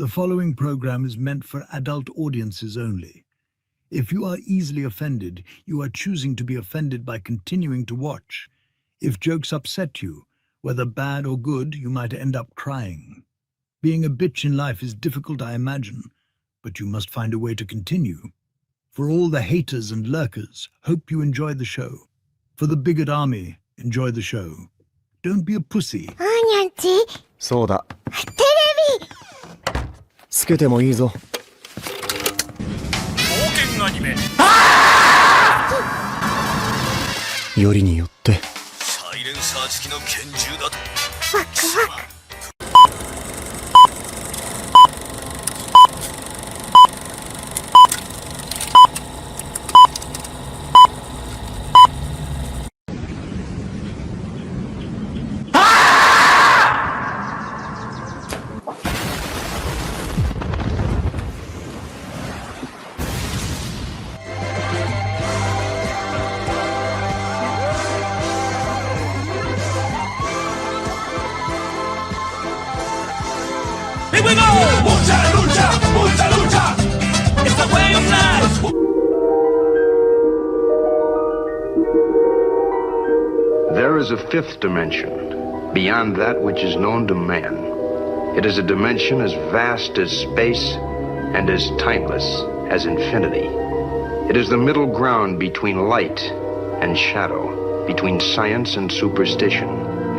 The following program is meant for adult audiences only. If you are easily offended, you are choosing to be offended by continuing to watch. If jokes upset you, whether bad or good, you might end up crying. Being a bitch in life is difficult, I imagine, but you must find a way to continue. For all the haters and lurkers, hope you enjoy the show. For the bigot army, enjoy the show. Don't be a pussy. そうだ。テレビつけてもいいぞ。冒険アニメ。よりによって。サイレンサー付きの拳銃だと。ワクワク。Here we go! Lucha, lucha, lucha, lucha! It's the way of life! There is a fifth dimension, beyond that which is known to man. It is a dimension as vast as space and as timeless as infinity. It is the middle ground between light and shadow, between science and superstition,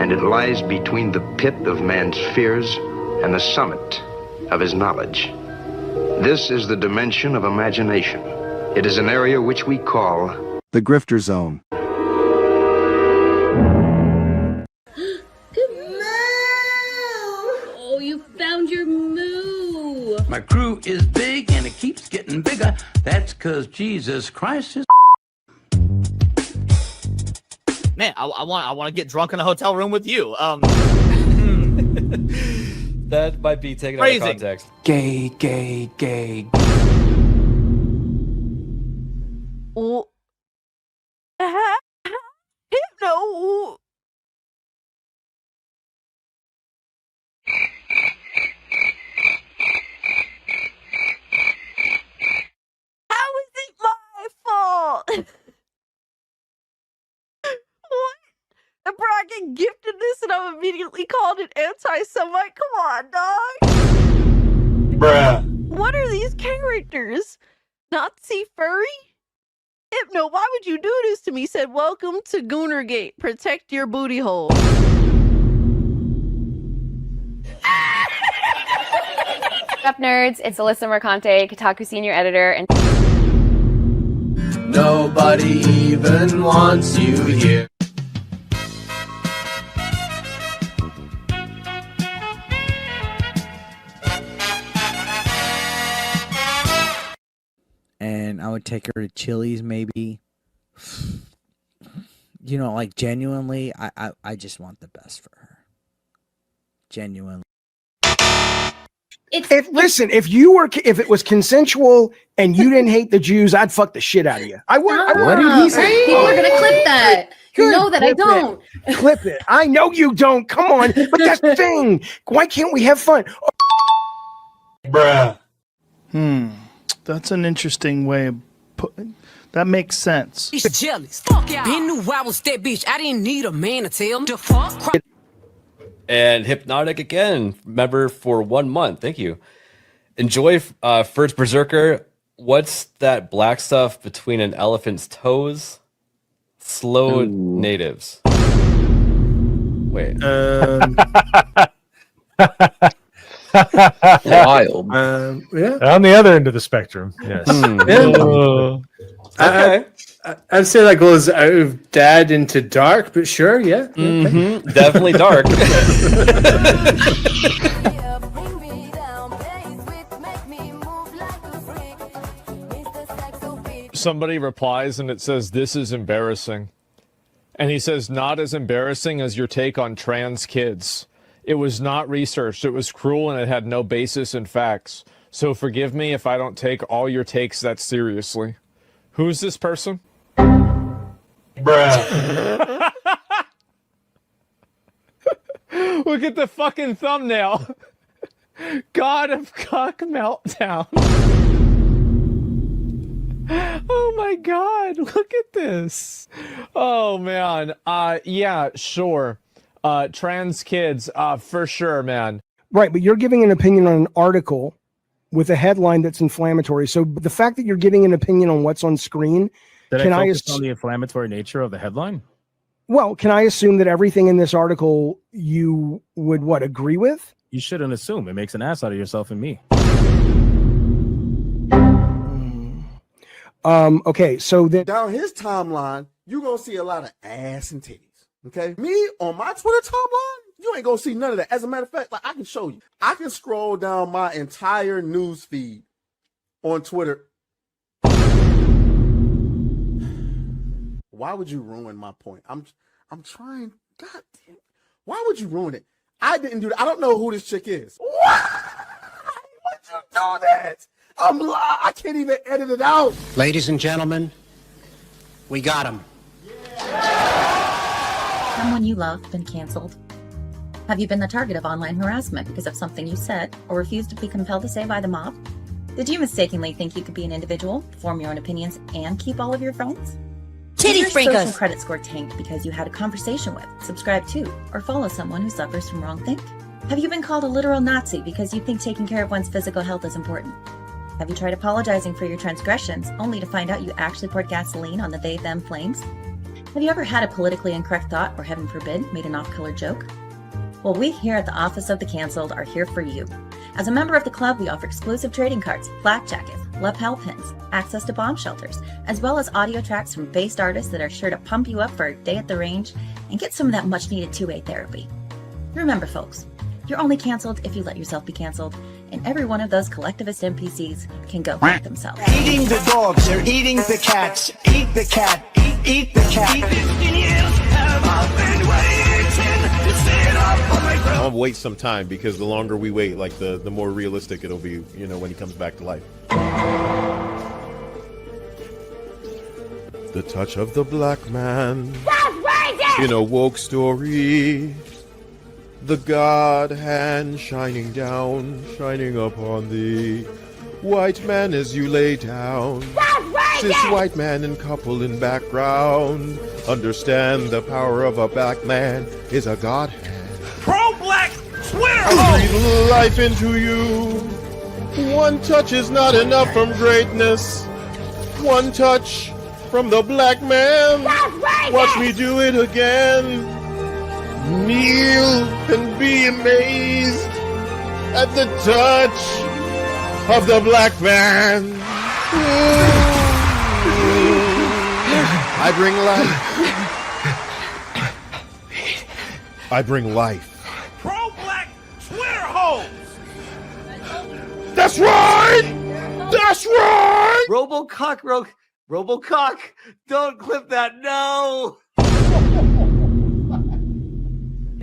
and it lies between the pit of man's fears and the summit of his knowledge. This is the dimension of imagination. It is an area which we call the Grifter Zone. Oh, you found your moo. My crew is big and it keeps getting bigger. That's 'cause Jesus Christ is. Man, I want to get drunk in a hotel room with you. That might be taken Phrasing. out of context. Gay, gay, gay. Oh. Hypno. How is it my fault? What? The bracket gifted this and I'm immediately called an anti-Semite? Come on, dog. Bruh. What are these characters? Nazi furry? Hypno, why would you do this to me? Said, welcome to Goonergate. Protect your booty hole. What's up, nerds? It's Alyssa Mercante, Kotaku senior editor, and nobody even wants you here. And I would take her to Chili's, maybe. You know, like, genuinely, I just want the best for her. Genuinely. Listen, if it was consensual and you didn't hate the Jews, I'd fuck the shit out of you. I would. What did he say? People are gonna clip that. You know that I don't. Clip it. I know you don't. Come on. But that's the thing. Why can't we have fun? Bruh. That's an interesting way of putting. That makes sense. He's jealous. Fuck yeah. Been knew I was that bitch. I didn't need a man to tell him to fuck. And Hypnotic again, member for 1 month. Thank you. Enjoy First Berserker. What's that black stuff between an elephant's toes? Slow natives. Wait. Wild. Yeah. On the other end of the spectrum. Yes. Okay. I'd say that goes out of dad into dark, but sure, yeah. Definitely dark. Somebody replies and it says, "This is embarrassing." And he says, "Not as embarrassing as your take on trans kids. It was not researched. It was cruel and it had no basis in facts. So forgive me if I don't take all your takes that seriously." Who's this person? Bruh. Look at the fucking thumbnail. God of Cock Meltdown. Oh my God, look at this. Oh man. Yeah, sure. Trans kids, for sure, man. Right, but you're giving an opinion on an article with a headline that's inflammatory. So the fact that you're giving an opinion on what's on screen, Did can I I focus on the inflammatory nature of the headline? Well, can I assume that everything in this article you would agree with? You shouldn't assume. It makes an ass out of yourself and me. Okay, so then down his timeline, you're gonna see a lot of ass and titties. Okay, me on my Twitter timeline, you ain't gonna see none of that. As a matter of fact, like I can show you, I can scroll down my entire news feed on Twitter. Why would you ruin my point? I'm trying. God damn. Why would you ruin it? I didn't do that. I don't know who this chick is. Why would you do that? I can't even edit it out. Ladies and gentlemen, we got him. Someone you love been canceled? Have you been the target of online harassment because of something you said or refused to be compelled to say by the mob? Did you mistakenly think you could be an individual, form your own opinions, and keep all of your friends? Did your social credit score tanked because you had a conversation with, subscribe to, or follow someone who suffers from wrongthink? Have you been called a literal Nazi because you think taking care of one's physical health is important? Have you tried apologizing for your transgressions only to find out you actually poured gasoline on the they-them flames? Have you ever had a politically incorrect thought or, heaven forbid, made an off-color joke? Well, we here at the Office of the Cancelled are here for you. As a member of the club, we offer exclusive trading cards, flak jackets, lapel pins, access to bomb shelters, as well as audio tracks from based artists that are sure to pump you up for a day at the range and get some of that much-needed two-way therapy. Remember, folks, you're only canceled if you let yourself be canceled, and every one of those collectivist NPCs can go fuck themselves. Eating the dogs, they're eating the cats. Eat the cat, eat the cat. 15 years have I been waiting to sit up on my throne. I'll wait some time because the longer we wait, like the more realistic it'll be, you know, when he comes back to life. The touch of the black man in a woke story. The God hand shining down, shining upon thee. White man as you lay down. Cis white man and couple in background. Understand the power of a black man is a God hand. Pro-black Twitter! I breathe life into you. One touch is not enough from greatness. One touch from the black man. Watch me do it again. Kneel and be amazed at the touch of the black man. I bring life. I bring life. Pro-black Twitter hoes! That's right! That's right! Robocock, don't clip that, no!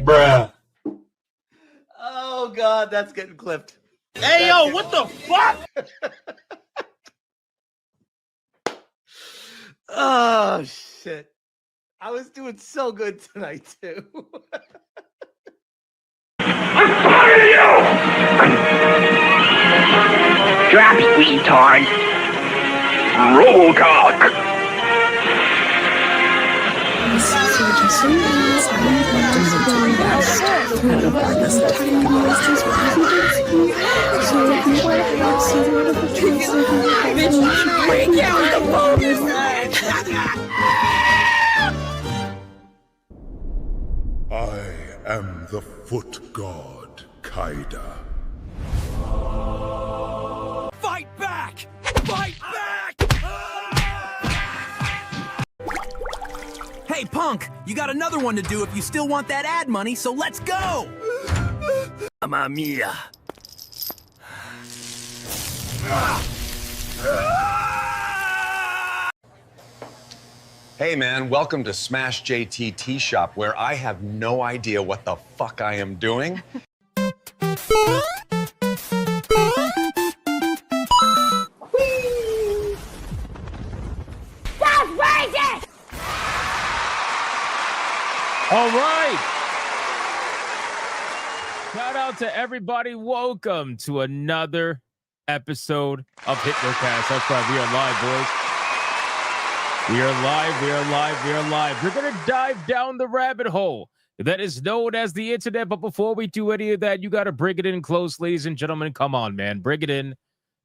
Bruh. Oh God, that's getting clipped. Hey, yo, what the fuck? Oh shit. I was doing so good tonight too. I'm tired of you! Drops, retard. Robocock. I am the foot god, Kaida. Fight back! Fight back! Hey, punk, you got another one to do if you still want that ad money, so let's go! Mamma mia. Hey man, welcome to Smash JT Tea Shop, where I have no idea what the fuck I am doing. All right. Shout out to everybody. Welcome to another episode of Hypnocast. That's right, we are live, boys. We are live, we are live, we are live. We're going to dive down the rabbit hole that is known as the internet. But before we do any of that, you got to bring it in close, ladies and gentlemen. Come on, man. Bring it in.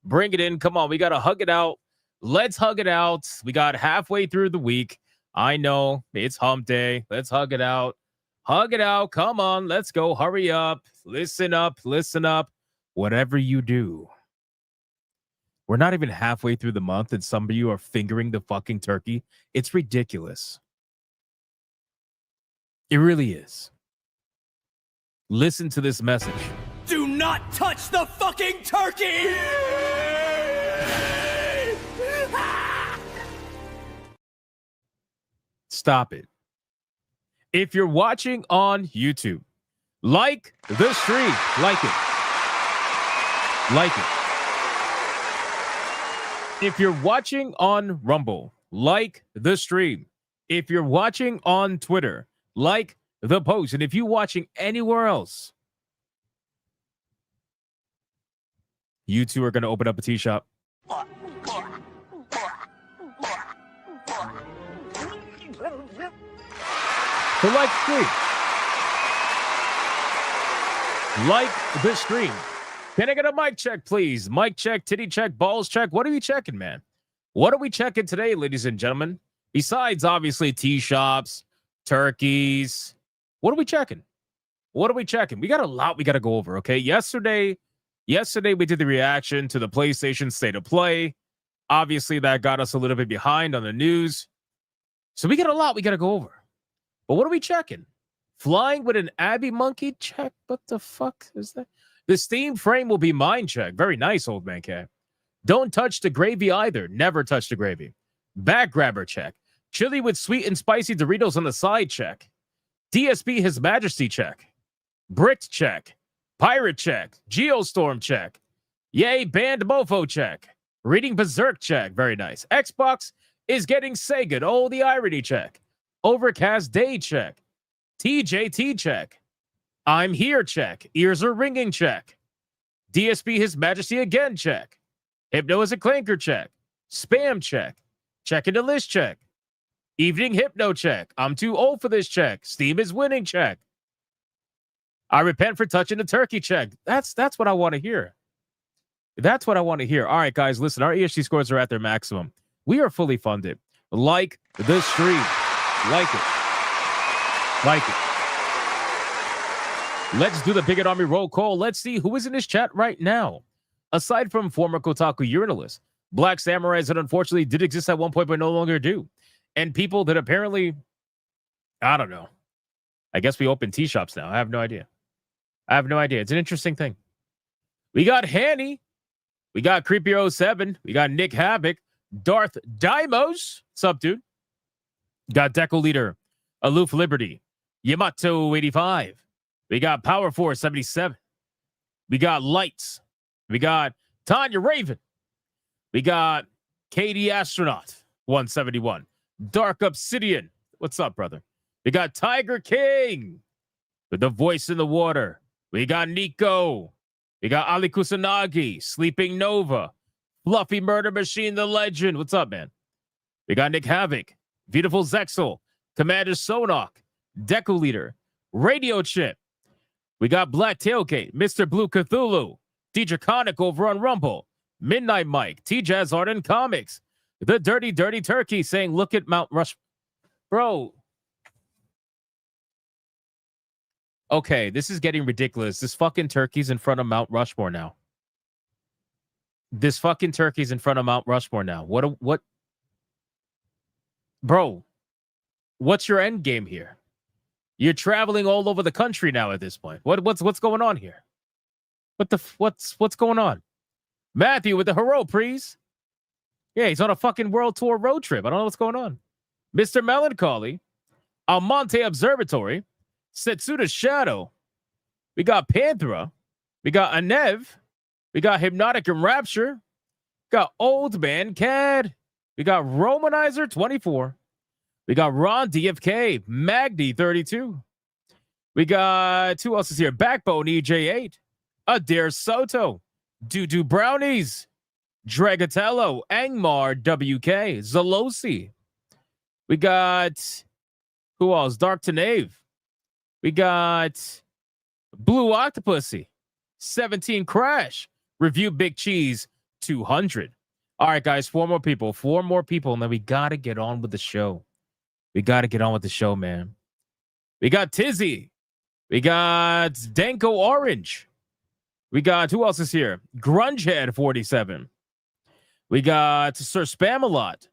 Bring it in. Come on. We got to hug it out. Let's hug it out. We got halfway through the week. I know it's hump day. Let's hug it out. Hug it out. Come on. Let's go. Hurry up. Listen up. Listen up. Whatever you do. We're not even halfway through the month and some of you are fingering the fucking turkey. It's ridiculous. It really is. Listen to this message. Do not touch the fucking turkey! Stop it. If you're watching on YouTube, like the stream. Like it. Like it. If you're watching on Rumble, like the stream. If you're watching on Twitter, like the post. And if you're watching anywhere else, you two are going to open up a tea shop. So like the stream. Like the stream. Can I get a mic check, please? Mic check, titty check, balls check. What are we checking, man? What are we checking today, ladies and gentlemen? Besides, obviously, tea shops, turkeys. What are we checking? What are we checking? We got a lot we got to go over, okay? Yesterday we did the reaction to the PlayStation State of Play. Obviously, that got us a little bit behind on the news. So we got a lot we got to go over. But what are we checking? Flying with an Abby monkey check? What the fuck is that? The Steam frame will be mine check. Very nice, old man K. Don't touch the gravy either. Never touch the gravy. Back grabber check. Chili with sweet and spicy Doritos on the side check. DSP His Majesty check. Bricked check. Pirate check. Geostorm check. Yay, banned mofo check. Reading Berserk check. Very nice. Xbox is getting Sega. Oh, the irony check. Overcast day check. TJT check. I'm here check. Ears are ringing check. DSP His Majesty again check. Hypno is a clanker check. Spam check. Checking the list check. Evening Hypno check. I'm too old for this check. Steam is winning check. I repent for touching the turkey check. That's what I want to hear. That's what I want to hear. All right, guys, listen. Our ESG scores are at their maximum. We are fully funded. Like the stream. Like it. Like it. Let's do the Bigot Army roll call. Let's see who is in this chat right now. Aside from former Kotaku urinalists, Black Samurais that unfortunately did exist at one point but no longer do. And people that apparently, I don't know. I guess we open tea shops now. I have no idea. I have no idea. It's an interesting thing. We got Hanny. We got Creepy07. We got Nick Havoc. Darth Dimos. What's up, dude? Got Deco Leader. Aloof Liberty. Yamato 85. We got Power Force 77. We got Lights. We got Tanya Raven. We got Katie Astronaut 171. Dark Obsidian. What's up, brother? We got Tiger King with the voice in the water. We got Nico. We got Ali Kusanagi. Sleeping Nova. Fluffy Murder Machine, the legend. What's up, man? We got Nick Havoc. Beautiful Zexel. Commander Sonok. Deco Leader. Radio Chip. We got Black Tailgate, Mr. Blue Cthulhu, DJ Conic over on Rumble, Midnight Mike, T-Jazz Art and Comics, the Dirty Turkey saying, look at Mount Rush. Bro. Okay, this is getting ridiculous. This fucking turkey's in front of Mount Rushmore now. This fucking turkey's in front of Mount Rushmore now. What? Bro, what's your end game here? You're traveling all over the country now at this point. What's going on here? What's going on? Matthew with the hero, please. Yeah, he's on a fucking world tour road trip. I don't know what's going on. Mr. Melancholy, Almonte Observatory, Setsuda Shadow. We got Panthera. We got Anev. We got Hypnotic and Rapture. We got Old Man Cad. We got Romanizer 24. We got Ron DFK, Magdi 32. We got, who else is here? Backbone EJ8. Adair Soto, Doo Brownies, Dragatello, Angmar, WK, Zalosi. We got, who else? Dark Tanave. We got Blue Octopussy, 17 Crash, Review Big Cheese, 200. All right, guys, four more people, and then we got to get on with the show. Man. We got Tizzy. We got Danko Orange. We got, who else is here? Grungehead 47. We got Sir Spamalot.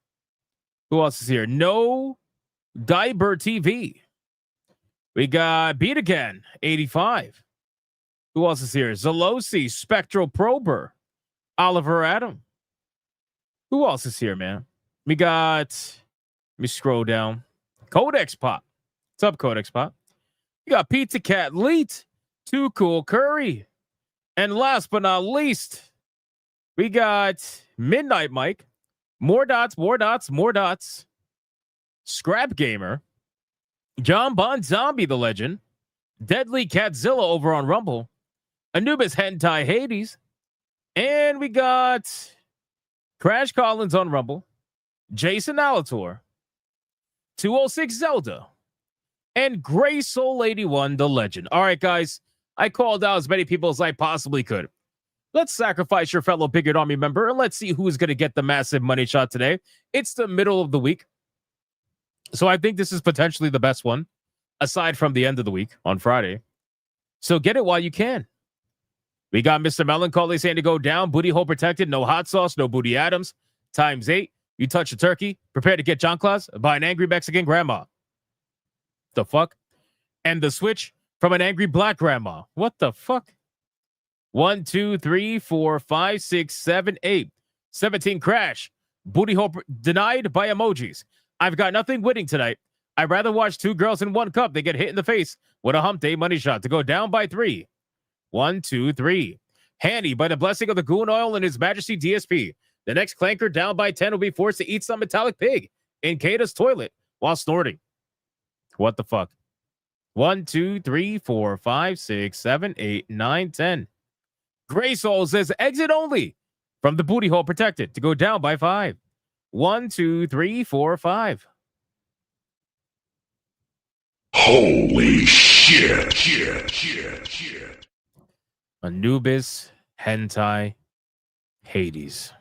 Who else is here? No Guyber TV. We got Beat Again 85. Who else is here? Zalosi, Spectral Prober, Oliver Adam. Who else is here, man? We got, let me scroll down. Codex Pop. What's up, Codex Pop? We got Pizza Cat Leet, Too Cool Curry. And last but not least, we got Midnight Mike, More Dots, Scrap Gamer, John Bon Zombie the Legend, Deadly Catzilla over on Rumble, Anubis Hentai Hades, and we got Crash Collins on Rumble, Jason Alator, 206 Zelda, and Gray Soul 81 the Legend. All right, guys, I called out as many people as I possibly could. Let's sacrifice your fellow Bigot Army member, and let's see who's going to get the massive money shot today. It's the middle of the week, so I think this is potentially the best one, aside from the end of the week on Friday. So get it while you can. We got Mr. Melancholy saying to go down, booty hole protected, no hot sauce, no Booty Adams, ×8. You touch a turkey, prepare to get John Claus by an angry Mexican grandma. The fuck? And the switch from an angry black grandma. What the fuck? 1, 2, 3, 4, 5, 6, 7, 8. 17 Crash. Booty hole denied by emojis. I've got nothing winning tonight. I'd rather watch two girls in one cup. They get hit in the face with a hump day money shot to go down by 3. 1, 2, 3. Handy, by the blessing of the Goon Oil and His Majesty DSP. The next clanker down by 10 will be forced to eat some metallic pig in Kata's toilet while snorting. What the fuck? 1, 2, 3, 4, 5, 6, 7, 8, 9, 10. Gray Soul says exit only from the booty hole protected to go down by 5. 1, 2, 3, 4, 5. Holy shit. Anubis Hentai Hades.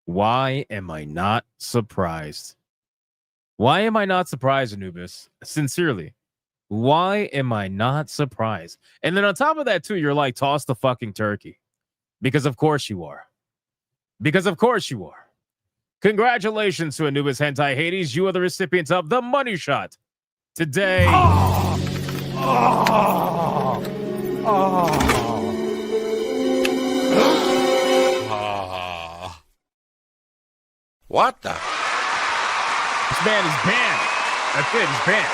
Why am I not surprised? Why am I not surprised, Anubis? Sincerely. Why am I not surprised? And then on top of that, too, you're like, toss the fucking turkey. Because of course you are. Congratulations to Anubis Hentai Hades. You are the recipients of the money shot today. What the? This man is banned. That's it. He's banned.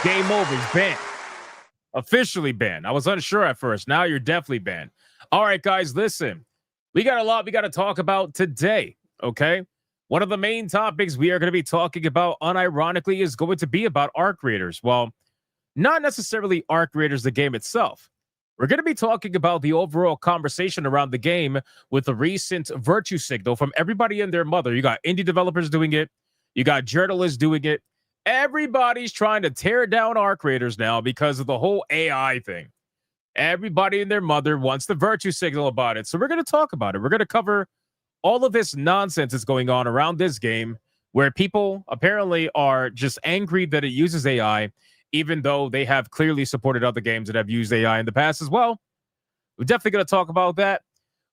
Game over. He's banned. Officially banned. I was unsure at first. Now you're definitely banned. All right, guys, listen. We got a lot we got to talk about today, okay? One of the main topics we are going to be talking about, unironically, is going to be about Arc Raiders. Well, not necessarily Arc Raiders, the game itself. We're going to be talking about the overall conversation around the game with the recent virtue signal from everybody and their mother. You got indie developers doing it. You got journalists doing it. Everybody's trying to tear down Arc Raiders now because of the whole AI thing. Everybody and their mother wants the virtue signal about it. So we're going to talk about it. We're going to cover all of this nonsense that's going on around this game where people apparently are just angry that it uses AI, even though they have clearly supported other games that have used AI in the past as well. We're definitely going to talk about that.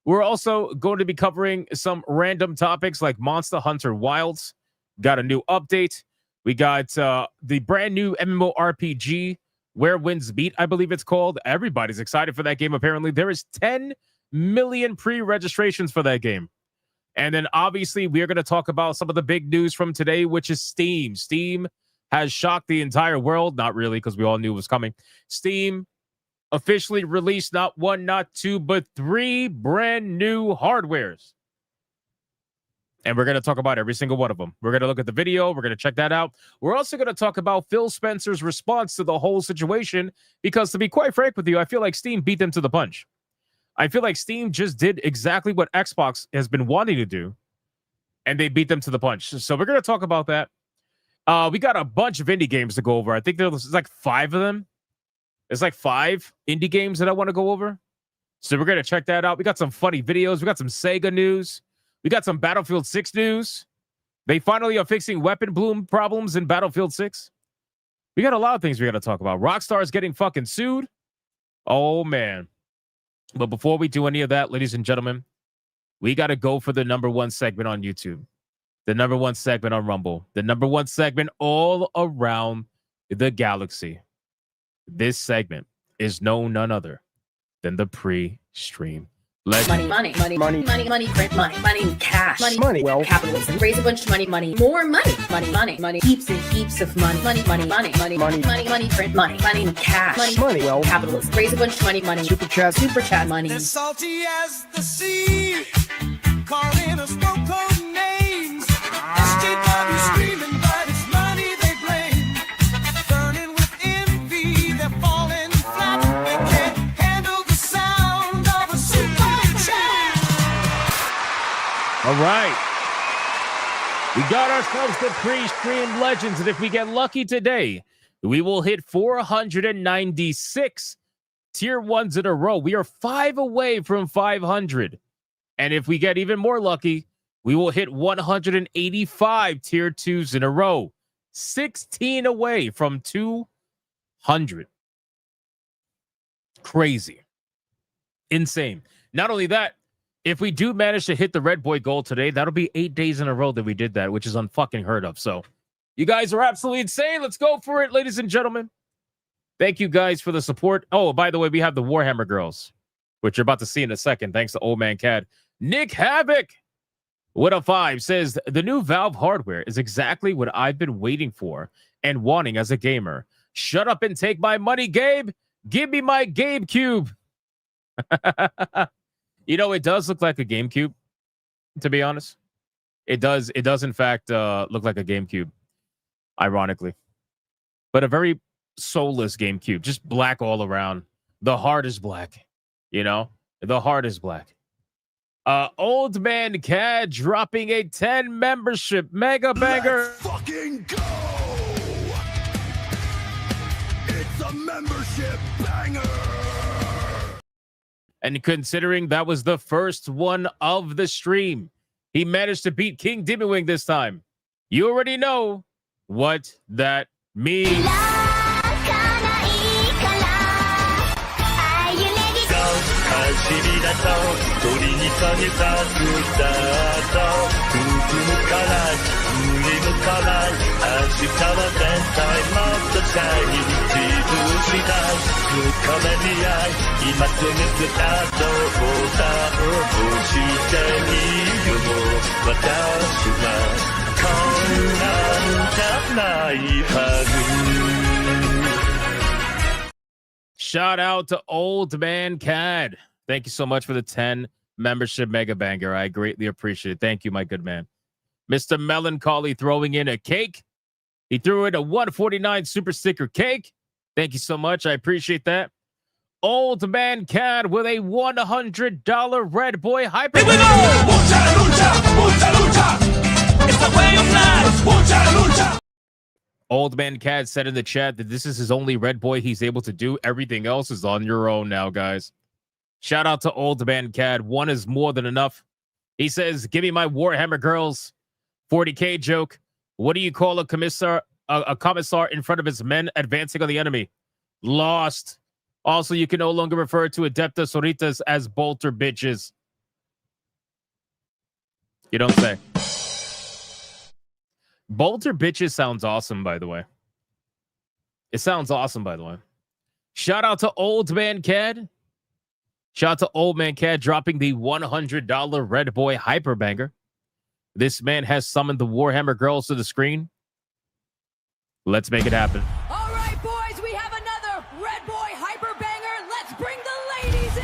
We're also going to be covering some random topics like Monster Hunter Wilds. Got a new update. We got the brand new MMORPG, Where Winds Meet, I believe it's called. Everybody's excited for that game, apparently. There is 10 million pre-registrations for that game. And then, obviously, we're going to talk about some of the big news from today, which is Steam. Steam has shocked the entire world. Not really, because we all knew it was coming. Steam officially released not 1, not 2, but 3 brand new hardwares. And we're going to talk about every single one of them. We're going to look at the video. We're going to check that out. We're also going to talk about Phil Spencer's response to the whole situation. Because to be quite frank with you, I feel like Steam beat them to the punch. I feel like Steam just did exactly what Xbox has been wanting to do. And they beat them to the punch. So we're going to talk about that. We got a bunch of indie games to go over. I think there's like 5 of them. There's like 5 indie games that I want to go over. So we're going to check that out. We got some funny videos. We got some Sega news. We got some Battlefield 6 news. They finally are fixing weapon bloom problems in Battlefield 6. We got a lot of things we got to talk about. Rockstar is getting fucking sued. Oh, man. But before we do any of that, ladies and gentlemen, we got to go for the #1 segment on YouTube. The #1 segment on Rumble. The #1 segment all around the galaxy. This segment is none other than the pre-stream legend. Money, cash, money, wealth, capitalism, raise a bunch of money, more money, heaps and heaps of money, print money, cash, money, wealth, capitalism, raise a bunch of money, super chat, money. As salty as the sea, calling us no-code names. SJW screaming, but it's money they blame. Burning with envy, they're falling flat. They can't handle the sound of a super chat. All right. We got ourselves the pre-stream legends, and if we get lucky today, we will hit 496 tier 1s in a row. We are 5 away from 500. And if we get even more lucky, we will hit 185 tier 2s in a row. 16 away from 200. Crazy. Insane. Not only that, if we do manage to hit the Red Boy goal today, that'll be 8 days in a row that we did that, which is unfucking heard of. So you guys are absolutely insane. Let's go for it, ladies and gentlemen. Thank you guys for the support. Oh, by the way, we have the Warhammer girls, which you're about to see in a second, thanks to Old Man Cad. Nick Havoc, with a 5, says, the new Valve hardware is exactly what I've been waiting for and wanting as a gamer. Shut up and take my money, Gabe. Give me my GameCube. You know, it does look like a GameCube, to be honest. It does, in fact, look like a GameCube, ironically. But a very soulless GameCube, just black all around. The heart is black, you know? The heart is black. Old Man Cad dropping a 10 membership mega banger. Let's fucking go! It's a membership banger! And considering that was the first one of the stream, he managed to beat King Dimwing this time. You already know what that means. Shout out to Old Man Cad. Thank you so much for the 10 membership mega banger. I greatly appreciate it. Thank you, my good man. Mr. Melancholy throwing in a cake. He threw in a 149 super sticker cake. Thank you so much. I appreciate that. Old Man Cad with a $100 Red Boy Hyper. Here we go! Mucha lucha, mucha lucha. It's the way of life. Mucha lucha. Old Man Cad said in the chat that this is his only Red Boy he's able to do. Everything else is on your own now, guys. Shout out to Old Man Cad. 1 is more than enough. He says, give me my Warhammer girls. 40K joke. What do you call a commissar in front of his men advancing on the enemy? Lost. Also, you can no longer refer to Adeptas Soritas as bolter bitches. You don't say. Bolter bitches sounds awesome, by the way. It sounds awesome, by the way. Shout out to Old Man Cad. Shout out to Old Man Cad dropping the $100 Red Boy Hyper Banger. This man has summoned the Warhammer girls to the screen. Let's make it happen. All right, boys, we have another Red Boy Hyper Banger. Let's bring the ladies in.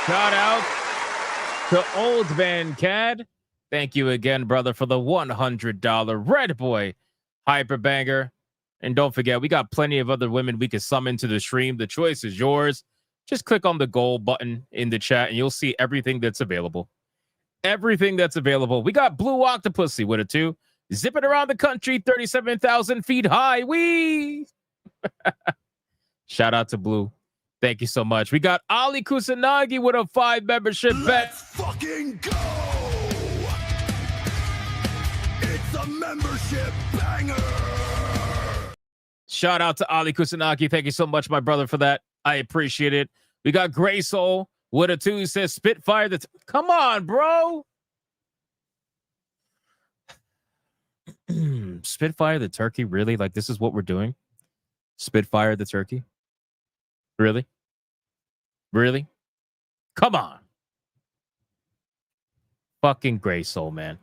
Shout out to Old Man Cad. Thank you again, brother, for the $100 Red Boy Hyper Banger. And don't forget, we got plenty of other women we can summon to the stream. The choice is yours. Just click on the gold button in the chat and you'll see everything that's available. Everything that's available. We got Blue Octopussy with it too. Zipping around the country, 37,000 feet high. Wee! Shout out to Blue. Thank you so much. We got Ali Kusanagi with a 5 membership bet. Fucking go! It's a membership banger! Shout out to Ali Kusanagi. Thank you so much, my brother, for that. I appreciate it. We got Gray Soul with a 2. Says Spitfire. Come on, bro. Spitfire the turkey, really? Like, this is what we're doing? Spitfire the turkey? Really? Really? Come on. Fucking Gray Soul, man.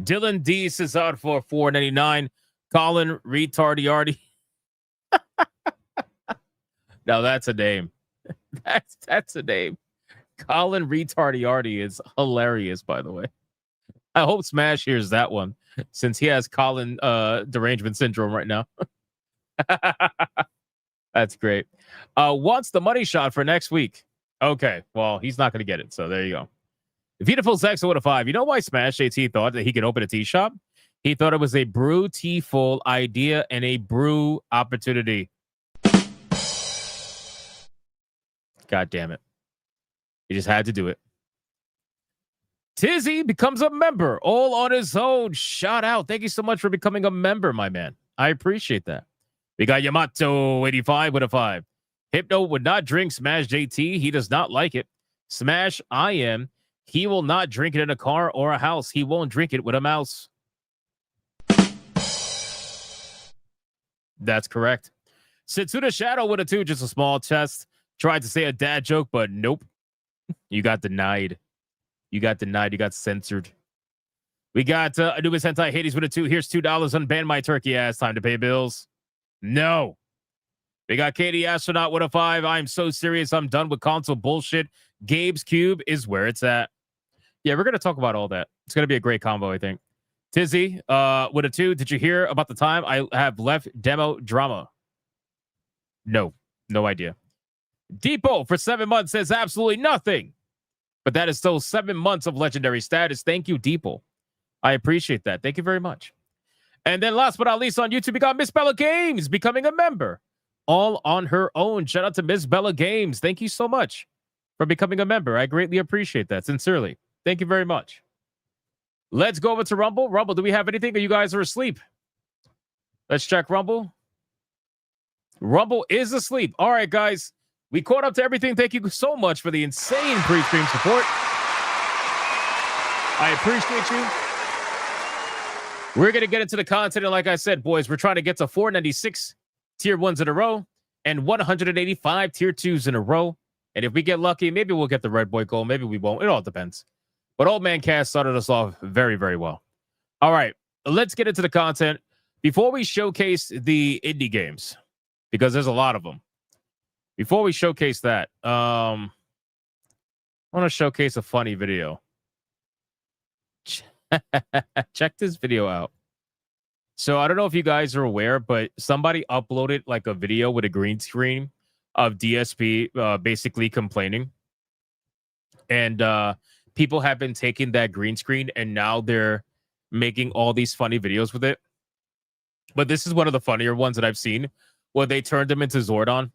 Dylan D says out for $4.99. Colin Retardiardi. Now that's a name. That's a name. Colin Retardiardi is hilarious, by the way. I hope Smash hears that one, since he has Colin derangement syndrome right now. That's great. Wants the money shot for next week. Okay, well, he's not going to get it, so there you go. Beautiful Sex with a 5. You know why Smash JT thought that he could open a tea shop? He thought it was a brew tea full idea and a brew opportunity. God damn it. He just had to do it. Tizzy becomes a member all on his own. Shout out. Thank you so much for becoming a member, my man. I appreciate that. We got Yamato 85 with a 5. Hypno would not drink Smash JT. He does not like it. Smash I am. He will not drink it in a car or a house. He won't drink it with a mouse. That's correct. Setsuna Shadow with a 2. Just a small chest. Tried to say a dad joke, but nope. You got denied. You got denied. You got censored. We got Anubis Hentai Hades with a 2. Here's $2. Unban my turkey ass. Time to pay bills. No. We got Katie Astronaut with a 5. I'm so serious. I'm done with console bullshit. Gabe's Cube is where it's at. Yeah, we're going to talk about all that. It's going to be a great combo, I think. Tizzy with a 2. Did you hear about the time I have left demo drama? No. No idea. Depot for 7 months says absolutely nothing. But that is still 7 months of legendary status. Thank you, Depot. I appreciate that. Thank you very much. And then last but not least on YouTube, we got Miss Bella Games becoming a member. All on her own. Shout out to Miss Bella Games. Thank you so much for becoming a member. I greatly appreciate that. Sincerely. Thank you very much. Let's go over to Rumble. Rumble, do we have anything or you guys are asleep? Let's check Rumble. Rumble is asleep. All right, guys. We caught up to everything. Thank you so much for the insane pre-stream support. I appreciate you. We're going to get into the content. And like I said, boys, we're trying to get to 496 tier 1s in a row and 185 tier 2s in a row. And if we get lucky, maybe we'll get the Red Boy goal. Maybe we won't. It all depends. But Old Man Cast started us off very, very well. All right, let's get into the content. Before we showcase the indie games, because there's a lot of them. Before we showcase that, I want to showcase a funny video. Check this video out. So I don't know if you guys are aware, but somebody uploaded like a video with a green screen of DSP basically complaining. And people have been taking that green screen and now they're making all these funny videos with it. But this is one of the funnier ones that I've seen where they turned him into Zordon.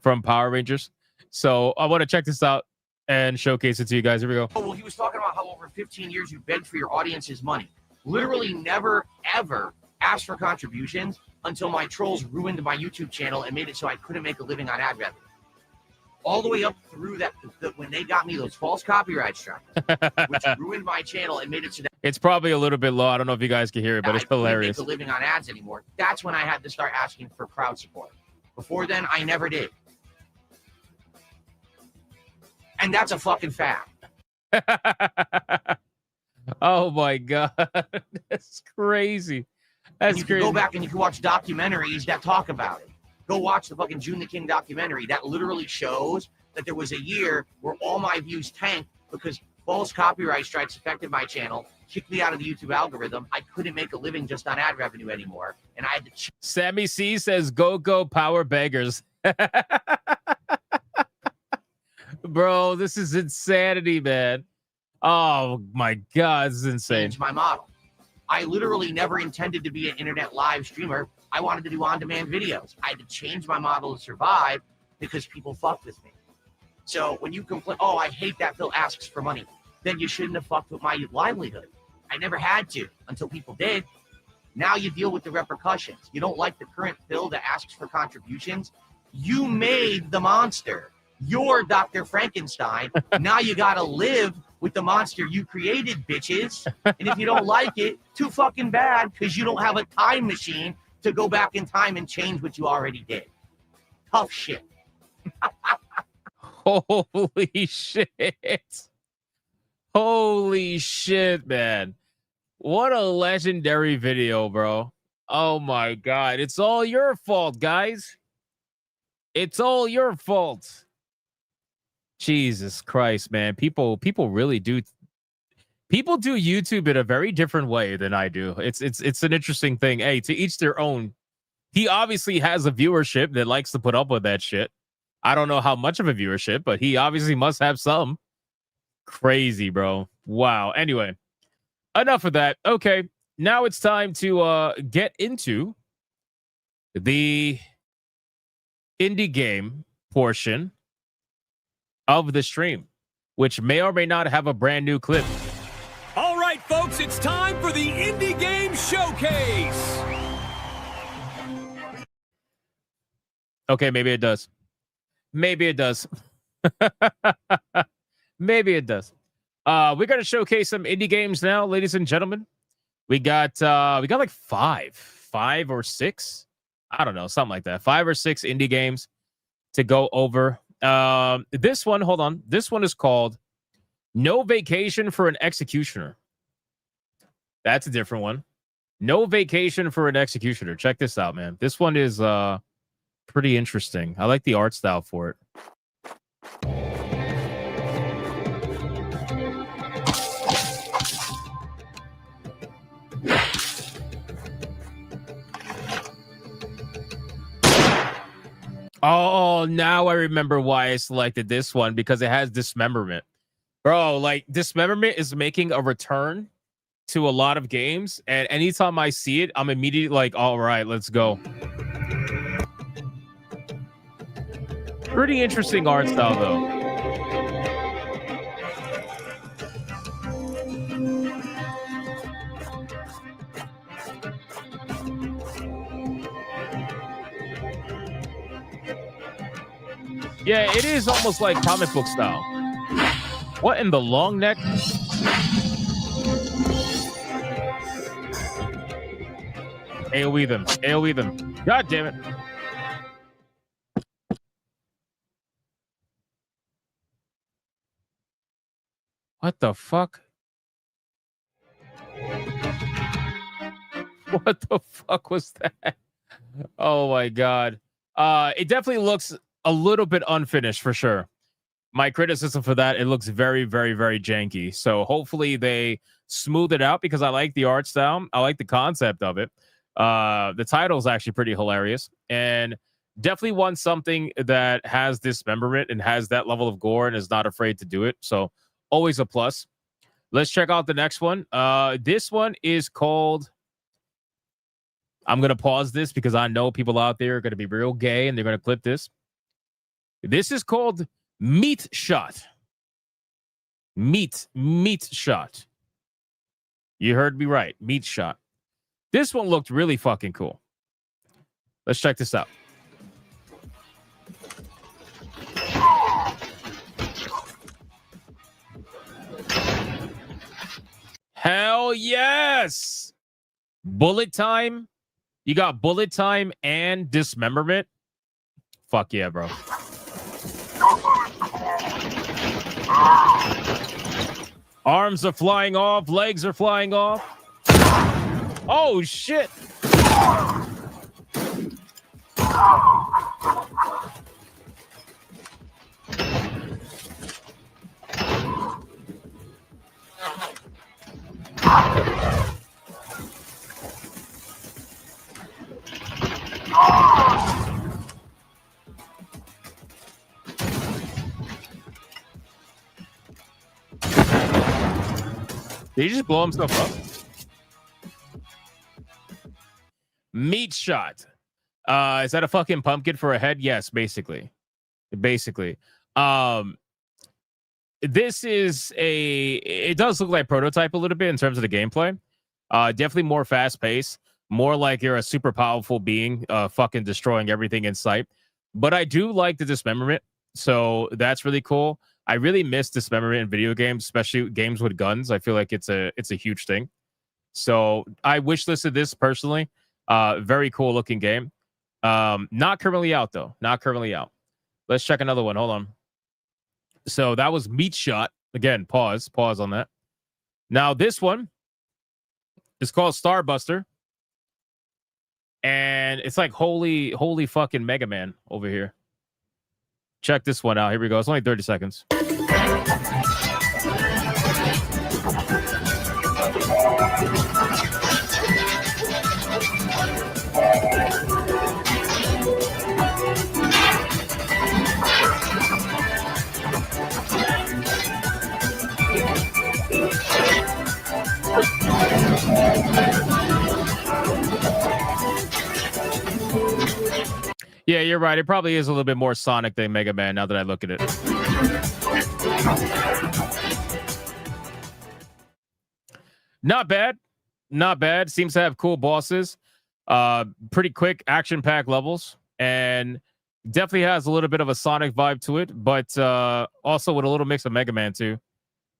From Power Rangers. So I want to check this out and showcase it to you guys. Here we go. Oh, well, he was talking about how over 15 years you begged for your audience's money. Literally never, ever asked for contributions until my trolls ruined my YouTube channel and made it so I couldn't make a living on ad revenue. All the way up through that, when they got me those false copyright strikes, which ruined my channel and made it so that it's probably a little bit low. I don't know if you guys can hear it, but it's hilarious. I couldn't make a living on ads anymore. That's when I had to start asking for crowd support. Before then, I never did. And that's a fucking fact. Oh my God. That's crazy. That's you crazy. Can go back and you can watch documentaries that talk about it. Go watch the fucking June the King documentary that literally shows that there was a year where all my views tanked because false copyright strikes affected my channel, kicked me out of the YouTube algorithm. I couldn't make a living just on ad revenue anymore, and I had to. Sammy C says, "Go power beggars." Bro, this is insanity, man. Oh my God, this is insane. Change my model. I literally never intended to be an internet live streamer. I wanted to do on-demand videos. I had to change my model to survive because people fucked with me. So when you complain, oh, I hate that Phil asks for money, then you shouldn't have fucked with my livelihood. I never had to until people did. Now you deal with the repercussions. You don't like the current Phil that asks for contributions. You made the monster. You're Dr. Frankenstein. Now you got to live with the monster you created, bitches. And if you don't like it, too fucking bad, because you don't have a time machine to go back in time and change what you already did. Tough shit. Holy shit. Holy shit, man. What a legendary video, bro. Oh my God. It's all your fault, guys. It's all your fault. Jesus Christ, man. People really do. People do YouTube in a very different way than I do. It's an interesting thing. Hey, to each their own. He obviously has a viewership that likes to put up with that shit. I don't know how much of a viewership, but he obviously must have some. Crazy, bro. Wow. Anyway, enough of that. Okay, now it's time to get into the indie game portion of the stream, which may or may not have a brand new clip. All right, folks, it's time for the Indie Game Showcase. Okay, maybe it does. Maybe it does. Maybe it does. We're gonna showcase some indie games now, ladies and gentlemen. We got like five or six. I don't know, something like that. 5 or 6 indie games to go over. This one, hold on. This one is called No Vacation for an Executioner. That's a different one. No Vacation for an Executioner. Check this out, man. This one is pretty interesting. I like the art style for it. Oh, now I remember why I selected this one, because it has dismemberment. Bro, like, dismemberment is making a return to a lot of games, and anytime I see it, I'm immediately like, all right, let's go. Pretty interesting art style, though. Yeah, it is almost like comic book style. What in the long neck? AoE them. AoE them. God damn it. What the fuck? What the fuck was that? Oh my God. It definitely looks a little bit unfinished for sure. My criticism for that, it looks very, very, very janky. So hopefully they smooth it out, because I like the art style. I like the concept of it. The title is actually pretty hilarious, and definitely want something that has dismemberment and has that level of gore and is not afraid to do it. So always a plus. Let's check out the next one. This one is called... I'm going to pause this because I know people out there are going to be real gay and they're going to clip this. This is called Meat Shot. Meat Shot. You heard me right. Meat Shot. This one looked really fucking cool. Let's check this out. Hell yes! Bullet time. You got bullet time and dismemberment. Fuck yeah, bro. Arms are flying off. Legs are flying off. Oh, shit. Did he just blow himself up? Meat shot. Is that a fucking pumpkin for a head? Yes, basically. Basically. This is it does look like prototype a little bit in terms of the gameplay. Definitely more fast paced, more like you're a super powerful being, fucking destroying everything in sight. But I do like the dismemberment, so that's really cool. I really miss dismemberment in video games, especially games with guns. I feel like it's a huge thing. So I wish listed this personally. Very cool looking game. Not currently out though. Not currently out. Let's check another one. Hold on. So that was Meat Shot. Again, pause on that. Now this one is called Starbuster. And it's like holy fucking Mega Man over here. Check this one out. Here we go. It's only 30 seconds. Yeah, you're right. It probably is a little bit more Sonic than Mega Man now that I look at it. Not bad. Not bad. Seems to have cool bosses. Pretty quick action-packed levels. And definitely has a little bit of a Sonic vibe to it, but also with a little mix of Mega Man too.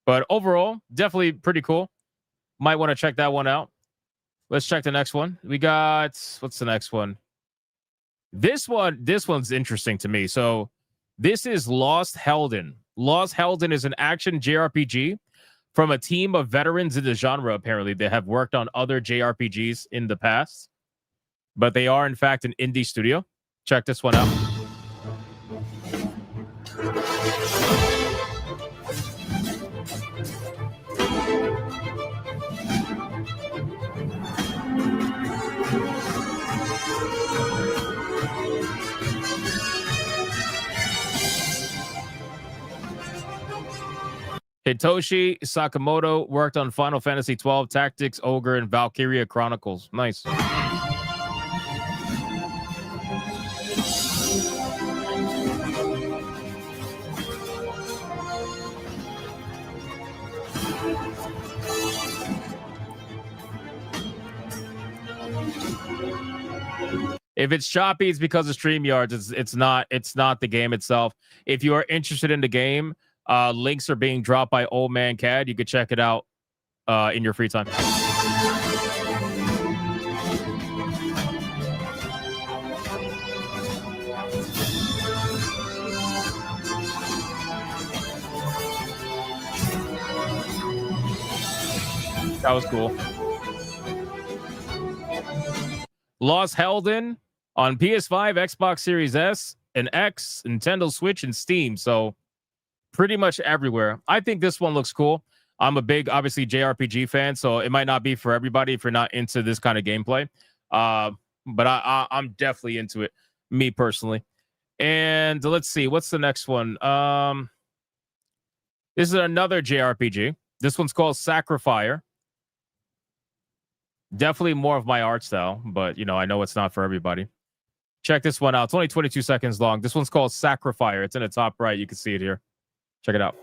But overall, definitely pretty cool. Might want to check that one out. Let's check the next one. We got, what's the next one? This one's interesting to me. So this is Lost Helden. Lost Helden is an action JRPG from a team of veterans in the genre, apparently. They have worked on other JRPGs in the past, but they are, in fact, an indie studio. Check this one out. Hitoshi Sakamoto worked on Final Fantasy XII Tactics, Ogre, and Valkyria Chronicles. Nice. If it's choppy, it's because of StreamYards. It's not the game itself. If you are interested in the game, links are being dropped by Old Man Cad. You could check it out in your free time. That was cool. Lost Helden on PS5, Xbox Series S, and X, Nintendo Switch, and Steam. So pretty much everywhere. I think this one looks cool. I'm a big, obviously, JRPG fan, so it might not be for everybody if you're not into this kind of gameplay. But I'm definitely into it, me personally. And let's see, what's the next one? This is another JRPG. This one's called Sacrifier. Definitely more of my art style, but, you know, I know it's not for everybody. Check this one out. It's only 22 seconds long. This one's called Sacrifier. It's in the top right. You can see it here. Check it out.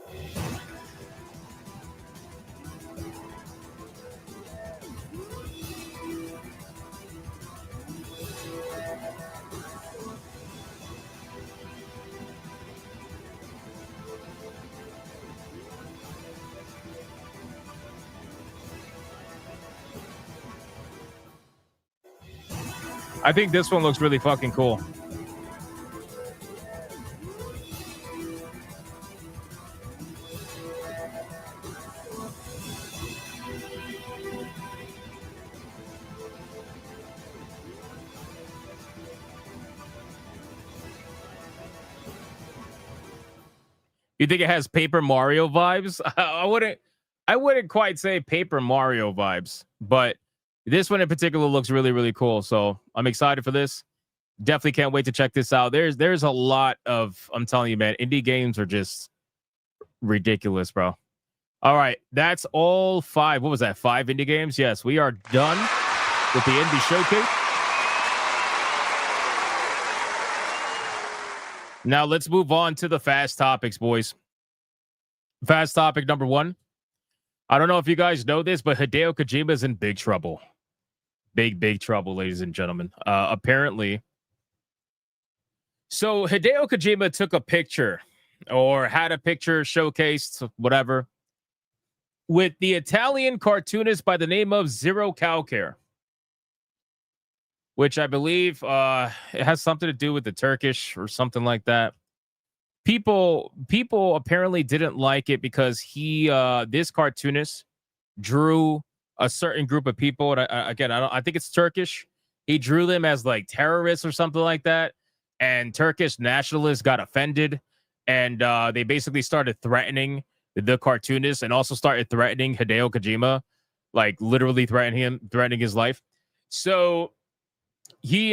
I think this one looks really fucking cool. You think it has Paper Mario vibes? I wouldn't quite say Paper Mario vibes, but this one in particular looks really, really cool. So I'm excited for this. Definitely can't wait to check this out. There's a lot of, I'm telling you, man, indie games are just ridiculous, bro. All right, that's all 5. What was that? 5 indie games? Yes, we are done with the indie showcase. Now let's move on to the fast topics, boys. Fast topic number 1. I don't know if you guys know this, but Hideo Kojima is in big trouble. Big trouble, ladies and gentlemen. Apparently. So Hideo Kojima took a picture or had a picture showcased, whatever, with the Italian cartoonist by the name of Zero Calcare, which I believe it has something to do with the Turkish or something like that. People apparently didn't like it because this cartoonist drew a certain group of people. And I think it's Turkish. He drew them as like terrorists or something like that. And Turkish nationalists got offended. And they basically started threatening the cartoonist and also started threatening Hideo Kojima, like literally threatening his life. So he,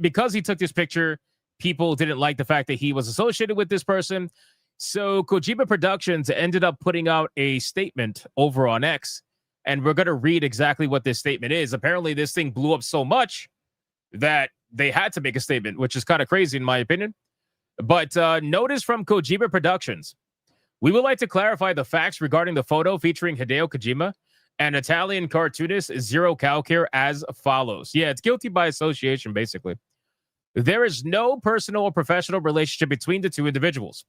because he took this picture, people didn't like the fact that he was associated with this person. So Kojima Productions ended up putting out a statement over on X, and we're going to read exactly what this statement is. Apparently, this thing blew up so much that they had to make a statement, which is kind of crazy in my opinion. But notice from Kojima Productions. We would like to clarify the facts regarding the photo featuring Hideo Kojima and Italian cartoonist Zero Calcare as follows. Yeah, it's guilty by association, basically. There is no personal or professional relationship between the two individuals.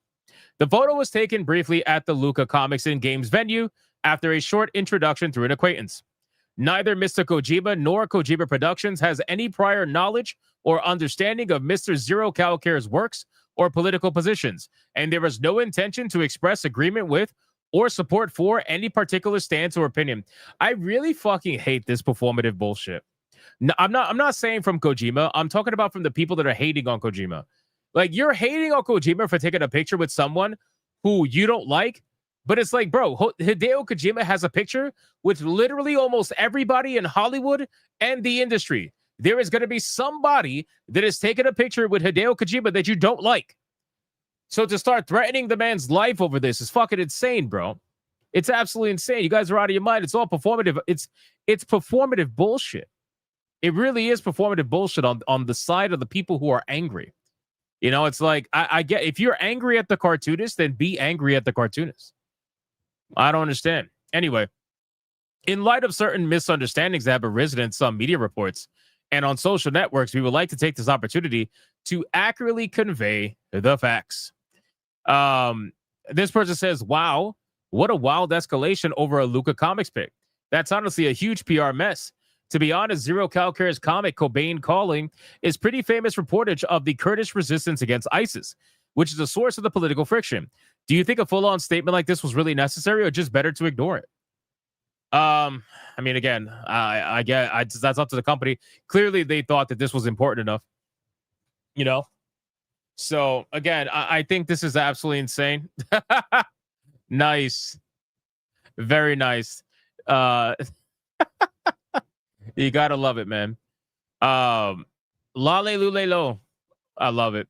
The photo was taken briefly at the Luca Comics and Games venue after a short introduction through an acquaintance. Neither Mr. Kojima nor Kojima Productions has any prior knowledge or understanding of Mr. Zero Calcare's works or political positions, and there is no intention to express agreement with or support for any particular stance or opinion. I really fucking hate this performative bullshit. No, I'm not saying from Kojima. I'm talking about from the people that are hating on Kojima. Like, you're hating on Kojima for taking a picture with someone who you don't like, but it's like, bro, Hideo Kojima has a picture with literally almost everybody in Hollywood and the industry. There is going to be somebody that is taking a picture with Hideo Kojima that you don't like. So to start threatening the man's life over this is fucking insane, bro. It's absolutely insane. You guys are out of your mind. It's all performative. It's performative bullshit. It really is performative bullshit on the side of the people who are angry. You know, it's like, I get, if you're angry at the cartoonist, then be angry at the cartoonist. I don't understand. Anyway, in light of certain misunderstandings that have arisen in some media reports and on social networks, we would like to take this opportunity to accurately convey the facts. This person says, wow, what a wild escalation over a Luca Comics pick. That's honestly a huge PR mess. To be honest, Zero Calcare's comic, Cobain Calling, is pretty famous reportage of the Kurdish resistance against ISIS, which is the source of the political friction. Do you think a full-on statement like this was really necessary or just better to ignore it? I mean, again, I get that's up to the company. Clearly, they thought that this was important enough, you know? So, again, I think this is absolutely insane. Nice. Very nice. You gotta love it, man. Lale Lule Lo. I love it.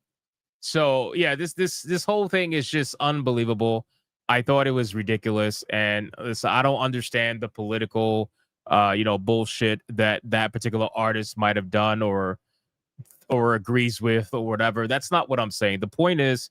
So yeah, this whole thing is just unbelievable. I thought it was ridiculous, and listen, I don't understand the political bullshit that particular artist might have done or agrees with or whatever. That's not what I'm saying. The point is,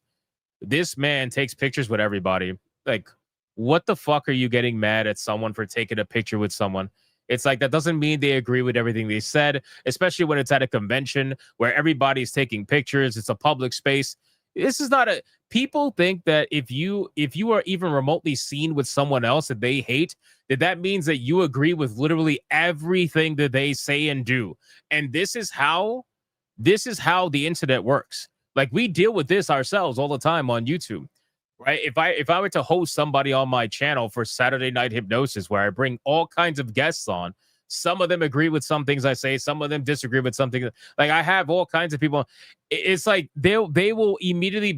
this man takes pictures with everybody. Like, what the fuck are you getting mad at someone for taking a picture with someone? It's like, that doesn't mean they agree with everything they said, especially when it's at a convention where everybody's taking pictures. It's a public space. This is not a... People think that if you are even remotely seen with someone else that they hate, that means that you agree with literally everything that they say and do. And this is how the internet works. Like, we deal with this ourselves all the time on YouTube. Right? If I were to host somebody on my channel for Saturday Night Hypnosis, where I bring all kinds of guests on, some of them agree with some things I say, some of them disagree with something. Like, I have all kinds of people. It's like they will immediately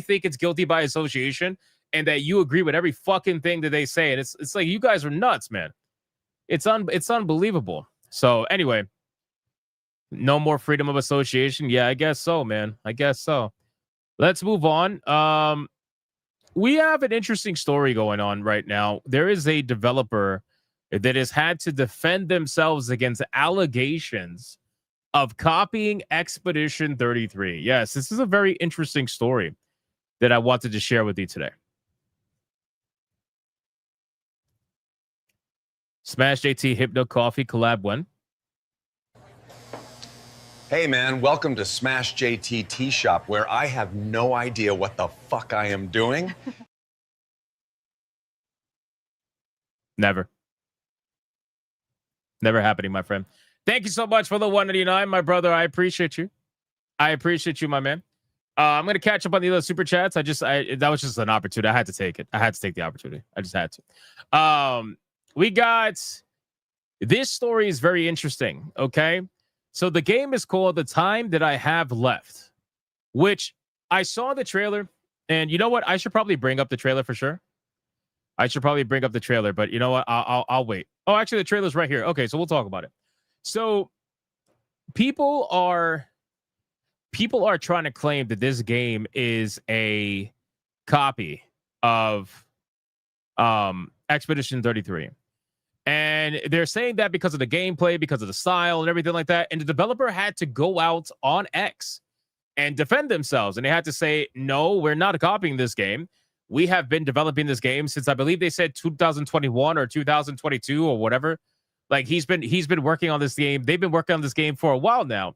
think it's guilty by association and that you agree with every fucking thing that they say. And it's like, you guys are nuts, man. It's unbelievable. So anyway, no more freedom of association. Yeah, I guess so, man. I guess so. Let's move on. we have an interesting story going on right now. There is a developer that has had to defend themselves against allegations of copying Expedition 33. Yes, this is a very interesting story that I wanted to share with you today. Smash JT Hypno Coffee collab when? Hey man, welcome to Smash JT Tea Shop, where I have no idea what the fuck I am doing. Never happening, my friend. Thank you so much for the 189, my brother. I appreciate you. I appreciate you, my man. I'm gonna catch up on the other super chats. That was just an opportunity. I had to take it. I had to take the opportunity. I just had to. We got this story is very interesting. Okay, so the game is called The Time That I Have Left, which I saw the trailer, and you know what? I should probably bring up the trailer for sure. I should probably bring up the trailer, but you know what? I'll wait. Oh, actually, the trailer's right here. Okay, so we'll talk about it. So people are trying to claim that this game is a copy of Expedition 33. And they're saying that because of the gameplay, because of the style and everything like that. And the developer had to go out on X and defend themselves. And they had to say, no, we're not copying this game. We have been developing this game since I believe they said 2021 or 2022 or whatever. Like he's been working on this game. They've been working on this game for a while now.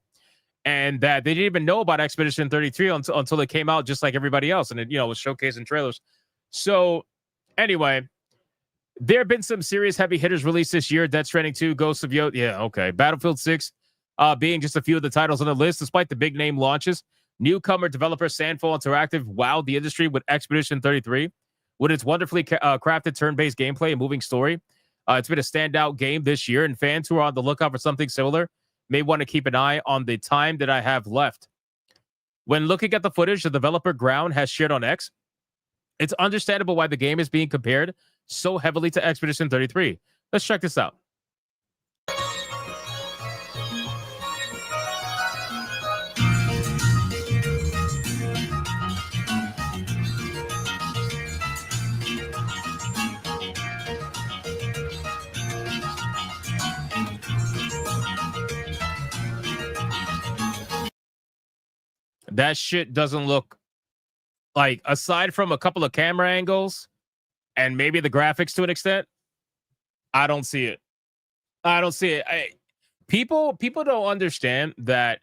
And that they didn't even know about Expedition 33 until it came out just like everybody else. And it, was showcased in trailers. So anyway, there have been some serious heavy hitters released this year. Death Stranding 2, Ghosts of Yoda. Yeah, okay. Battlefield 6 being just a few of the titles on the list. Despite the big name launches, newcomer developer Sandfall Interactive wowed the industry with Expedition 33. With its wonderfully crafted turn-based gameplay and moving story. It's been a standout game this year, and fans who are on the lookout for something similar may want to keep an eye on The Time That I Have Left. When looking at the footage the developer Ground has shared on X, it's understandable why the game is being compared so heavily to Expedition 33. Let's check this out. That shit doesn't look like, aside from a couple of camera angles and maybe the graphics to an extent, I don't see it. I don't see it. People don't understand that,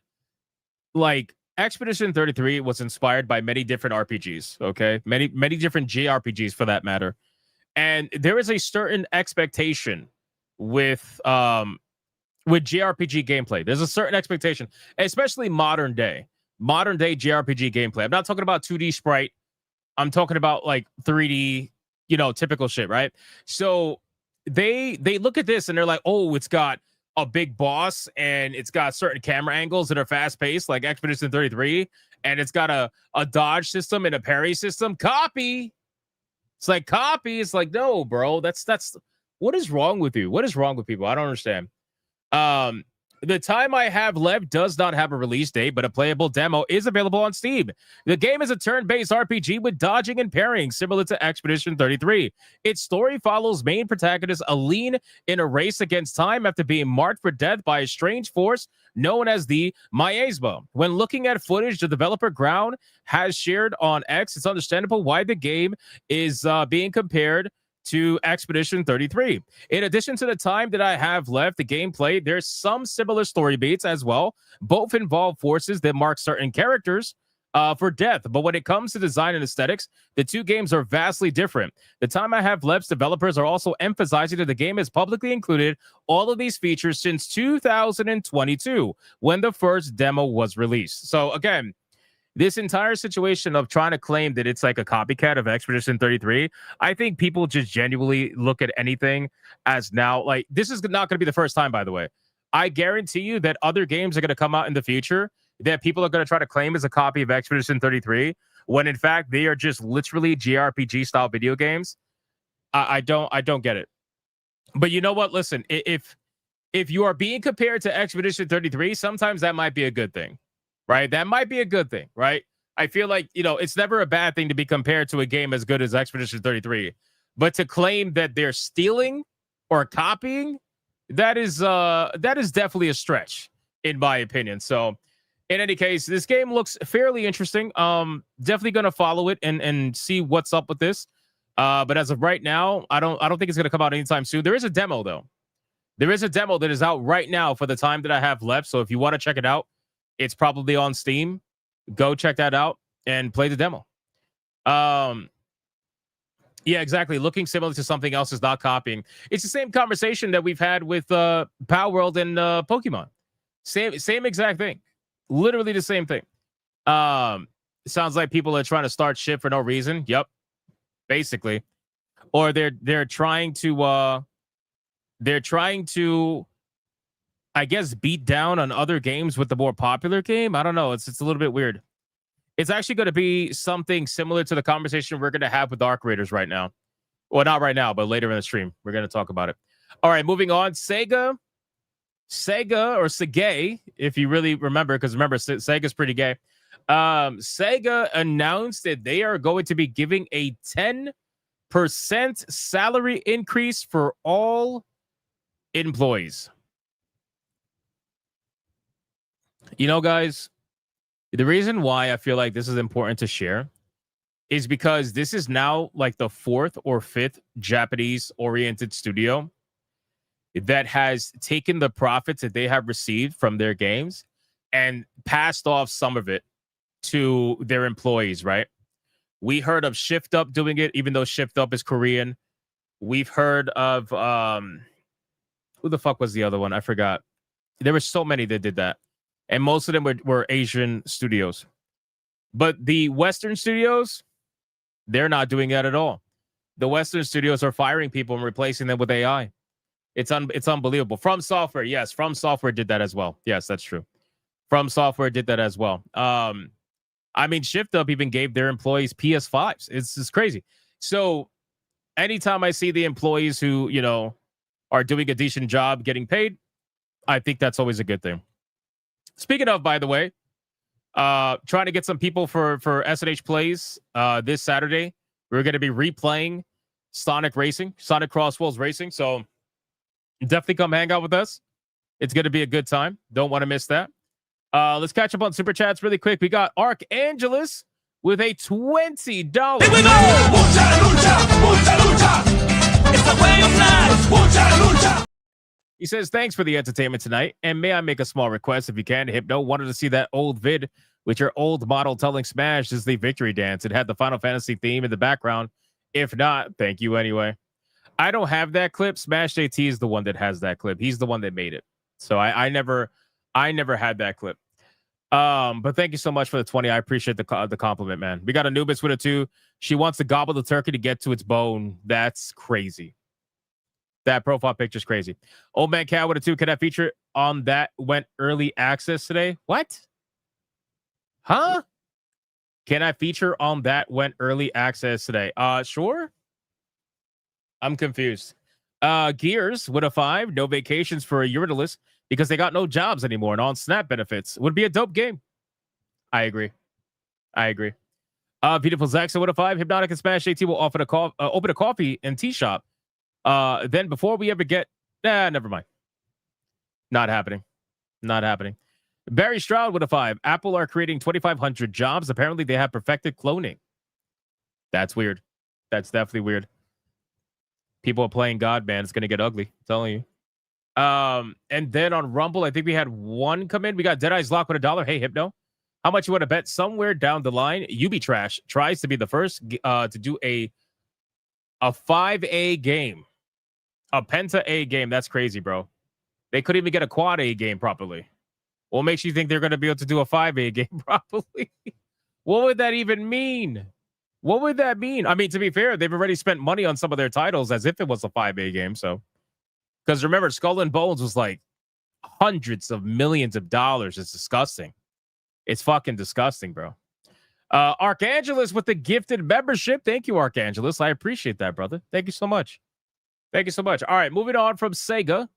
like, Expedition 33 was inspired by many different RPGs, okay? Many different JRPGs for that matter. And there is a certain expectation with JRPG gameplay. There's a certain expectation, especially modern day JRPG gameplay. I'm not talking about 2D sprite. I'm talking about like 3D, typical shit, right? So they look at this and they're like, oh, it's got a big boss and it's got certain camera angles that are fast paced like Expedition 33, and it's got a dodge system and a parry system. Copy. It's like copy. It's like, no, bro, that's what is wrong with you? What is wrong with people? I don't understand. The Time I Have Left does not have a release date, but a playable demo is available on Steam. The game is a turn-based RPG with dodging and parrying, similar to Expedition 33. Its story follows main protagonist Aline in a race against time after being marked for death by a strange force known as the Miasma. When looking at footage the developer Ground has shared on X, it's understandable why the game is being compared to Expedition 33. In addition to The Time That I Have Left, the gameplay, there's some similar story beats as well. Both involve forces that mark certain characters for death. But when it comes to design and aesthetics, the two games are vastly different. The Time I Have Left's developers are also emphasizing that the game has publicly included all of these features since 2022, when the first demo was released. So again, this entire situation of trying to claim that it's like a copycat of Expedition 33, I think people just genuinely look at anything as now, like, this is not going to be the first time, by the way. I guarantee you that other games are going to come out in the future that people are going to try to claim as a copy of Expedition 33, when in fact they are just literally JRPG style video games. I don't get it. But you know what? Listen, if you are being compared to Expedition 33, sometimes that might be a good thing. Right? That might be a good thing, right? I feel like, it's never a bad thing to be compared to a game as good as Expedition 33. But to claim that they're stealing or copying, that is definitely a stretch, in my opinion. So, in any case, this game looks fairly interesting. Definitely going to follow it and see what's up with this. But as of right now, I don't think it's going to come out anytime soon. There is a demo, though. There is a demo that is out right now for the time that I have left. So if you want to check it out, it's probably on Steam. Go check that out and play the demo. Yeah, exactly. Looking similar to something else is not copying. It's the same conversation that we've had with Power World and Pokemon. Same exact thing. Literally the same thing. Sounds like people are trying to start shit for no reason. Yep. Basically. Or they're trying to I guess beat down on other games with the more popular game. I don't know. It's a little bit weird. It's actually going to be something similar to the conversation we're going to have with Arc Raiders right now. Well, not right now, but later in the stream. We're going to talk about it. All right, moving on. Sega or Sega, if you really remember, because remember, Sega's pretty gay. Sega announced that they are going to be giving a 10% salary increase for all employees. Guys, the reason why I feel like this is important to share is because this is now like the 4th or 5th Japanese-oriented studio that has taken the profits that they have received from their games and passed off some of it to their employees, right? We heard of Shift Up doing it, even though Shift Up is Korean. We've heard of who the fuck was the other one? I forgot. There were so many that did that. And most of them were Asian studios. But the Western studios, they're not doing that at all. The Western studios are firing people and replacing them with AI. It's unbelievable. From Software, yes. From Software did that as well. Yes, that's true. From Software did that as well. Shift Up even gave their employees PS5s. It's crazy. So anytime I see the employees who, are doing a decent job getting paid, I think that's always a good thing. Speaking of, by the way, trying to get some people for SNH Plays this Saturday. We're going to be replaying Sonic Crossworlds Racing. So definitely come hang out with us. It's going to be a good time. Don't want to miss that. Let's catch up on Super Chats really quick. We got Archangelus with a $20. Here we go! Mucha lucha! Mucha lucha! It's the way of life! Mucha lucha! He says, thanks for the entertainment tonight. And may I make a small request if you can? Hypno wanted to see that old vid with your old model telling Smash is the victory dance. It had the Final Fantasy theme in the background. If not, thank you anyway. I don't have that clip. Smash JT is the one that has that clip. He's the one that made it. So I never had that clip. But thank you so much for the 20. I appreciate the compliment, man. We got Anubis with it too. She wants to gobble the turkey to get to its bone. That's crazy. That profile picture is crazy. Old Man Cat with a 2. Can I feature on that went early access today? What? Huh? Can I feature on that went early access today? Sure. I'm confused. Gears with a 5. No vacations for a Eurydice because they got no jobs anymore and on SNAP benefits. Would be a dope game. I agree. Beautiful Zaxa with a 5. Hypnotic and Smash JT will offer open a coffee and tea shop. Then before we ever get, never mind. Not happening. Barry Stroud with a 5. Apple are creating 2,500 jobs. Apparently they have perfected cloning. That's weird. That's definitely weird. People are playing God, man. It's going to get ugly. I'm telling you. And then on Rumble, I think we had one come in. We got Deadeye's Lock with $1. Hey, Hypno. How much you want to bet? Somewhere down the line, UB Trash tries to be the first to do a 5A game. A Penta A game. That's crazy, bro. They couldn't even get a Quad A game properly. What makes you think they're going to be able to do a 5A game properly? What would that even mean? What would that mean? I mean, to be fair, they've already spent money on some of their titles as if it was a 5A game. So, because remember, Skull and Bones was like hundreds of millions of dollars. It's disgusting. It's fucking disgusting, bro. Archangelus with the gifted membership. Thank you, Archangelus. I appreciate that, brother. Thank you so much. All right, moving on from Sega.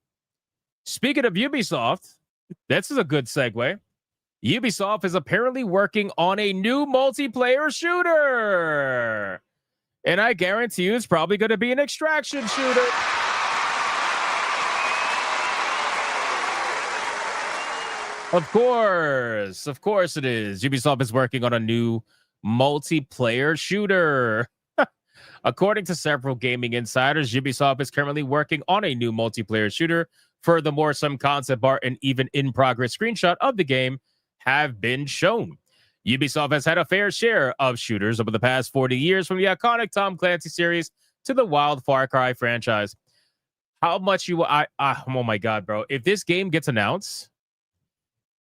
Speaking of Ubisoft, this is a good segue. Ubisoft is apparently working on a new multiplayer shooter. And I guarantee you it's probably going to be an extraction shooter. Of course it is. Ubisoft is working on a new multiplayer shooter. According to several gaming insiders, Ubisoft is currently working on a new multiplayer shooter. Furthermore, some concept art and even in-progress screenshot of the game have been shown. Ubisoft has had a fair share of shooters over the past 40 years, from the iconic Tom Clancy series to the wild Far Cry franchise. How much oh my God, bro. If this game gets announced,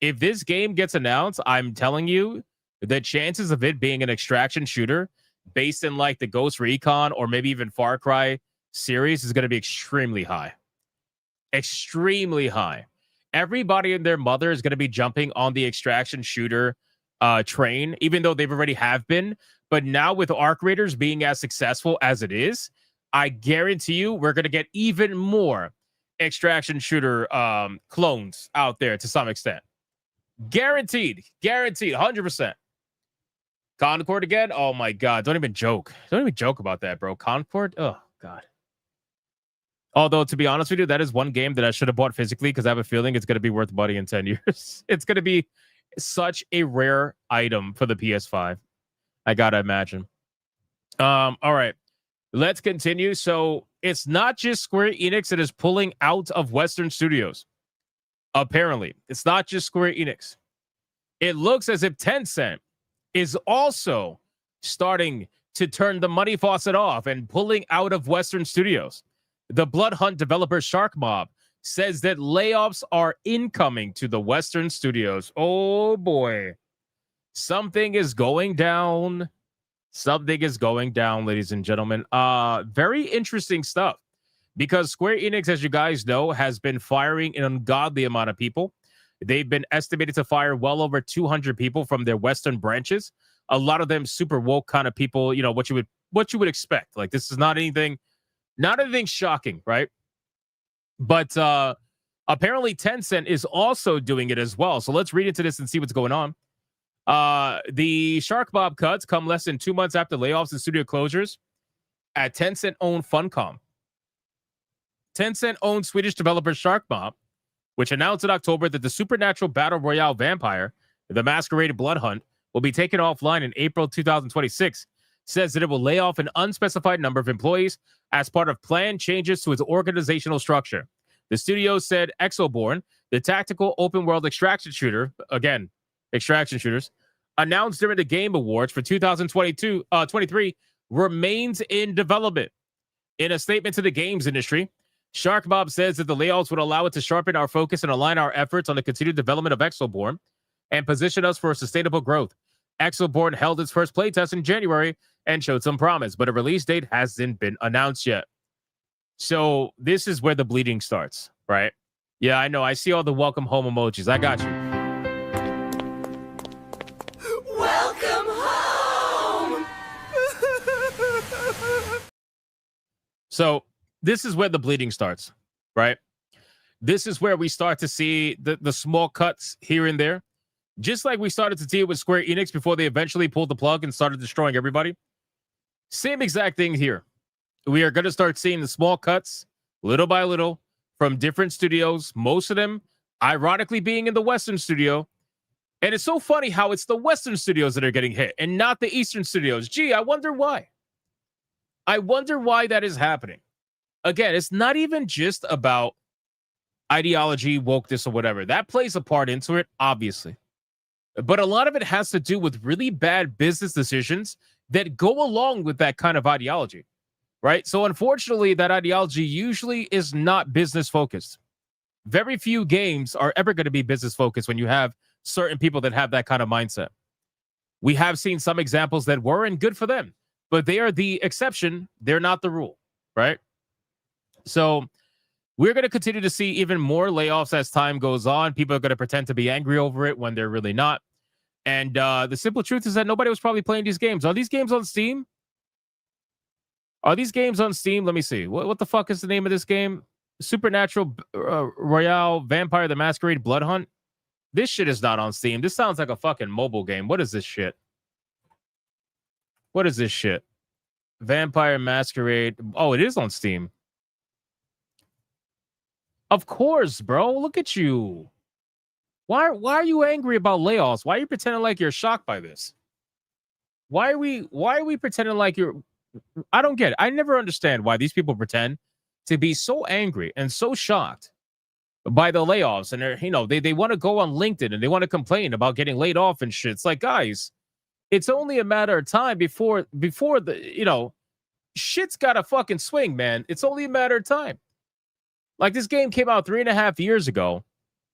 I'm telling you, the chances of it being an extraction shooter based in like the Ghost Recon or maybe even Far Cry series is going to be extremely high. Extremely high. Everybody and their mother is going to be jumping on the extraction shooter train, even though they've already have been. But now with Arc Raiders being as successful as it is, I guarantee you we're going to get even more extraction shooter clones out there to some extent. Guaranteed, 100%. Concord again? Oh my God, don't even joke about that, bro. Concord? Oh God. Although, to be honest with you, that is one game that I should have bought physically because I have a feeling it's going to be worth money in 10 years. It's going to be such a rare item for the PS5. I got to imagine. All right. Let's continue. So it's not just Square Enix that is pulling out of Western studios. Apparently, it's not just Square Enix. It looks as if Tencent is also starting to turn the money faucet off and pulling out of Western studios. The Blood Hunt developer Shark Mob says that layoffs are incoming to the Western studios. Oh boy. Something is going down. Something is going down, ladies and gentlemen. Very interesting stuff. Because Square Enix, as you guys know, has been firing an ungodly amount of people. They've been estimated to fire well over 200 people from their Western branches. A lot of them super woke kind of people, you know, what you would expect. Like, this is not anything shocking, right? But apparently Tencent is also doing it as well. So let's read into this and see what's going on. The Shark Mob cuts come less than 2 months after layoffs and studio closures at Tencent-owned Funcom. Tencent-owned Swedish developer Shark Mob, which announced in October that the supernatural battle royale vampire, the Masquerade Blood Hunt, will be taken offline in April 2026, says that it will lay off an unspecified number of employees as part of planned changes to its organizational structure. The studio said Exoborn, the tactical open-world extraction shooter, again, extraction shooters, announced during the Game Awards for 2023, remains in development. In a statement to the games industry, Shark Mob says that the layoffs would allow it to sharpen our focus and align our efforts on the continued development of Exoborn and position us for sustainable growth. Exoborn held its first playtest in January and showed some promise, but a release date hasn't been announced yet. So this is where the bleeding starts, right? Yeah, I know. I see all the welcome home emojis. I got you. Welcome home! So this is where the bleeding starts, right? This is where we start to see the small cuts here and there. Just like we started to see it with Square Enix before they eventually pulled the plug and started destroying everybody. Same exact thing here. We are going to start seeing the small cuts, little by little, from different studios, most of them ironically being in the Western studio. And it's so funny how it's the Western studios that are getting hit and not the Eastern studios. Gee, I wonder why. I wonder why that is happening. Again, it's not even just about ideology, wokeness, or whatever. That plays a part into it, obviously. But a lot of it has to do with really bad business decisions that go along with that kind of ideology, right? So unfortunately, that ideology usually is not business focused. Very few games are ever going to be business focused when you have certain people that have that kind of mindset. We have seen some examples that were, and good for them, but they are the exception. They're not the rule, right? So we're going to continue to see even more layoffs as time goes on. People are going to pretend to be angry over it when they're really not. And the simple truth is that nobody was probably playing these games. Are these games on Steam? Let me see. What the fuck is the name of this game? Supernatural Royale Vampire the Masquerade Blood Hunt. This shit is not on Steam. This sounds like a fucking mobile game. What is this shit? What is this shit? Vampire Masquerade. Oh, it is on Steam. Of course, bro. Look at you. Why are you angry about layoffs? Why are you pretending like you're shocked by this? Why are we pretending like you're I don't get it. I never understand why these people pretend to be so angry and so shocked by the layoffs. And they want to go on LinkedIn and they want to complain about getting laid off and shit. It's like, guys, it's only a matter of time before the, shit's got to fucking swing, man. It's only a matter of time. Like, this game came out 3.5 years ago,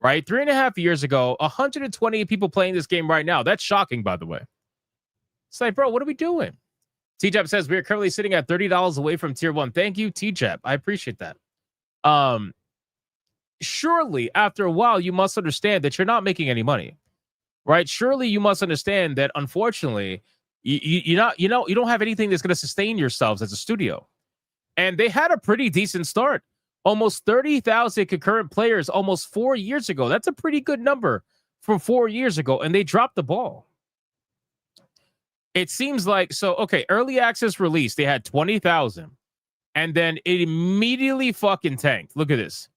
right? 3.5 years ago, 120 people playing this game right now. That's shocking, by the way. It's like, bro, what are we doing? TJAP says we are currently sitting at $30 away from tier 1. Thank you, TJAP. I appreciate that. Surely, after a while, you must understand that you're not making any money, right? Surely, you must understand that, unfortunately, you don't have anything that's going to sustain yourselves as a studio. And they had a pretty decent start. Almost 30,000 concurrent players almost 4 years ago. That's a pretty good number from 4 years ago, and they dropped the ball. It seems like, early access release, they had 20,000, and then it immediately fucking tanked. Look at this.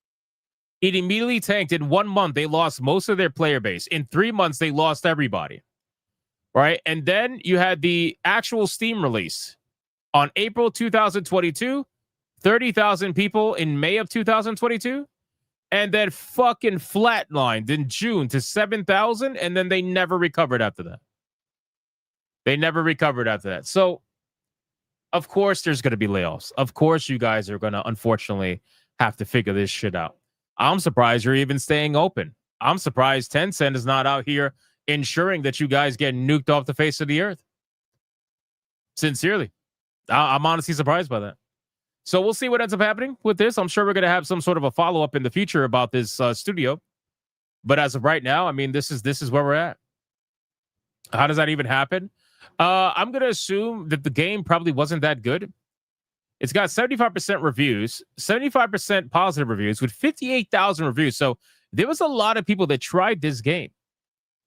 It immediately tanked. In 1 month, they lost most of their player base. In 3 months, they lost everybody, right? And then you had the actual Steam release on April 2022, 30,000 people in May of 2022, and then fucking flatlined in June to 7,000, and then they never recovered after that. So, of course, there's going to be layoffs. Of course, you guys are going to, unfortunately, have to figure this shit out. I'm surprised you're even staying open. I'm surprised Tencent is not out here ensuring that you guys get nuked off the face of the earth. Sincerely. I'm honestly surprised by that. So we'll see what ends up happening with this. I'm sure we're going to have some sort of a follow-up in the future about this studio. But as of right now, I mean, this is where we're at. How does that even happen? I'm going to assume that the game probably wasn't that good. It's got 75% reviews, 75% positive reviews with 58,000 reviews. So there was a lot of people that tried this game.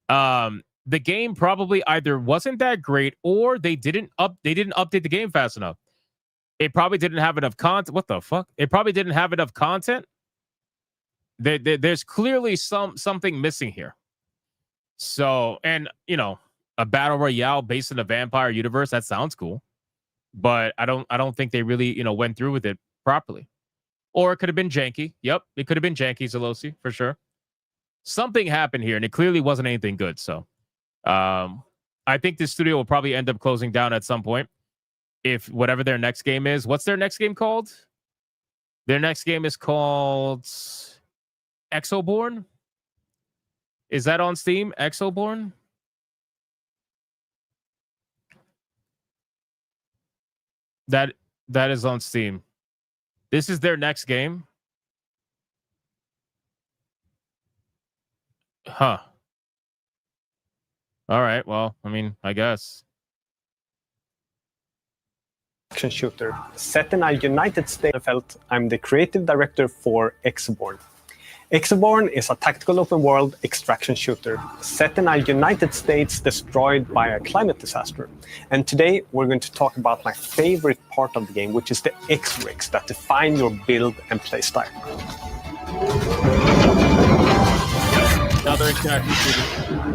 The game probably either wasn't that great or they didn't update the game fast enough. It probably didn't have enough content. What the fuck? It probably didn't have enough content. There's clearly something missing here. So, and a battle royale based in a vampire universe, that sounds cool. But I don't think they really, went through with it properly. Or it could have been janky. Yep, it could have been janky, Zelosi, for sure. Something happened here, and it clearly wasn't anything good. So I think this studio will probably end up closing down at some point. If whatever their next game is. What's their next game called? Their next game is called Exoborn. Is that on Steam? Exoborn? That is on Steam. This is their next game. Huh. All right. Well, I mean, I guess. Action shooter set in a United States. I'm the creative director for Exoborn. Exoborn is a tactical open world extraction shooter set in a United States destroyed by a climate disaster. And today we're going to talk about my favorite part of the game, which is the X-rigs that define your build and play style. Another extraction shooter.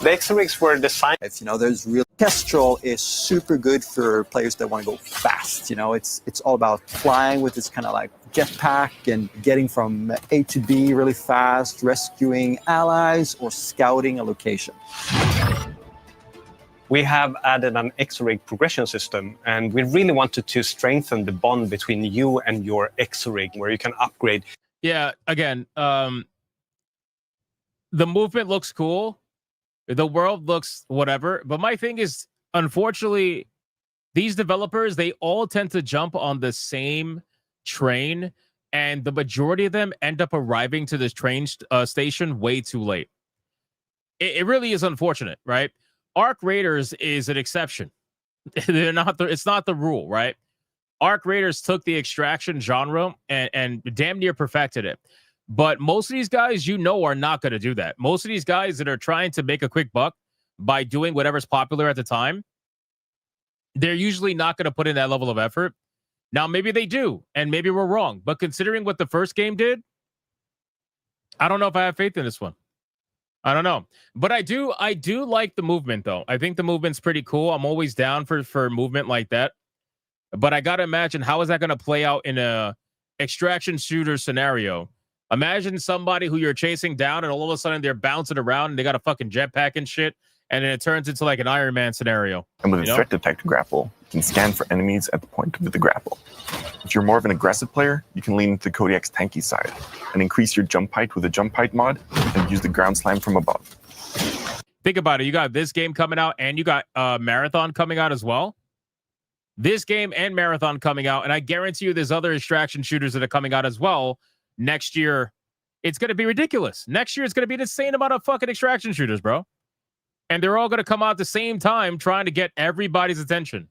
The X-rigs were designed. There's real. Kestrel is super good for players that want to go fast. It's all about flying with this kind of like jetpack and getting from A to B really fast, rescuing allies or scouting a location. We have added an X-rig progression system, and we really wanted to strengthen the bond between you and your X-rig, where you can upgrade. Yeah, again, the movement looks cool. The world looks whatever. But my thing is, unfortunately, these developers, they all tend to jump on the same train, and the majority of them end up arriving to this train station way too late. It really is unfortunate, right? Arc Raiders is an exception. It's not the rule, right? Arc Raiders took the extraction genre and damn near perfected it. But most of these guys, are not going to do that. Most of these guys that are trying to make a quick buck by doing whatever's popular at the time, they're usually not going to put in that level of effort. Now, maybe they do, and maybe we're wrong. But considering what the first game did, I don't know if I have faith in this one. I don't know. But I do like the movement, though. I think the movement's pretty cool. I'm always down for movement like that. But I got to imagine, how is that going to play out in a extraction shooter scenario? Imagine somebody who you're chasing down, and all of a sudden they're bouncing around, and they got a fucking jetpack and shit, and then it turns into like an Iron Man scenario. And with a threat detect grapple, you can scan for enemies at the point of the grapple. If you're more of an aggressive player, you can lean into the Kodiak's tanky side and increase your jump height with a jump height mod and use the ground slam from above. Think about it. You got this game coming out, and you got Marathon coming out as well. This game and Marathon coming out, and I guarantee you there's other extraction shooters that are coming out as well next year. It's going to be ridiculous. Next year, it's going to be an insane amount of fucking extraction shooters, bro. And they're all going to come out at the same time trying to get everybody's attention.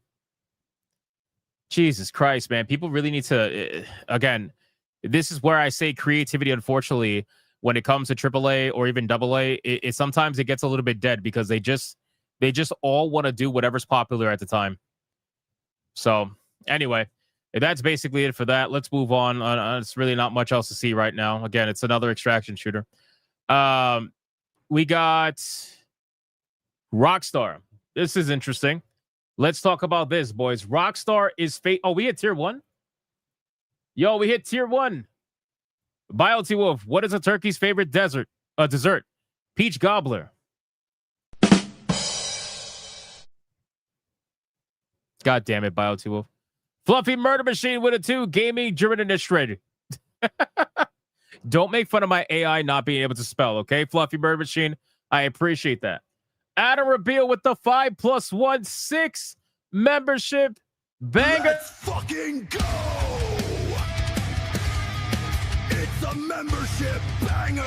Jesus Christ, man. People really need to, again, this is where I say creativity, unfortunately, when it comes to AAA or even AA, sometimes it gets a little bit dead because they just all want to do whatever's popular at the time. So anyway, that's basically it for that. Let's move on. It's really not much else to see right now. Again, it's another extraction shooter. We got Rockstar. This is interesting. Let's talk about this, boys. Rockstar is Oh, we hit tier 1? Yo, we hit tier 1. BioT Wolf, what is a turkey's favorite dessert? Peach Gobbler. God damn it, BioT Wolf. Fluffy Murder Machine with a 2. Gaming German Administrator. Don't make fun of my AI not being able to spell, okay? Fluffy Murder Machine. I appreciate that. Adam Reveal with the 5+1 6 membership banger. Let's fucking go! It's a membership banger!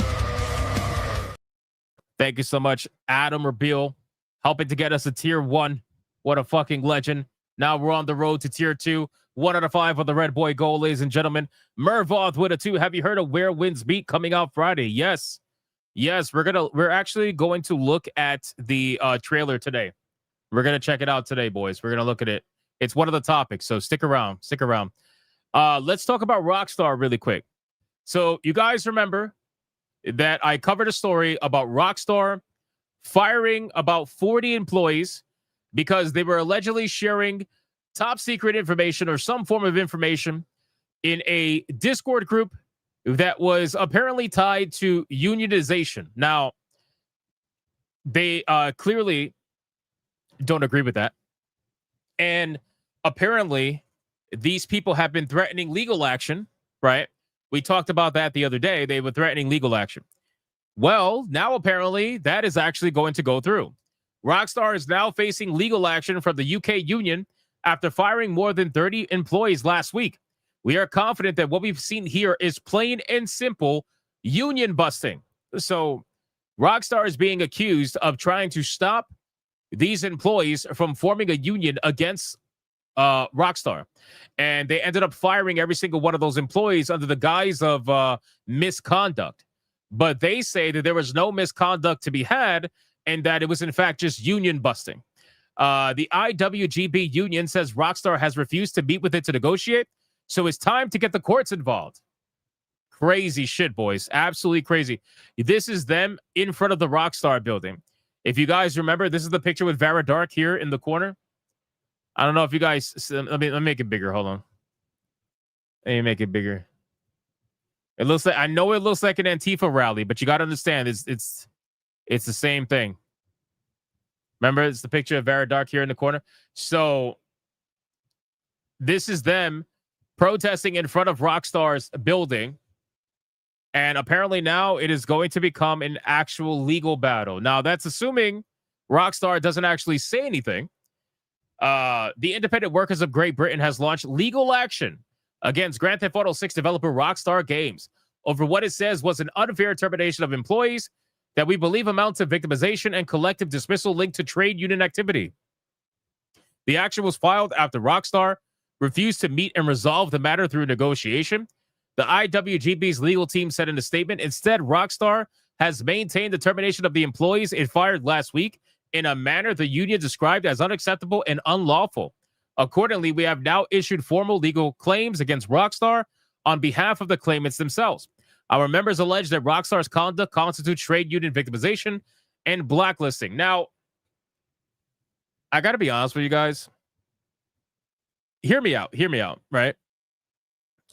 Thank you so much, Adam Reveal, helping to get us a tier 1. What a fucking legend. Now we're on the road to tier 2. 1 out of 5 on the Red Boy goal, ladies and gentlemen. Mervoth with a 2. Have you heard of Where Winds Meet coming out Friday? Yes. Yes, we're actually going to look at the trailer today. We're going to check it out today, boys. We're going to look at it. It's one of the topics, so stick around. Let's talk about Rockstar really quick. So you guys remember that I covered a story about Rockstar firing about 40 employees because they were allegedly sharing top secret information or some form of information in a Discord group that was apparently tied to unionization. Now, they clearly don't agree with that. And apparently, these people have been threatening legal action, right? We talked about that the other day. They were threatening legal action. Well, now apparently that is actually going to go through. Rockstar is now facing legal action from the UK union after firing more than 30 employees last week. We are confident that what we've seen here is plain and simple union busting. So Rockstar is being accused of trying to stop these employees from forming a union against Rockstar. And they ended up firing every single one of those employees under the guise of misconduct. But they say that there was no misconduct to be had and that it was in fact just union busting. The IWGB union says Rockstar has refused to meet with it to negotiate. So it's time to get the courts involved. Crazy shit, boys. Absolutely crazy. This is them in front of the Rockstar building. If you guys remember, this is the picture with Vera Dark here in the corner. I don't know if you guys... let me make it bigger. Hold on. Let me make it bigger. It looks like... I know it looks like an Antifa rally, but you got to understand, it's the same thing. Remember, it's the picture of Vera Dark here in the corner. So this is them protesting in front of Rockstar's building. And apparently now it is going to become an actual legal battle. Now, that's assuming Rockstar doesn't actually say anything. The Independent Workers of Great Britain has launched legal action against Grand Theft Auto 6 developer Rockstar Games over what it says was an unfair termination of employees that we believe amounts to victimization and collective dismissal linked to trade union activity. The action was filed after Rockstar refused to meet and resolve the matter through negotiation. The IWGB's legal team said in a statement, instead, Rockstar has maintained the termination of the employees it fired last week in a manner the union described as unacceptable and unlawful. Accordingly, we have now issued formal legal claims against Rockstar on behalf of the claimants themselves. Our members allege that Rockstar's conduct constitutes trade union victimization and blacklisting. Now, I got to be honest with you guys. Hear me out, right?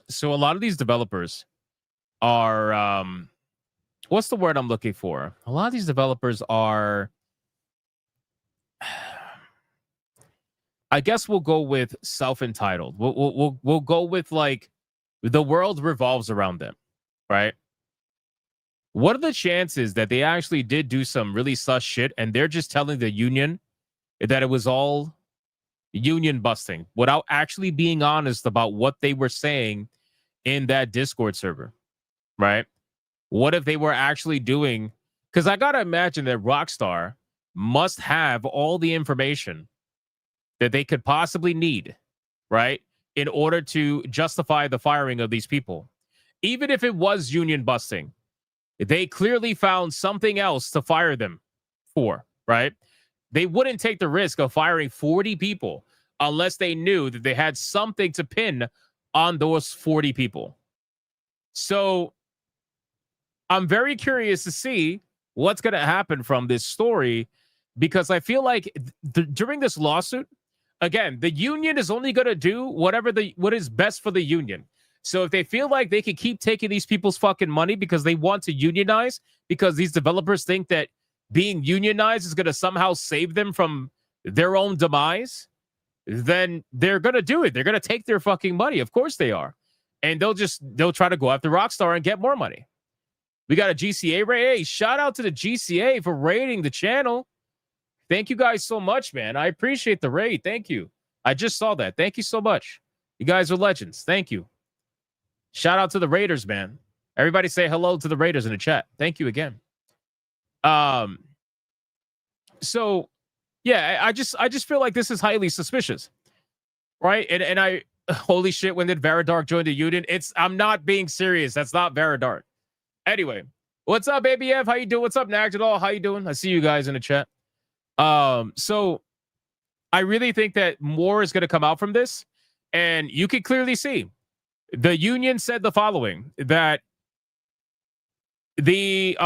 So a lot of these developers are, what's the word I'm looking for? A lot of these developers are, I guess we'll go with self-entitled. We'll go with like the world revolves around them, right? What are the chances that they actually did do some really sus shit and they're just telling the union that it was all union busting without actually being honest about what they were saying in that Discord server, right? What if they were actually doing, because I got to imagine that Rockstar must have all the information that they could possibly need, right, in order to justify the firing of these people. Even if it was union busting, they clearly found something else to fire them for, right? They wouldn't take the risk of firing 40 people unless they knew that they had something to pin on those 40 people. So I'm very curious to see what's going to happen from this story, because I feel like during this lawsuit, again, the union is only going to do what is best for the union. So if they feel like they can keep taking these people's fucking money because they want to unionize, because these developers think that being unionized is going to somehow save them from their own demise, then they're going to do it. They're going to take their fucking money. Of course they are. And they'll try to go after Rockstar and get more money. We got a GCA raid. Hey, shout out to the GCA for raiding the channel. Thank you guys so much, man. I appreciate the raid. Thank you. I just saw that. Thank you so much. You guys are legends. Thank you. Shout out to the Raiders, man. Everybody say hello to the Raiders in the chat. Thank you again. So yeah, I just feel like this is highly suspicious, right? And I, holy shit, when did Veridark join the union? I'm not being serious. That's not Veridark. Anyway, what's up, ABF? How you doing? What's up, Nagdal? How you doing? I see you guys in the chat. So I really think that more is going to come out from this, and you can clearly see the union said the following, that the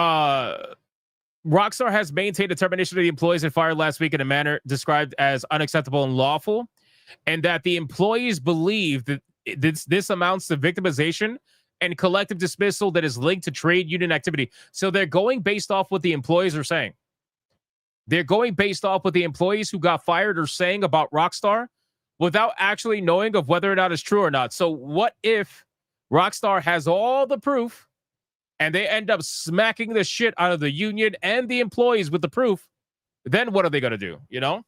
Rockstar has maintained the termination of the employees it fired last week in a manner described as unacceptable and lawful, and that the employees believe that this amounts to victimization and collective dismissal that is linked to trade union activity. So they're going based off what the employees are saying. They're going based off what the employees who got fired are saying about Rockstar without actually knowing of whether or not it's true or not. So what if Rockstar has all the proof and they end up smacking the shit out of the union and the employees with the proof? Then what are they going to do, you know?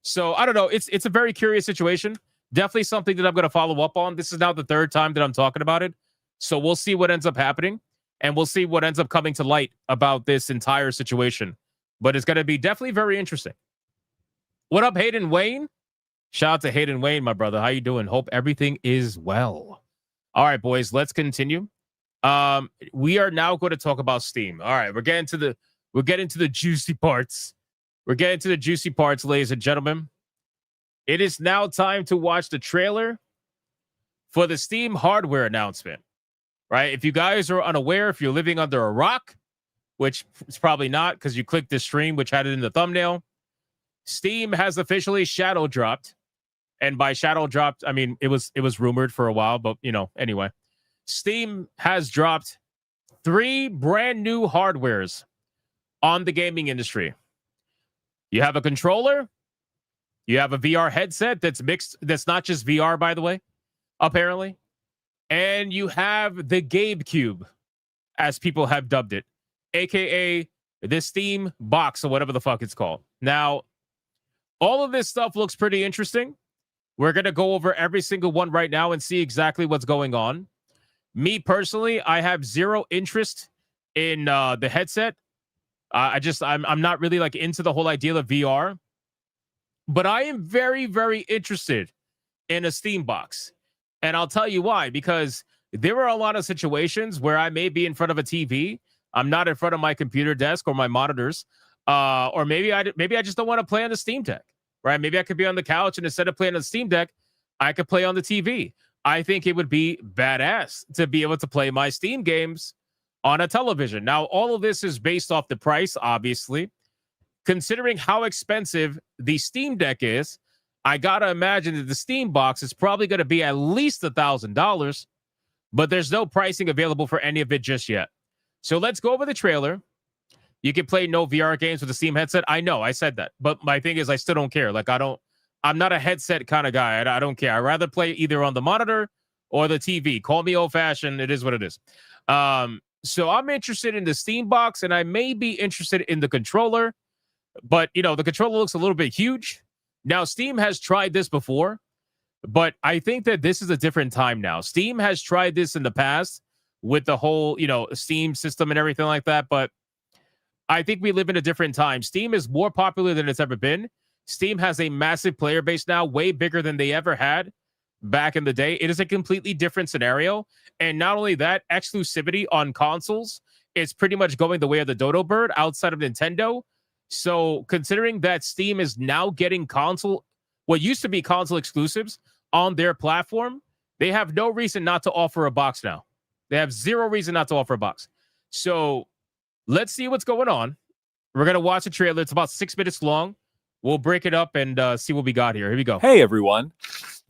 So I don't know. It's a very curious situation. Definitely something that I'm going to follow up on. This is now the third time that I'm talking about it. So we'll see what ends up happening, and we'll see what ends up coming to light about this entire situation. But it's going to be definitely very interesting. What up, Hayden Wayne? Shout out to Hayden Wayne, my brother. How you doing? Hope everything is well. All right, boys, let's continue. We are now going to talk about Steam. All right, we're getting to the juicy parts. We're getting to the juicy parts, ladies and gentlemen. It is now time to watch the trailer for the Steam hardware announcement. Right? If you guys are unaware, if you're living under a rock, which is probably not because you clicked this stream, which had it in the thumbnail, Steam has officially shadow dropped. And by shadow dropped, I mean, it was rumored for a while, but anyway, Steam has dropped 3 brand new hardwares on the gaming industry. You have a controller, you have a VR headset that's mixed, that's not just VR, by the way, apparently, and you have the GameCube, as people have dubbed it, aka the Steam box or whatever the fuck it's called. Now, all of this stuff looks pretty interesting. We're going to go over every single one right now and see exactly what's going on. Me personally, I have zero interest in the headset. I'm not really like into the whole idea of VR, but I am very, very interested in a Steam box. And I'll tell you why, because there are a lot of situations where I may be in front of a TV. I'm not in front of my computer desk or my monitors. Or maybe I just don't want to play on the Steam Deck, right? Maybe I could be on the couch and instead of playing on the Steam Deck, I could play on the TV. I think it would be badass to be able to play my Steam games on a television. Now, all of this is based off the price, obviously. Considering how expensive the Steam Deck is, I got to imagine that the Steam box is probably going to be at least $1,000, but there's no pricing available for any of it just yet. So let's go over the trailer. You can play no VR games with a Steam headset. I know, I said that. But my thing is, I still don't care. Like, I'm not a headset kind of guy. I don't care. I'd rather play either on the monitor or the TV. Call me old-fashioned. It is what it is. So I'm interested in the Steam box, and I may be interested in the controller. But, you know, the controller looks a little bit huge. Now, Steam has tried this before, but I think that this is a different time now. Steam has tried this in the past with the whole, you know, Steam system and everything like that, but I think we live in a different time. Steam is more popular than it's ever been. Steam has a massive player base now, way bigger than they ever had back in the day. It is a completely different scenario. And not only that, exclusivity on consoles is pretty much going the way of the dodo bird outside of Nintendo. So considering that Steam is now getting what used to be console exclusives on their platform, they have no reason not to offer a box now. They have zero reason not to offer a box. So let's see what's going on. We're going to watch the trailer. It's about 6 minutes long. We'll break it up and see what we got here. Here we go. Hey, everyone.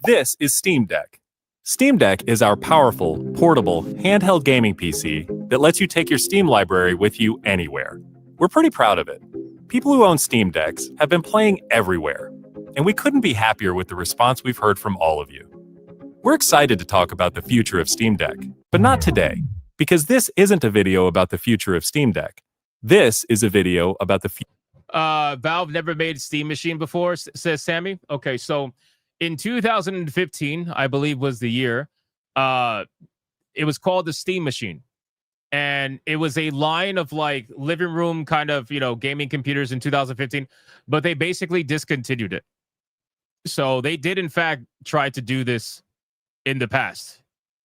This is Steam Deck. Steam Deck is our powerful, portable, handheld gaming PC that lets you take your Steam library with you anywhere. We're pretty proud of it. People who own Steam Decks have been playing everywhere, and we couldn't be happier with the response we've heard from all of you. We're excited to talk about the future of Steam Deck, but not today, because this isn't a video about the future of Steam Deck. This is a video about the future. Valve never made a Steam machine before, says Sammy. Okay, so in 2015, I believe was the year, it was called the Steam Machine. And it was a line of like living room kind of, you know, gaming computers in 2015, but they basically discontinued it. So they did, in fact, try to do this in the past.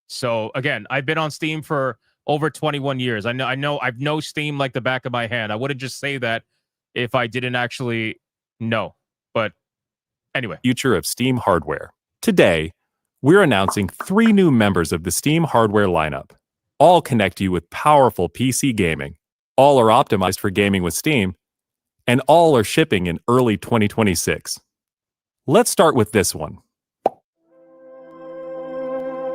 So again, I've been on Steam for over 21 years. I've no Steam like the back of my hand. I wouldn't just say that if I didn't actually know. But anyway. Future of Steam hardware. Today, we're announcing 3 new members of the Steam hardware lineup. All connect you with powerful PC gaming. All are optimized for gaming with Steam. And all are shipping in early 2026. Let's start with this one.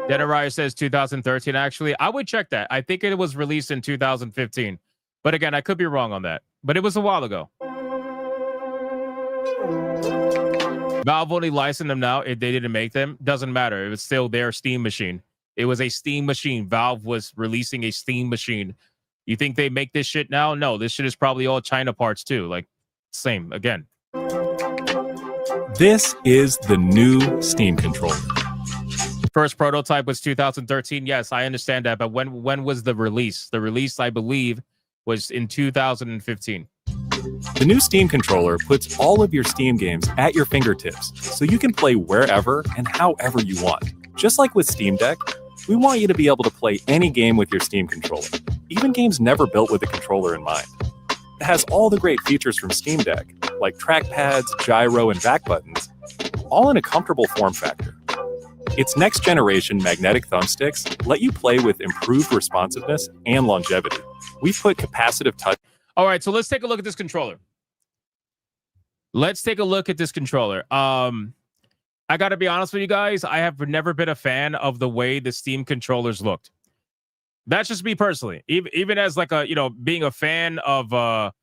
Denariah says 2013. Actually, I would check that. I think it was released in 2015. But again, I could be wrong on that. But it was a while ago. Valve only licensed them now. If they didn't make them, doesn't matter. It was still their Steam machine. It was a Steam machine. Valve was releasing a Steam machine. You think they make this shit now? No, this shit is probably all China parts too. Like, same again. This is the new Steam controller. First prototype was 2013. Yes, I understand that. But when was the release? The release, I believe, was in 2015. The new Steam controller puts all of your Steam games at your fingertips, so you can play wherever and however you want. Just like with Steam Deck, we want you to be able to play any game with your Steam controller, even games never built with a controller in mind. It has all the great features from Steam Deck, like trackpads, gyro, and back buttons, all in a comfortable form factor. Its next-generation magnetic thumbsticks let you play with improved responsiveness and longevity. We've put capacitive touch. All right, so let's take a look at this controller. I got to be honest with you guys. I have never been a fan of the way the Steam controllers looked. That's just me personally. Even as like being a fan of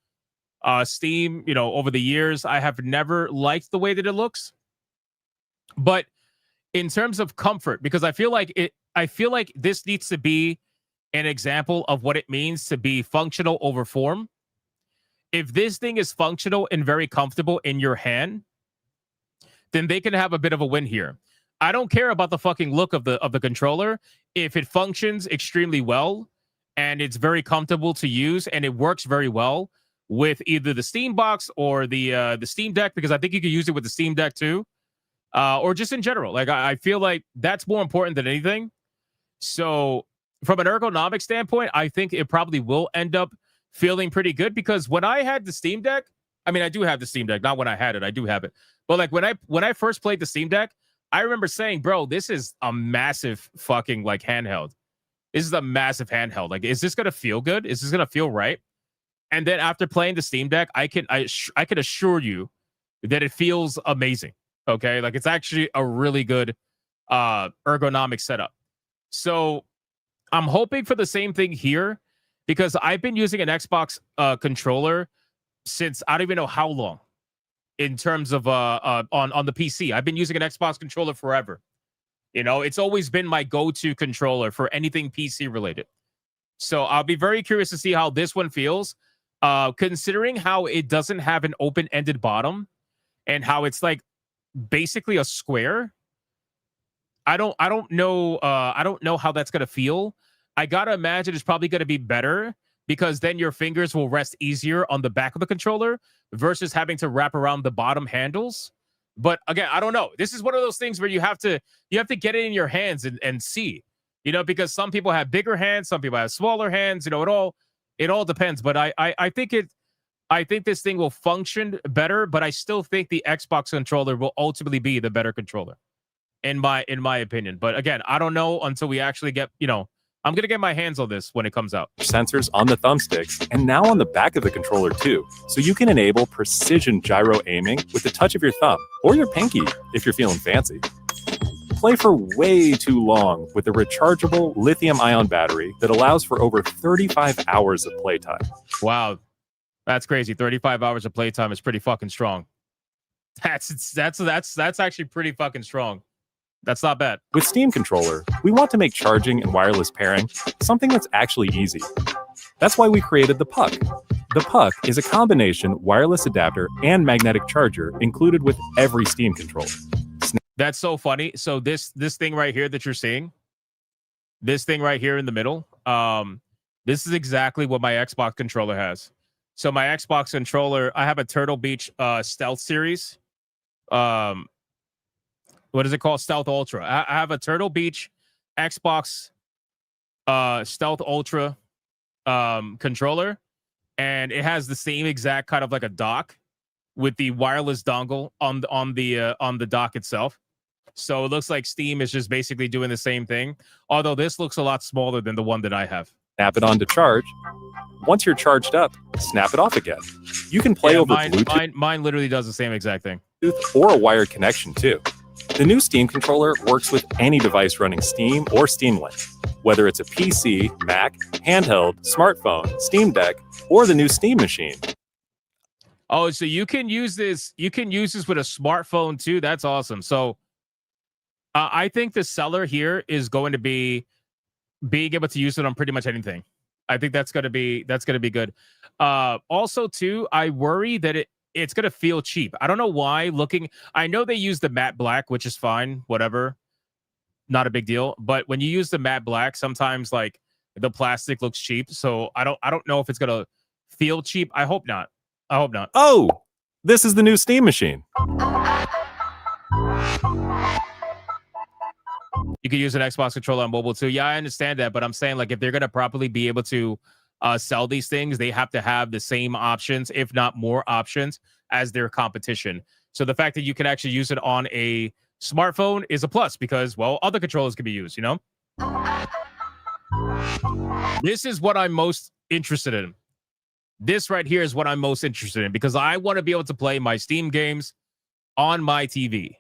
Steam, over the years, I have never liked the way that it looks. But in terms of comfort, because I feel like this needs to be an example of what it means to be functional over form. If this thing is functional and very comfortable in your hand, then they can have a bit of a win here. I don't care about the fucking look of the controller. If it functions extremely well and it's very comfortable to use and it works very well with either the Steam box or the Steam Deck, because I think you can use it with the Steam Deck too, or just in general. Like I feel like that's more important than anything. So from an ergonomic standpoint, I think it probably will end up feeling pretty good, because when I had the Steam Deck, I mean, I do have the Steam Deck, not when I had it, I do have it. But like when I first played the Steam Deck, I remember saying, bro, this is a massive fucking like handheld. This is a massive handheld. Like, is this going to feel good? Is this going to feel right? And then after playing the Steam Deck, I can assure you that it feels amazing. Okay? Like, it's actually a really good ergonomic setup. So I'm hoping for the same thing here, because I've been using an Xbox controller since I don't even know how long. In terms of on the PC, I've been using an Xbox controller forever. You know, it's always been my go-to controller for anything PC related. So I'll be very curious to see how this one feels, considering how it doesn't have an open-ended bottom and how it's like basically a square. I don't know how that's gonna feel. I gotta imagine it's probably gonna be better, because then your fingers will rest easier on the back of the controller versus having to wrap around the bottom handles. But again, I don't know. This is one of those things where you have to get it in your hands and see, you know, because some people have bigger hands, some people have smaller hands, you know, it all depends. But I think this thing will function better, but I still think the Xbox controller will ultimately be the better controller in my opinion. But again, I don't know until we actually get, you know, I'm going to get my hands on this when it comes out. Sensors on the thumbsticks and now on the back of the controller too. So you can enable precision gyro aiming with the touch of your thumb or your pinky if you're feeling fancy. Play for way too long with a rechargeable lithium-ion battery that allows for over 35 hours of playtime. Wow. That's crazy. 35 hours of playtime is pretty fucking strong. That's actually pretty fucking strong. That's not bad. With Steam Controller, we want to make charging and wireless pairing something that's actually easy. That's why we created the Puck. The Puck is a combination wireless adapter and magnetic charger included with every Steam controller. That's so funny. So this thing right here that you're seeing, this thing right here in the middle, this is exactly what my Xbox controller has. So my Xbox controller, I have a Turtle Beach Stealth series. What is it called? Stealth Ultra. I have a Turtle Beach Xbox Stealth Ultra controller, and it has the same exact kind of like a dock with the wireless dongle on the dock itself. So it looks like Steam is just basically doing the same thing, although this looks a lot smaller than the one that I have. Snap it on to charge. Once you're charged up, snap it off again. You can play over Bluetooth. Mine literally does the same exact thing. Or a wired connection too. The new Steam controller works with any device running Steam or Steam Link, whether it's a PC, Mac, handheld, smartphone, Steam Deck, or the new Steam machine. Oh, so you can use this. You can use this with a smartphone too. That's awesome. So I think the seller here is going to be being able to use it on pretty much anything. I think that's going to be good. Also, too, I worry that it's going to feel cheap. I don't know why. I know they use the matte black, which is fine, whatever, not a big deal. But when you use the matte black, sometimes like the plastic looks cheap. So I don't know if it's going to feel cheap. I hope not. Oh, this is the new Steam machine. You can use an Xbox controller on mobile too. Yeah, I understand that, but I'm saying like if they're going to properly be able to sell these things, they have to have the same options, if not more options, as their competition. So the fact that you can actually use it on a smartphone is a plus because, well, other controllers can be used, you know? This is what I'm most interested in. This right here is what I'm most interested in because I want to be able to play my Steam games on my TV.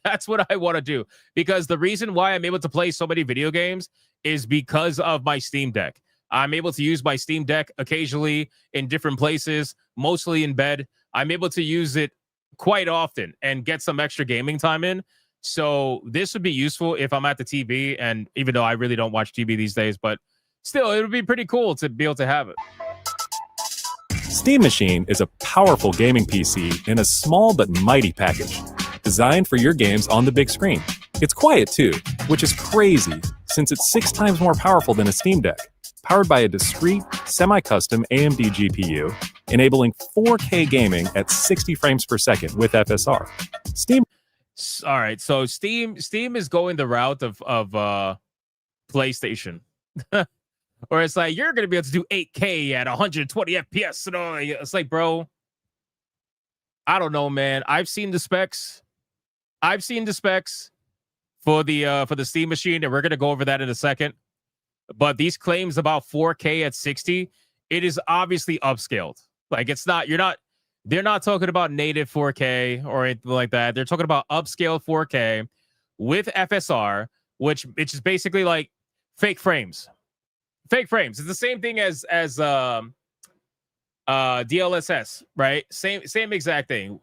That's what I want to do because the reason why I'm able to play so many video games is because of my Steam Deck. I'm able to use my Steam Deck occasionally in different places, mostly in bed. I'm able to use it quite often and get some extra gaming time in. So this would be useful if I'm at the TV, and even though I really don't watch TV these days, but still, it would be pretty cool to be able to have it. Steam Machine is a powerful gaming PC in a small but mighty package, designed for your games on the big screen. It's quiet too, which is crazy since it's 6 times more powerful than a Steam Deck, powered by a discrete, semi-custom AMD GPU, enabling 4K gaming at 60 frames per second with FSR. Steam. All right, so Steam is going the route of PlayStation. Or it's like, you're going to be able to do 8K at 120 FPS. And all. It's like, bro, I don't know, man. I've seen the specs for the Steam machine, and we're going to go over that in a second. But these claims about 4K at 60, it is obviously upscaled. Like, they're not talking about native 4K or anything like that. They're talking about upscaled 4K with FSR, which is basically like fake frames. Fake frames. It's the same thing as DLSS, right? Same exact thing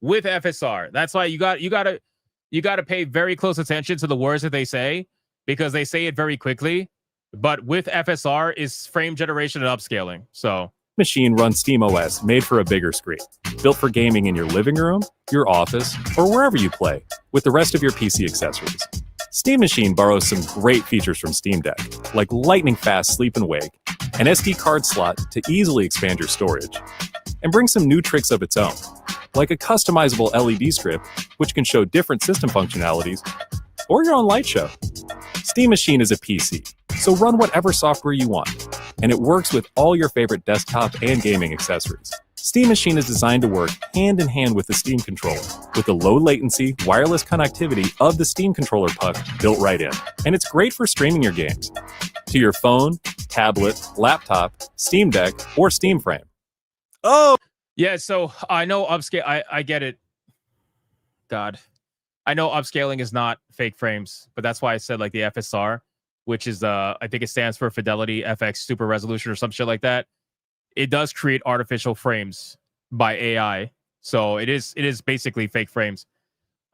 with FSR. That's why you got to pay very close attention to the words that they say, because they say it very quickly. But with FSR is frame generation and upscaling. So Machine runs SteamOS, made for a bigger screen, built for gaming in your living room, your office, or wherever you play, with the rest of your PC accessories. Steam Machine borrows some great features from Steam Deck, like lightning-fast sleep and wake, an SD card slot to easily expand your storage, and brings some new tricks of its own, like a customizable LED strip, which can show different system functionalities, or your own light show. Steam Machine is a PC, so run whatever software you want, and it works with all your favorite desktop and gaming accessories. Steam Machine is designed to work hand in hand with the Steam controller, with the low latency, wireless connectivity of the Steam controller puck built right in. And it's great for streaming your games to your phone, tablet, laptop, Steam Deck, or Steam Frame. Oh! Yeah, so I know upscale. I get it. God. I know upscaling is not fake frames, but that's why I said like the FSR, which is, I think it stands for Fidelity FX Super Resolution or some shit like that. It does create artificial frames by AI. So it is basically fake frames,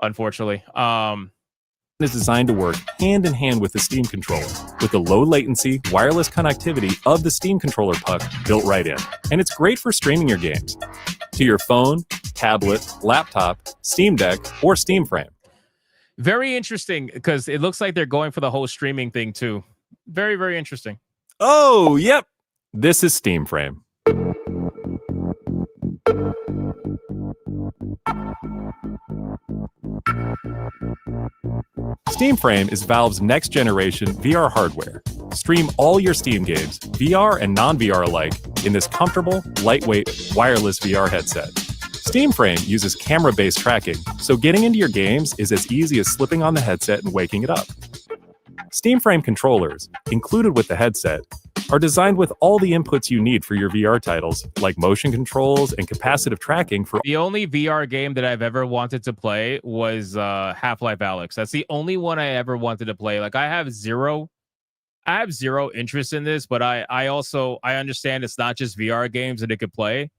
unfortunately. Is designed to work hand in hand with the Steam controller, with the low latency, wireless connectivity of the Steam controller puck built right in. And it's great for streaming your games to your phone, tablet, laptop, Steam Deck, or Steam Frame. Very interesting, because it looks like they're going for the whole streaming thing too. Very, very interesting. Oh, yep. This is Steam Frame. Steam Frame is Valve's next generation VR hardware. Stream all your Steam games, VR and non-VR alike, in this comfortable, lightweight, wireless VR headset. Steam Frame uses camera-based tracking, so getting into your games is as easy as slipping on the headset and waking it up. Steam Frame controllers, included with the headset, are designed with all the inputs you need for your VR titles, like motion controls and capacitive tracking for... The only VR game that I've ever wanted to play was Half-Life Alyx. That's the only one I ever wanted to play. Like, I have zero interest in this, but I understand it's not just VR games that it could play.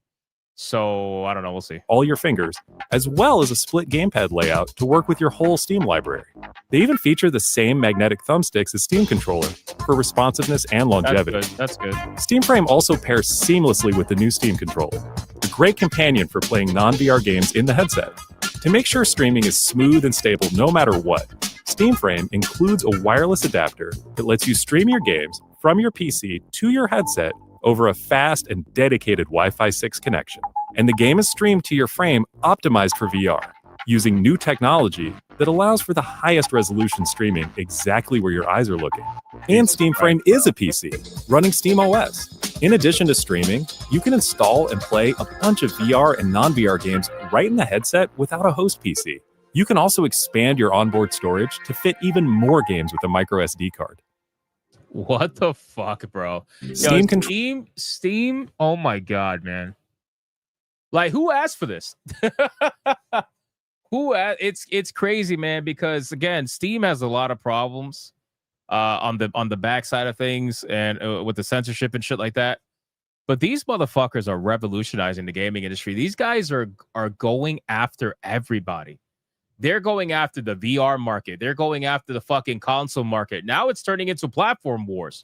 So, I don't know. We'll see. All your fingers, as well as a split gamepad layout to work with your whole Steam library. They even feature the same magnetic thumbsticks as Steam controller for responsiveness and longevity. That's good. Steam Frame also pairs seamlessly with the new Steam controller, a great companion for playing non-VR games in the headset. To make sure streaming is smooth and stable no matter what, Steam Frame includes a wireless adapter that lets you stream your games from your PC to your headset over a fast and dedicated Wi-Fi 6 connection. And the game is streamed to your frame optimized for VR, using new technology that allows for the highest resolution streaming exactly where your eyes are looking. And Steam Frame is a PC, running SteamOS. In addition to streaming, you can install and play a bunch of VR and non-VR games right in the headset without a host PC. You can also expand your onboard storage to fit even more games with a micro SD card. What the fuck, bro? Steam. Oh my god, man! Like, who asked for this? It's crazy, man. Because again, Steam has a lot of problems on the back side of things and with the censorship and shit like that. But these motherfuckers are revolutionizing the gaming industry. These guys are going after everybody. They're going after the VR market. They're going after the fucking console market. Now it's turning into platform wars.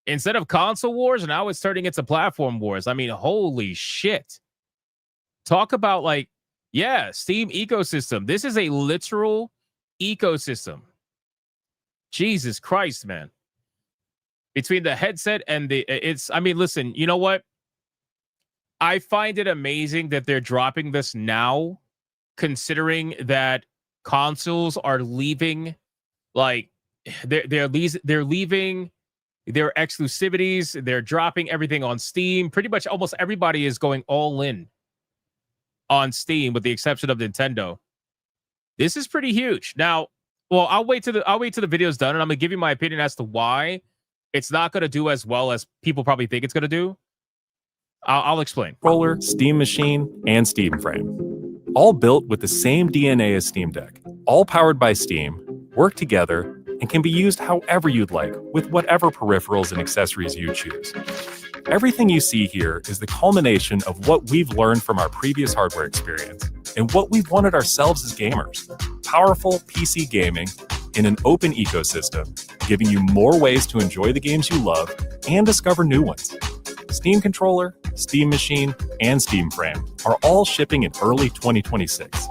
Instead of console wars, now it's turning into platform wars. I mean, holy shit. Talk about like, yeah, Steam ecosystem. This is a literal ecosystem. Jesus Christ, man. Between the headset and listen, you know what? I find it amazing that they're dropping this now, considering that consoles are leaving like they're leaving their exclusivities. They're dropping everything on Steam. Pretty much almost everybody is going all in on Steam, with the exception of Nintendo. This is pretty huge. Now, well, I'll wait till the video's done, and I'm gonna give you my opinion as to why it's not gonna do as well as people probably think it's gonna do. I'll explain. Controller, Steam Machine, and Steam Frame. All built with the same DNA as Steam Deck. All powered by Steam, work together, and can be used however you'd like with whatever peripherals and accessories you choose. Everything you see here is the culmination of what we've learned from our previous hardware experience and what we've wanted ourselves as gamers. Powerful PC gaming in an open ecosystem, giving you more ways to enjoy the games you love and discover new ones. Steam Controller, Steam Machine, and Steam Frame are all shipping in early 2026.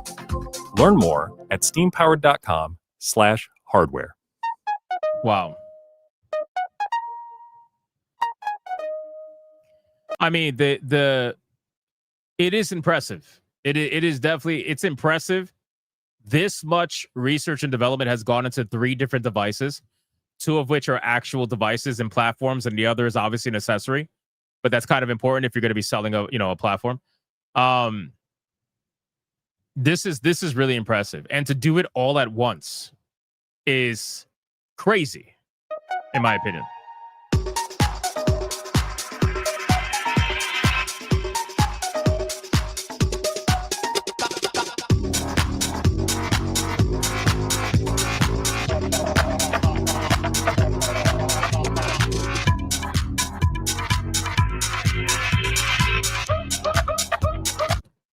Learn more at steampowered.com/hardware. Wow. I mean, it is impressive. It is definitely, it's impressive. This much research and development has gone into 3 different devices, 2 of which are actual devices and platforms, and the other is obviously an accessory. But that's kind of important if you're going to be selling a platform. This is really impressive, and to do it all at once is crazy, in my opinion.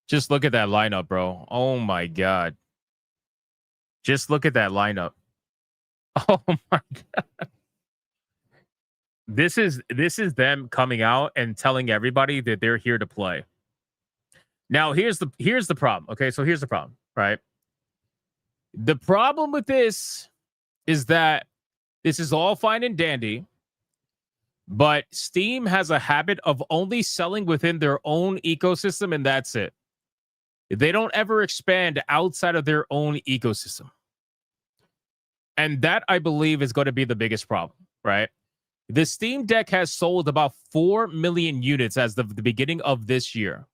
Just look at that lineup, bro. Oh my God. Just look at that lineup. Oh my God. This is them coming out and telling everybody that they're here to play. Now, here's the problem. Okay, so here's the problem, right? The problem with this is that this is all fine and dandy, but Steam has a habit of only selling within their own ecosystem, and that's it. They don't ever expand outside of their own ecosystem. And that, I believe, is going to be the biggest problem, right? The Steam Deck has sold about 4 million units as of the beginning of this year,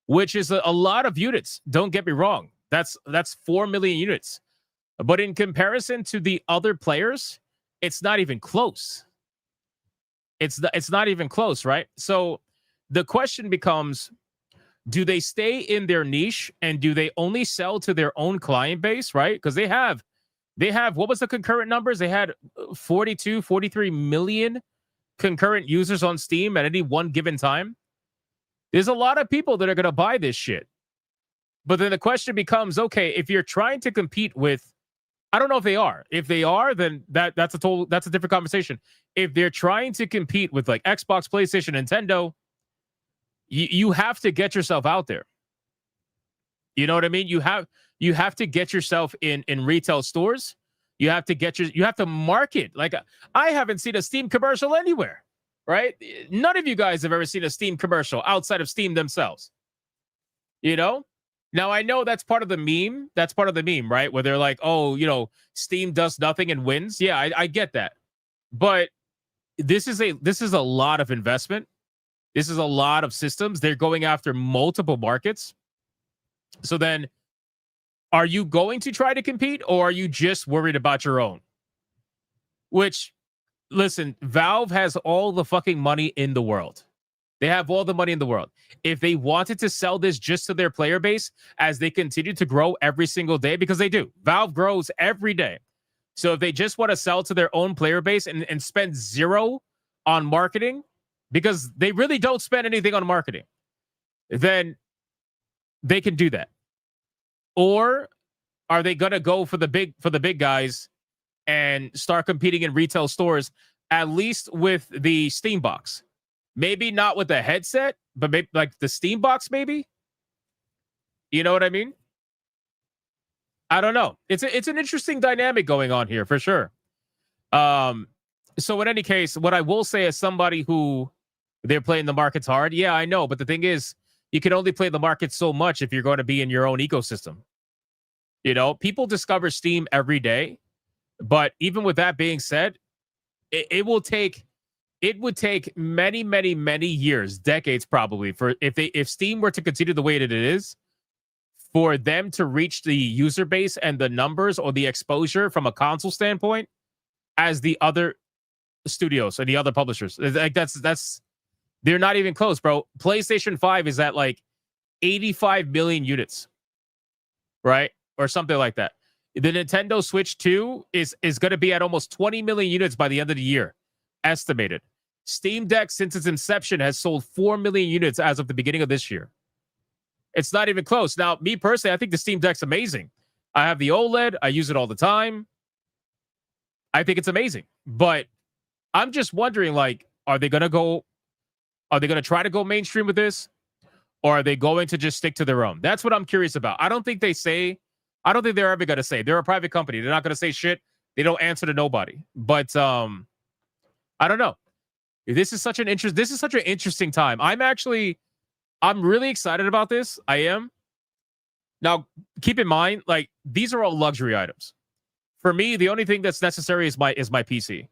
which is a lot of units. Don't get me wrong. That's 4 million units. But in comparison to the other players, it's not even close. It's not even close, right? So the question becomes, do they stay in their niche and do they only sell to their own client base, right? Because they have, what was the concurrent numbers? They had 43 million concurrent users on Steam at any one given time. There's a lot of people that are going to buy this shit. But then the question becomes, okay, if you're trying to compete with, I don't know if they are. If they are, then that's a different conversation. If they're trying to compete with like Xbox, PlayStation, Nintendo, you have to get yourself out there. You know what I mean? You have to get yourself in retail stores. You have to market. Like, I haven't seen a Steam commercial anywhere, right? None of you guys have ever seen a Steam commercial outside of Steam themselves. You know? Now, I know that's part of the meme. That's part of the meme, right? Where they're like, oh, Steam does nothing and wins. Yeah, I get that. But this is a lot of investment. This is a lot of systems. They're going after multiple markets. So then, are you going to try to compete, or are you just worried about your own? Which, listen, Valve has all the fucking money in the world. They have all the money in the world. If they wanted to sell this just to their player base as they continue to grow every single day, because they do. Valve grows every day. So if they just want to sell to their own player base and spend zero on marketing, because they really don't spend anything on marketing, then they can do that. Or are they going to go for the big guys and start competing in retail stores, at least with the Steam box? Maybe not with the headset, but maybe like the Steam box, maybe. You know what I mean? I don't know. It's an interesting dynamic going on here for sure. So in any case, what I will say as somebody who they're playing the markets hard. Yeah, I know. But the thing is, you can only play the market so much if you're going to be in your own ecosystem. You know, people discover Steam every day. But even with that being said, it would take many, many, many years, decades probably, for if Steam were to continue the way that it is, for them to reach the user base and the numbers or the exposure from a console standpoint as the other studios and the other publishers. Like that's they're not even close, bro. PlayStation 5 is at like 85 million units, right? Or something like that. The Nintendo Switch 2 is going to be at almost 20 million units by the end of the year, estimated. Steam Deck, since its inception, has sold 4 million units as of the beginning of this year. It's not even close. Now, me personally, I think the Steam Deck's amazing. I have the OLED. I use it all the time. I think it's amazing. But I'm just wondering, like, are they going to try to go mainstream with this? Or are they going to just stick to their own? That's what I'm curious about. I don't think they're ever going to say. They're a private company. They're not going to say shit. They don't answer to nobody. But I don't know. This is such an interesting time. I'm really excited about this. I am. Now, keep in mind, like, these are all luxury items. For me, the only thing that's necessary is my PC.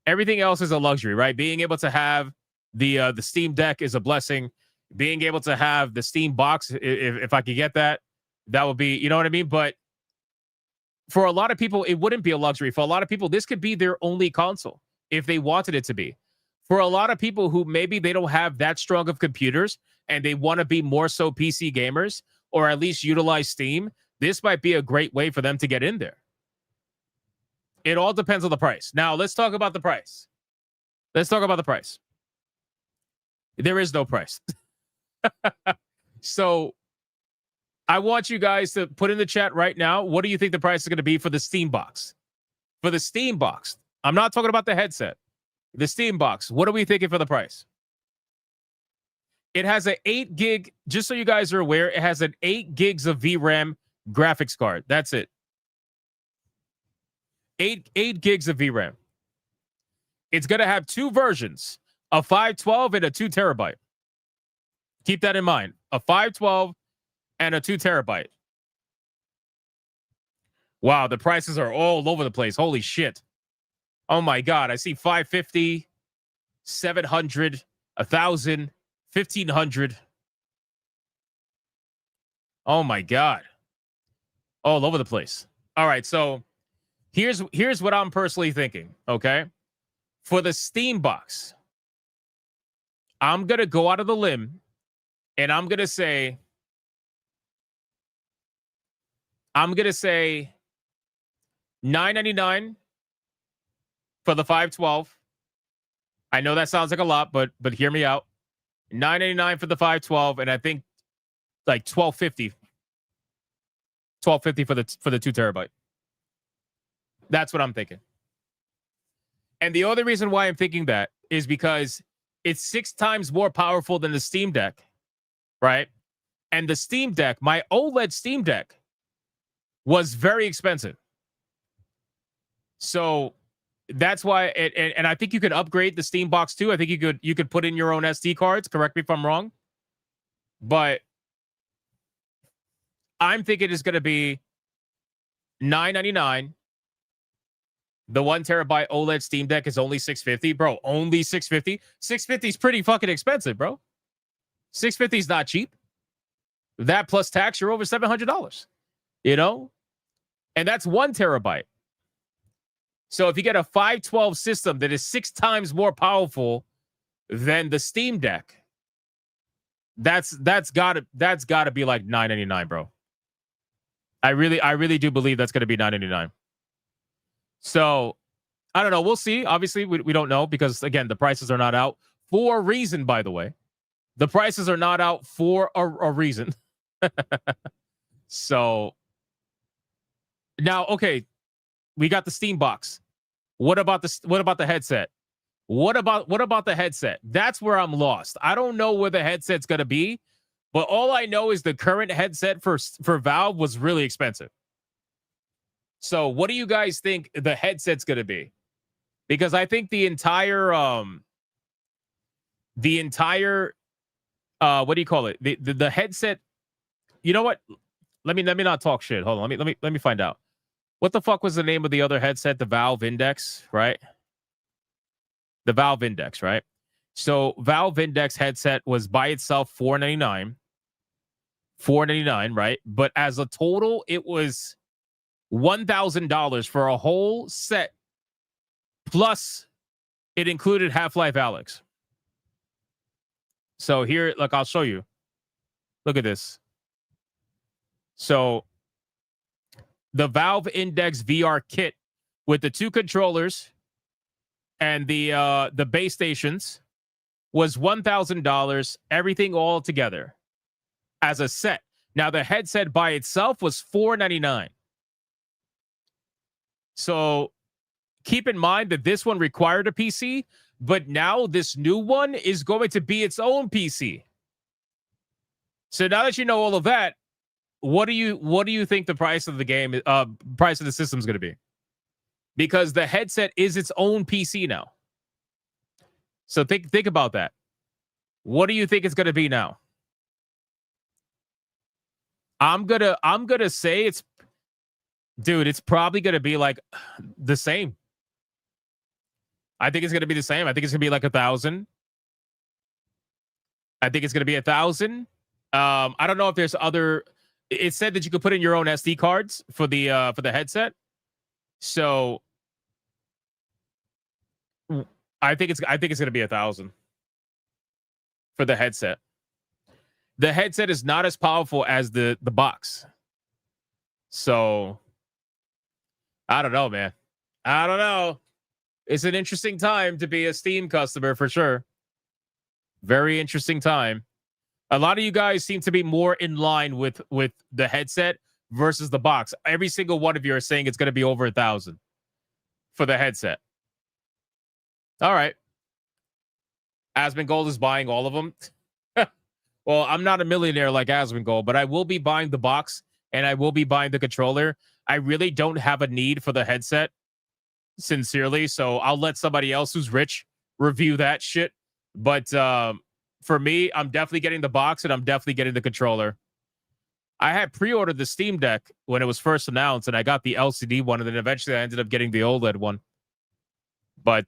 Everything else is a luxury, right? Being able to have the Steam Deck is a blessing. Being able to have the Steam box, if I could get that, that would be, you know what I mean? But for a lot of people, it wouldn't be a luxury. For a lot of people, this could be their only console if they wanted it to be. For a lot of people who maybe they don't have that strong of computers and they want to be more so PC gamers or at least utilize Steam, this might be a great way for them to get in there. It all depends on the price. Now, let's talk about the price. There is no price. So I want you guys to put in the chat right now, what do you think the price is going to be for the Steam box? For the Steam box. I'm not talking about the headset. The Steam box. What are we thinking for the price? It has an 8 gig, just so you guys are aware, it has an 8 gigs of VRAM graphics card. That's it. 8 gigs of VRAM. It's going to have 2 versions, a 512 and a 2 terabyte. Keep that in mind. A 512 and a 2 terabyte. Wow, the prices are all over the place. Holy shit. Oh my God. I see 550, 700, 1,000, 1,500. Oh my God. All over the place. All right, so here's what I'm personally thinking, okay? For the Steam box, I'm going to go out of the limb and I'm going to say $9.99 for the 512. I know that sounds like a lot, but hear me out. $9.99 for the 512, and I think like $12.50 for the 2 terabyte. That's what I'm thinking. And the other reason why I'm thinking that is because it's 6 times more powerful than the Steam Deck, right? And the Steam Deck, my OLED Steam Deck, was very expensive. So that's why, and I think you could upgrade the Steam box too. I think you could put in your own SD cards. Correct me if I'm wrong, but I'm thinking it's going to be $9.99. The 1 terabyte OLED Steam Deck is only $650, bro. Only $650. $650 is pretty fucking expensive, bro. $650 is not cheap. That plus tax, you're over $700. You know, and that's 1 terabyte. So if you get a 512 system that is 6 times more powerful than the Steam Deck, that's gotta be like $9.99, bro. I really do believe that's gonna be $9.99. So I don't know. We'll see. Obviously, we don't know because again, the prices are not out for a reason. By the way, the prices are not out for a reason. So now, okay, we got the Steam box. What about the headset? What about the headset? That's where I'm lost. I don't know where the headset's gonna be, but all I know is the current headset for Valve was really expensive. So what do you guys think the headset's gonna be? Because I think the entire what do you call it? The headset. You know what? Let me not talk shit. Hold on. Let me find out. What the fuck was the name of the other headset? The Valve Index, right? The Valve Index, right? So Valve Index headset was by itself $499. $499, right? But as a total, it was $1,000 for a whole set. Plus, it included Half-Life Alyx. So here, look, I'll show you. Look at this. So the Valve Index VR kit with the 2 controllers and the base stations was $1,000, everything all together as a set. Now the headset by itself was $499. So keep in mind that this one required a PC, but now this new one is going to be its own PC. So now that you know all of that, what do you think the price of the game, price of the system is going to be? Because the headset is its own PC now. So think about that. What do you think it's going to be now? I'm gonna say it's probably going to be like the same. I think it's going to be the same. I think it's going to be like 1,000. I think it's going to be 1,000. I don't know if there's other. It said that you could put in your own SD cards for the headset. So I think it's going to be 1,000 for the headset. The headset is not as powerful as the box. So I don't know, man. I don't know. It's an interesting time to be a Steam customer for sure. Very interesting time. A lot of you guys seem to be more in line with the headset versus the box. Every single one of you are saying it's going to be over 1,000 for the headset. All right. Asmongold is buying all of them. Well, I'm not a millionaire like Asmongold, but I will be buying the box and I will be buying the controller. I really don't have a need for the headset, sincerely. So I'll let somebody else who's rich review that shit. But for me, I'm definitely getting the box and I'm definitely getting the controller. I had pre-ordered the Steam Deck when it was first announced, and I got the LCD one, and then eventually I ended up getting the OLED one. But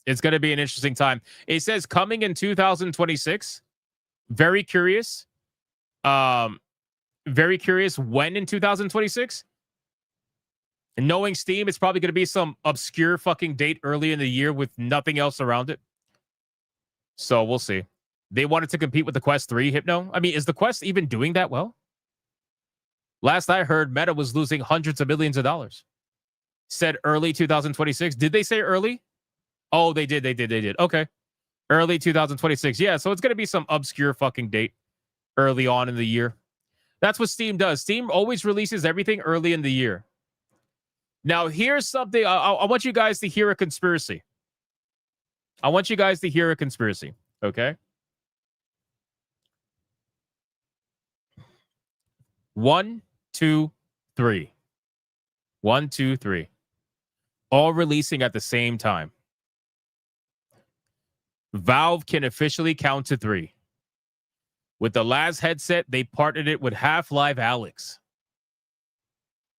it's going to be an interesting time. It says coming in 2026. Very curious. Very curious when in 2026. And knowing Steam, it's probably going to be some obscure fucking date early in the year with nothing else around it. So we'll see. They wanted to compete with the Quest 3, Hypno. I mean, is the Quest even doing that well? Last I heard, Meta was losing hundreds of millions of dollars. Said early 2026. Did they say early? Oh, they did. They did. Okay. Early 2026. Yeah, so it's going to be some obscure fucking date early on in the year. That's what Steam does. Steam always releases everything early in the year. Now, here's something. I want you guys to hear a conspiracy. Okay? 1, 2, 3. 1, 2, 3. All releasing at the same time. Valve can officially count to 3. With the last headset, they partnered it with Half-Life Alyx.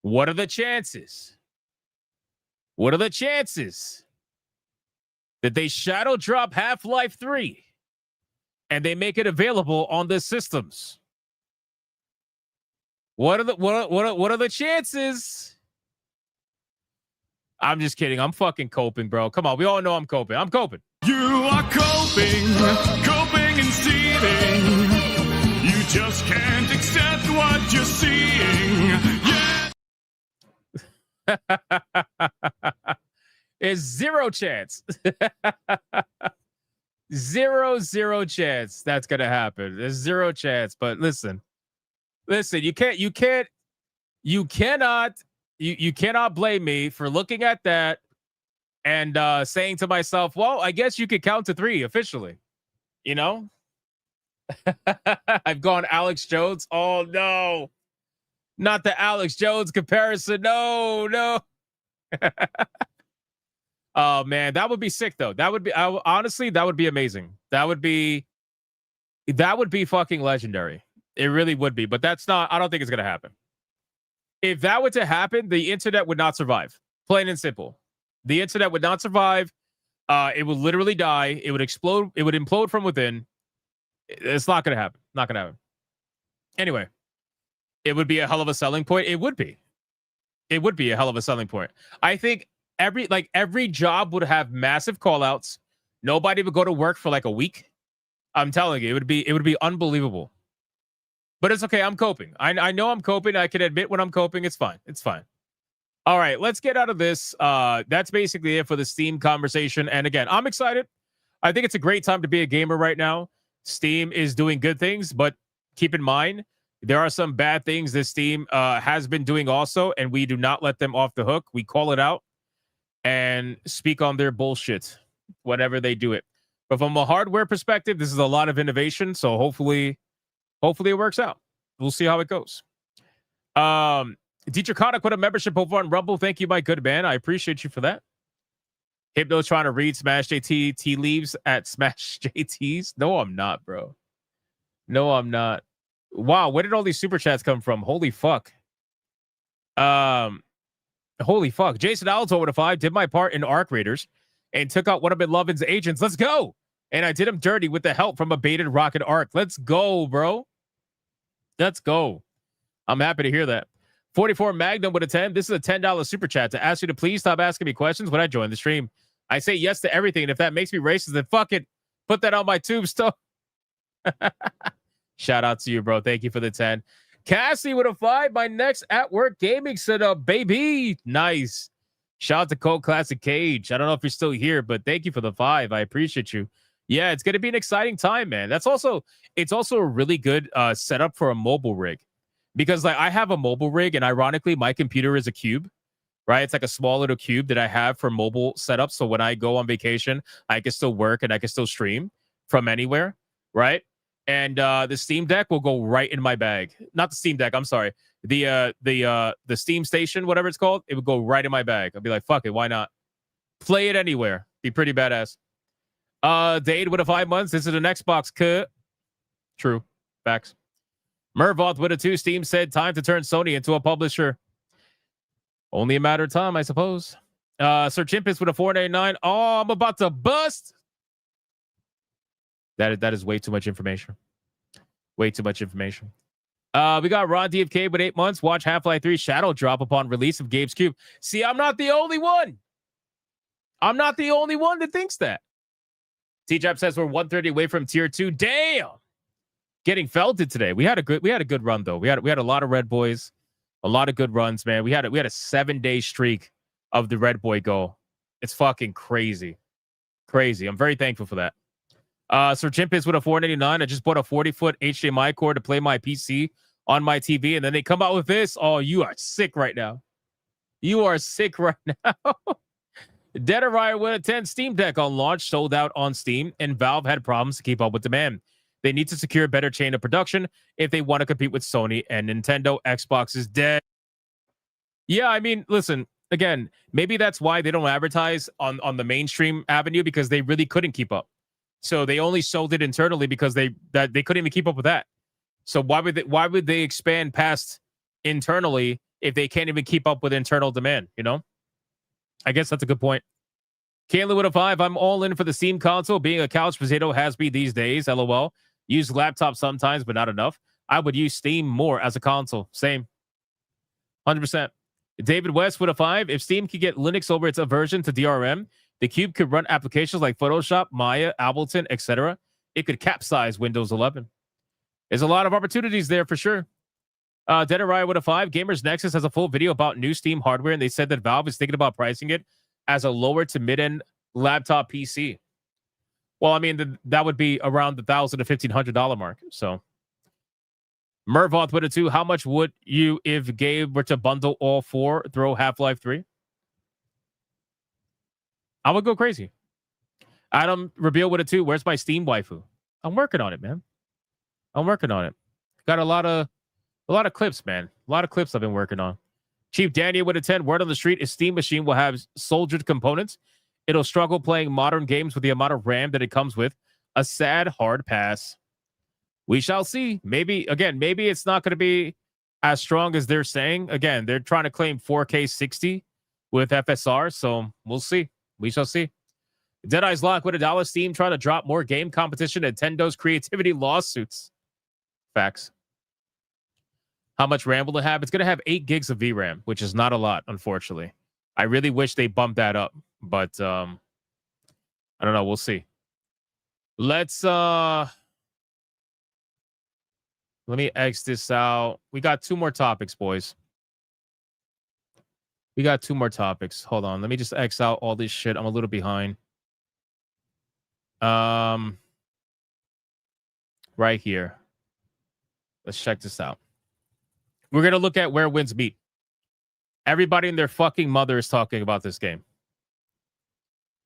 What are the chances? What are the chances that they shadow drop Half-Life 3 and they make it available on the systems? What are the chances? I'm just kidding. I'm fucking coping, bro. Come on, we all know I'm coping. I'm coping. You are coping and seething. You just can't accept what you're seeing. Yeah. There's zero chance. Zero chance that's gonna happen. There's zero chance. But listen, you cannot blame me for looking at that and saying to myself, well, I guess you could count to 3 officially. You know? I've gone Alex Jones. Oh no. Not the Alex Jones comparison. No. Oh man, that would be sick though. That would be honestly, that would be amazing. That would be fucking legendary. It really would be, but that's not. I don't think it's gonna happen. If that were to happen, the internet would not survive. Plain and simple. The internet would not survive. It would literally die. It would explode. It would implode from within. It's not going to happen. Not going to happen. Anyway, it would be a hell of a selling point. It would be. It would be a hell of a selling point. I think every job would have massive call-outs. Nobody would go to work for like a week. I'm telling you, it would be unbelievable. But it's okay. I'm coping. I know I'm coping. I can admit when I'm coping. It's fine. It's fine. All right, let's get out of this. That's basically it for the Steam conversation. And again, I'm excited. I think it's a great time to be a gamer right now. Steam is doing good things, but keep in mind, there are some bad things this Steam has been doing also, and we do not let them off the hook. We call it out and speak on their bullshit whenever they do it. But from a hardware perspective, this is a lot of innovation, so hopefully it works out. We'll see how it goes. Dietrich Kodak with a membership over on Rumble. Thank you, my good man. I appreciate you for that. Hypno's trying to read Smash JT tea leaves at Smash JT's. No, I'm not, bro. No, I'm not. Wow, where did all these super chats come from? Holy fuck. Holy fuck. Jason Alto with a 5. Did my part in Arc Raiders and took out one of McLovin's agents. Let's go. And I did him dirty with the help from a baited rocket arc. Let's go, bro. Let's go. I'm happy to hear that. 44 Magnum with a 10. This is a $10 super chat to ask you to please stop asking me questions when I join the stream. I say yes to everything, and if that makes me racist, then fuck it. Put that on my tombstone. Shout out to you, bro. Thank you for the 10. Cassie with a 5. My next at-work gaming setup, baby. Nice. Shout out to Cold Classic Cage. I don't know if you're still here, but thank you for the 5. I appreciate you. Yeah, it's going to be an exciting time, man. It's also a really good setup for a mobile rig. Because like I have a mobile rig, and ironically, my computer is a cube, right? It's like a small little cube that I have for mobile setup. So when I go on vacation, I can still work and I can still stream from anywhere, right? And the Steam Deck will go right in my bag. Not the Steam Deck, I'm sorry. The Steam Station, whatever it's called, it would go right in my bag. I'll be like, fuck it, why not? Play it anywhere. Be pretty badass. Dade with a 5 months. This is an Xbox cut. True. Facts. Mervoth with a 2. Steam said time to turn Sony into a publisher. Only a matter of time, I suppose. Sir Chimpus with a 489. Oh, I'm about to bust. That is way too much information. Way too much information. We got Ron DFK with 8 months. Watch Half-Life 3 Shadow drop upon release of Gabe's Cube. See, I'm not the only one. I'm not the only one that thinks that. T-Jab says we're 130 away from tier 2. Damn. Getting felted today. We had a good run though. We had a lot of Red Boys, a lot of good runs, man. We had a 7-day streak of the Red Boy goal. It's fucking crazy. Crazy. I'm very thankful for that. Sir Chimpus with a 489. I just bought a 40-foot HDMI cord to play my PC on my TV, and then they come out with this. Oh, you are sick right now. You are sick right now. Dead Arrival with a 10. Steam Deck on launch sold out on Steam, and Valve had problems to keep up with demand. They need to secure a better chain of production if they want to compete with Sony and Nintendo. Xbox is dead. Yeah, I mean, listen, again, maybe that's why they don't advertise on the mainstream avenue, because they really couldn't keep up. So they only sold it internally because they couldn't even keep up with that. So why would they expand past internally if they can't even keep up with internal demand, you know? I guess that's a good point. Kayla with a 5. I'm all in for the Steam console. Being a couch potato has me these days. LOL. Use laptop sometimes, but not enough. I would use Steam more as a console. Same. 100%. David West with a 5. If Steam could get Linux over its aversion to DRM, the Cube could run applications like Photoshop, Maya, Ableton, etc. It could capsize Windows 11. There's a lot of opportunities there for sure. Dead Arrival with a 5. Gamers Nexus has a full video about new Steam hardware, and they said that Valve is thinking about pricing it as a lower to mid-end laptop PC. Well, I mean, that would be around the $1,000 to $1,500 mark. So, Mervoth with a 2. How much would you, if Gabe were to bundle all 4, throw Half-Life 3? I would go crazy. Adam Reveal with a 2. Where's my Steam waifu? I'm working on it, man. I'm working on it. Got a lot of clips, man. A lot of clips I've been working on. Chief Daniel with a 10. Word on the street is Steam Machine will have soldiered components. It'll struggle playing modern games with the amount of RAM that it comes with. A sad, hard pass. We shall see. Maybe it's not going to be as strong as they're saying. Again, they're trying to claim 4K 60 with FSR, so we'll see. We shall see. Deadeye's Lock with $1. Steam trying to drop more game competition. Nintendo's creativity lawsuits. Facts. How much RAM will it have? It's going to have 8 gigs of VRAM, which is not a lot, unfortunately. I really wish they bumped that up, but I don't know. We'll see. Let's let me X this out. We got 2 more topics, boys. We got 2 more topics. Hold on. Let me just X out all this shit. I'm a little behind. Right here. Let's check this out. We're going to look at where wins beat. Everybody and their fucking mother is talking about this game.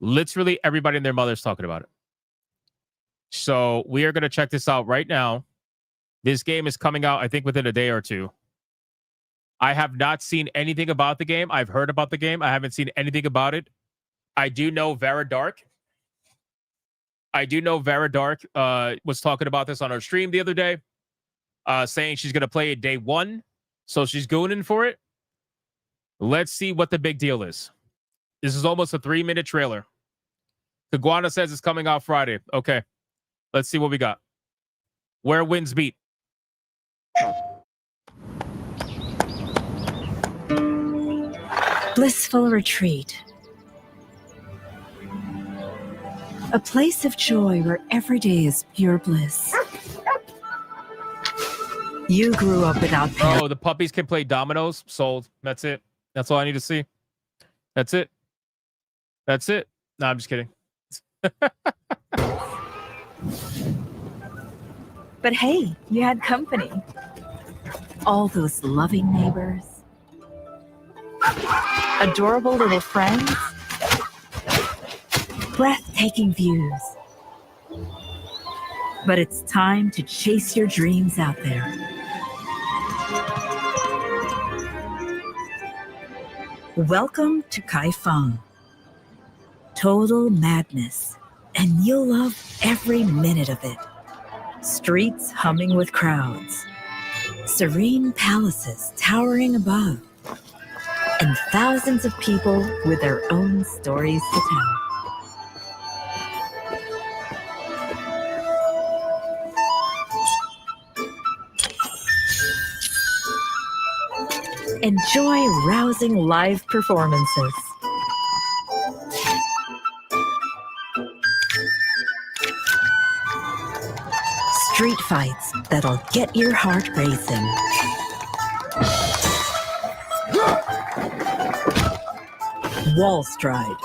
Literally everybody and their mother is talking about it. So we are going to check this out right now. This game is coming out, I think, within a day or 2. I have not seen anything about the game. I've heard about the game. I haven't seen anything about it. I do know Vera Dark. Was talking about this on her stream the other day, saying she's going to play it day 1. So she's going in for it. Let's see what the big deal is. This is almost a 3-minute trailer. Kiguana says it's coming out Friday. Okay. Let's see what we got. Where wins beat. Blissful retreat. A place of joy where every day is pure bliss. You grew up without parents. Oh, the puppies can play dominoes. Sold. That's it. That's all I need to see. That's it. That's it. No, I'm just kidding. But hey, you had company. All those loving neighbors. Adorable little friends. Breathtaking views. But it's time to chase your dreams out there. Welcome to Kaifeng. Total madness, and you'll love every minute of it. Streets humming with crowds, serene palaces towering above, and thousands of people with their own stories to tell. Enjoy rousing live performances. Street fights that'll get your heart racing. Wall stride.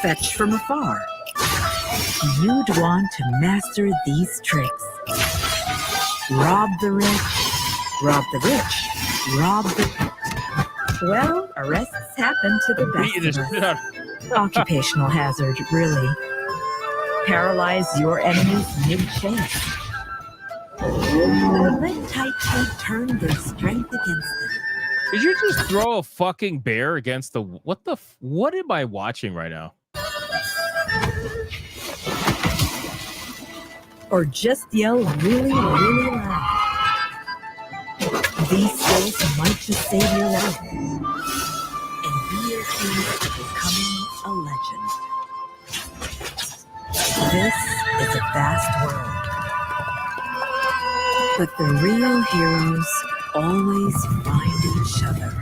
Fetch from afar. You'd want to master these tricks. Rob the rich. Rob the rich. Rob the... Well, arrests happen to the best of us. Occupational hazard, really. Paralyze your enemies mid-chase. Or let Tai Chi turn their strength against them. Did you just throw a fucking bear against the... What am I watching right now? Or just yell really, really loud. These skills might just save your life. And be your key to becoming a legend. This is a vast world. But the real heroes always find each other.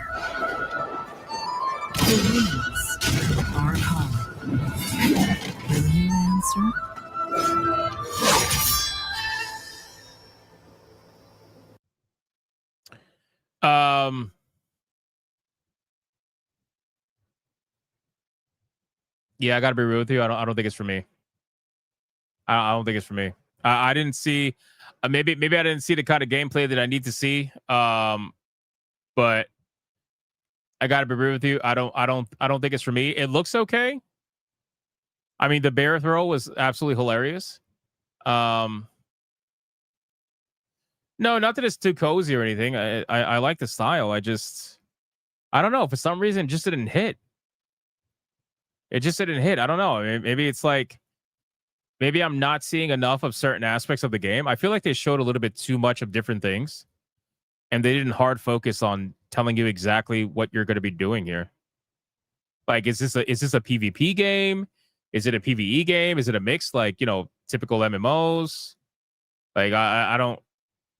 The winds are calling. Will you answer? Yeah, I gotta be real with you. I don't think it's for me. I don't think it's for me. I didn't see. Maybe I didn't see the kind of gameplay that I need to see. But I gotta be real with you. I don't think it's for me. It looks okay. I mean, the bear throw was absolutely hilarious. No, not that it's too cozy or anything. I like the style. I don't know. For some reason, it just didn't hit. It just didn't hit. I don't know. Maybe it's like maybe I'm not seeing enough of certain aspects of the game. I feel like they showed a little bit too much of different things, and they didn't hard focus on telling you exactly what you're going to be doing here. Like, is this a PvP game? Is it a PvE game? Is it a mix, like, you know, typical MMOs? Like, I don't,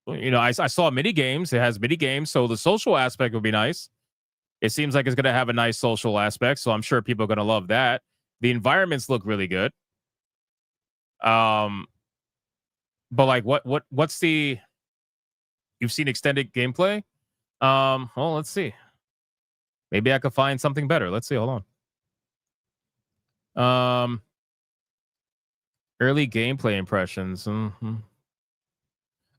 you know, I saw mini games. It has mini games, so the social aspect would be nice. It seems like it's going to have a nice social aspect, so I'm sure people are going to love that. The environments look really good. But like, what's the? You've seen extended gameplay? Well, let's see. Maybe I could find something better. Let's see. Hold on. Early gameplay impressions. Mm-hmm.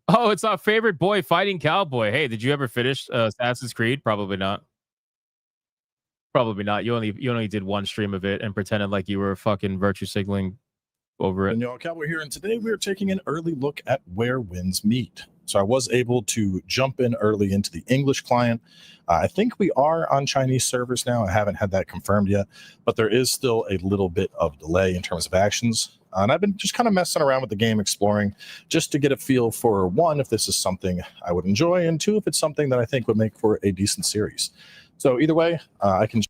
Oh, it's our favorite boy, Fighting Cowboy. Hey, did you ever finish Assassin's Creed? Probably not. Probably not. You only did one stream of it and pretended like you were fucking virtue signaling over it. And y'all, Cowboy here, and today we're taking an early look at where winds meet. So I was able to jump in early into the English client. I think we are on Chinese servers now. I haven't had that confirmed yet, but there is still a little bit of delay in terms of actions. And I've been just kind of messing around with the game, exploring, just to get a feel for, one, if this is something I would enjoy, and two, if it's something that I think would make for a decent series. So either way, I can.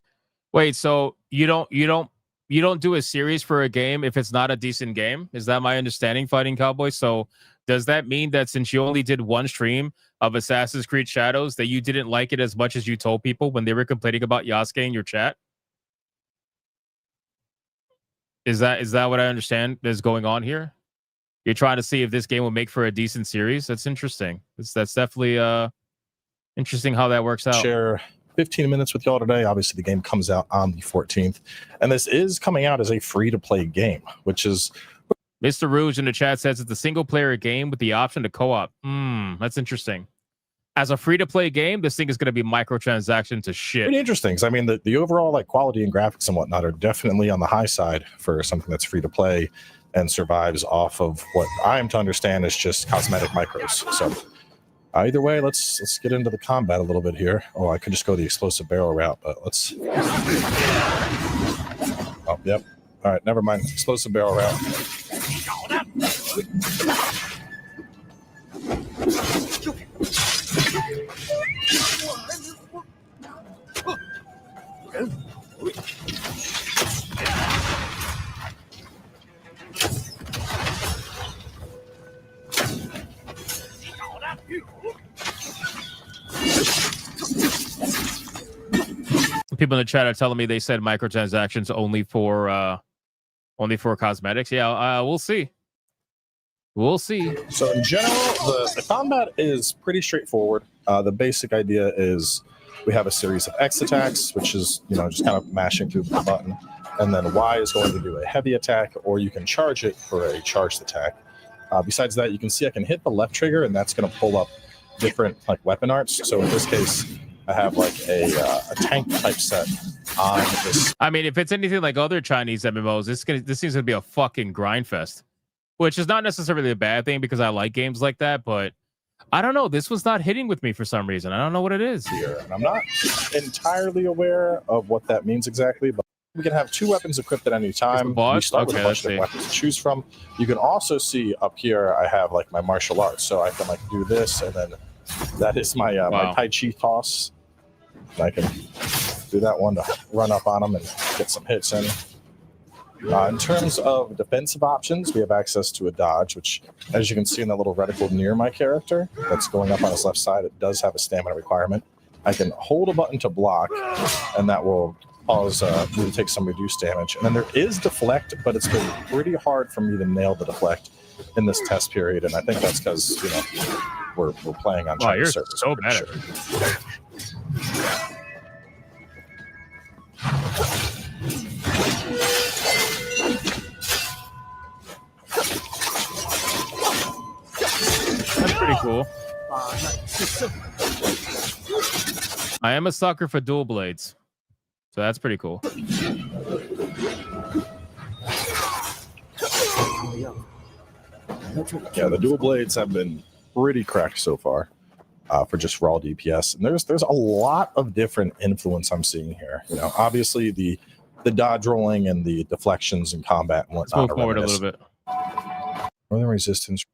Wait, so you don't do a series for a game if it's not a decent game? Is that my understanding, Fighting Cowboy? So does that mean that since you only did one stream of Assassin's Creed Shadows, that you didn't like it as much as you told people when they were complaining about Yasuke in your chat? Is that what I understand is going on here? You're trying to see if this game will make for a decent series? That's interesting. That's definitely interesting how that works out. Share 15 minutes with y'all today. Obviously, the game comes out on the 14th, and this is coming out as a free-to-play game, which is... Mr. Rouge in the chat says it's a single-player game with the option to co-op. That's interesting. As a free-to-play game, this thing is going to be microtransaction to shit. Pretty interesting, because I mean, the overall like quality and graphics and whatnot are definitely on the high side for something that's free-to-play and survives off of what I am to understand is just cosmetic micros. So either way, let's get into the combat a little bit here. Oh, I could just go the explosive barrel route, but let's... Oh, yep. All right, never mind. Explosive barrel route. People in the chat are telling me they said microtransactions only for cosmetics. Yeah, we'll see. We'll see. So in general, the combat is pretty straightforward. The basic idea is we have a series of X attacks, which is, you know, just kind of mashing through the button. And then Y is going to do a heavy attack, or you can charge it for a charged attack. Besides that, you can see I can hit the left trigger, and that's going to pull up different like weapon arts. So in this case, I have like a tank type set on this. I mean, if it's anything like other Chinese MMOs, this seems to be a fucking grind fest, which is not necessarily a bad thing because I like games like that. But I don't know, this was not hitting with me for some reason. I don't know what it is here, and I'm not entirely aware of what that means exactly. But we can have two weapons equipped at any time. We start with a bunch of weapons to choose from. You can also see up here, I have like my martial arts, so I can like do this, and then that is my my Tai Chi toss. And I can do that one to run up on them and get some hits in. In terms of defensive options, we have access to a dodge, which, as you can see in the little reticle near my character that's going up on his left side, it does have a stamina requirement. I can hold a button to block, and that will cause me to take some reduced damage. And then there is deflect, but it's been pretty hard for me to nail the deflect in this test period, and I think that's because, you know, we're playing on Chinese servers. So bad at it. That's pretty cool. I am a sucker for dual blades, so that's pretty cool. Yeah, the dual blades have been pretty cracked so far for just raw DPS, and there's a lot of different influence I'm seeing here. You know, obviously the dodge rolling and the deflections and combat and whatnot. Let's move forward a little bit. Northern Resistance.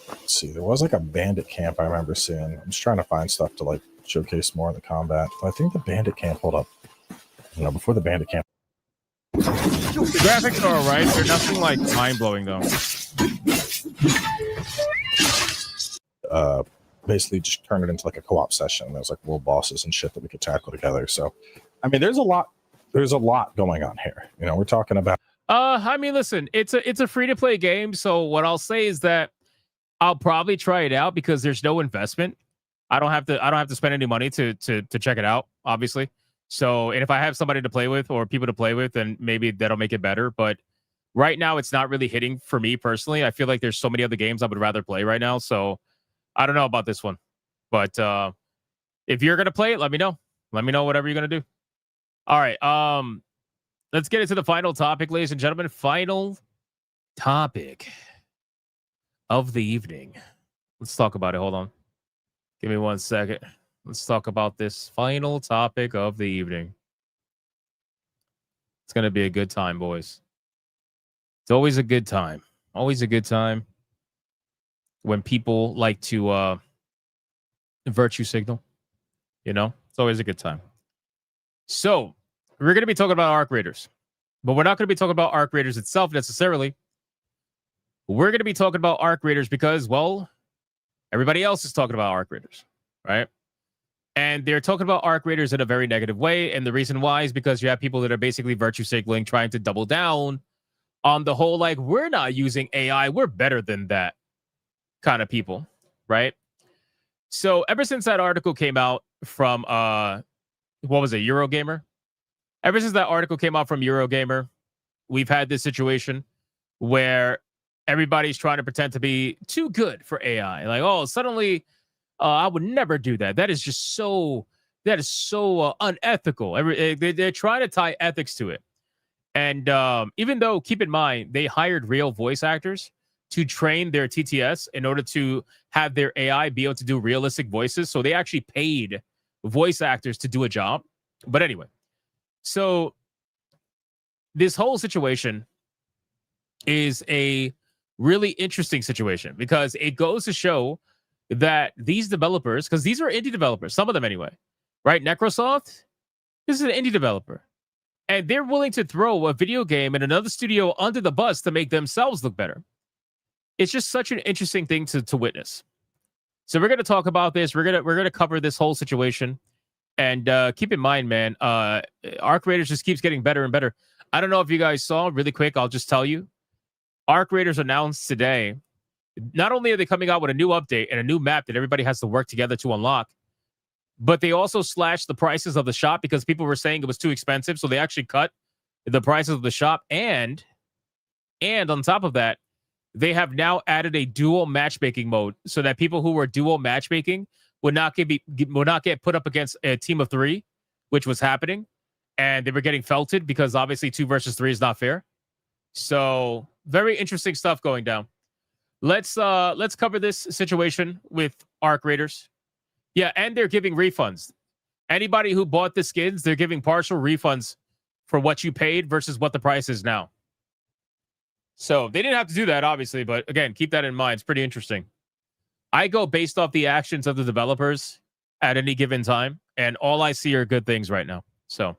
Let's see. There was like a bandit camp I remember seeing. I'm just trying to find stuff to like showcase more of the combat. But I think the bandit camp, hold up. Before the bandit camp. The graphics are alright. They're nothing like mind-blowing though. Basically just turn it into like a co-op session. There's like world bosses and shit that we could tackle together. So, I mean, there's a lot going on here. We're talking about. I mean, listen, it's a free-to-play game. So what I'll say is that I'll probably try it out because there's no investment. I don't have to spend any money to check it out, obviously. So, and if I have somebody to play with or people to play with, then maybe that'll make it better. But right now, it's not really hitting for me personally. I feel like there's so many other games I would rather play right now. So, I don't know about this one. But if you're gonna play it, let me know. Let me know whatever you're gonna do. All right. Let's get into the final topic, ladies and gentlemen. Final topic of the evening. Let's talk about it. Hold on. Give me 1 second. Let's talk about this final topic of the evening. It's going to be a good time, boys. It's always a good time. Always a good time when people like to virtue signal. It's always a good time. So, we're going to be talking about Arc Raiders. But we're not going to be talking about Arc Raiders itself necessarily. We're going to be talking about Arc Raiders because, well, everybody else is talking about Arc Raiders, right? And they're talking about Arc Raiders in a very negative way. And the reason why is because you have people that are basically virtue signaling, trying to double down on the whole, like, we're not using AI, we're better than that kind of people, right? So ever since that article came out from, what was it, Eurogamer? Ever since that article came out from Eurogamer, we've had this situation where everybody's trying to pretend to be too good for AI. Like, oh, suddenly... I would never do that. That is so unethical. They're trying to tie ethics to it. And even though, keep in mind, they hired real voice actors to train their TTS in order to have their AI be able to do realistic voices. So they actually paid voice actors to do a job. But anyway, so this whole situation is a really interesting situation because it goes to show that these developers, because these are indie developers, some of them anyway, right? Necrosoft, this is an indie developer. And they're willing to throw a video game in another studio under the bus to make themselves look better. It's just such an interesting thing to witness. So we're going to talk about this. We're gonna cover this whole situation. And keep in mind, man, Arc Raiders just keeps getting better and better. I don't know if you guys saw, really quick, I'll just tell you. Arc Raiders announced today, not only are they coming out with a new update and a new map that everybody has to work together to unlock, but they also slashed the prices of the shop because people were saying it was too expensive. So they actually cut the prices of the shop. And on top of that, they have now added a dual matchmaking mode so that people who were dual matchmaking would not get put up against a team of 3, which was happening. And they were getting felted because obviously 2 versus 3 is not fair. So very interesting stuff going down. Let's cover this situation with Arc Raiders. Yeah, and they're giving refunds. Anybody who bought the skins, they're giving partial refunds for what you paid versus what the price is now. So they didn't have to do that, obviously, but again, keep that in mind. It's pretty interesting. I go based off the actions of the developers at any given time, and all I see are good things right now. So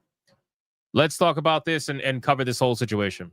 let's talk about this and cover this whole situation.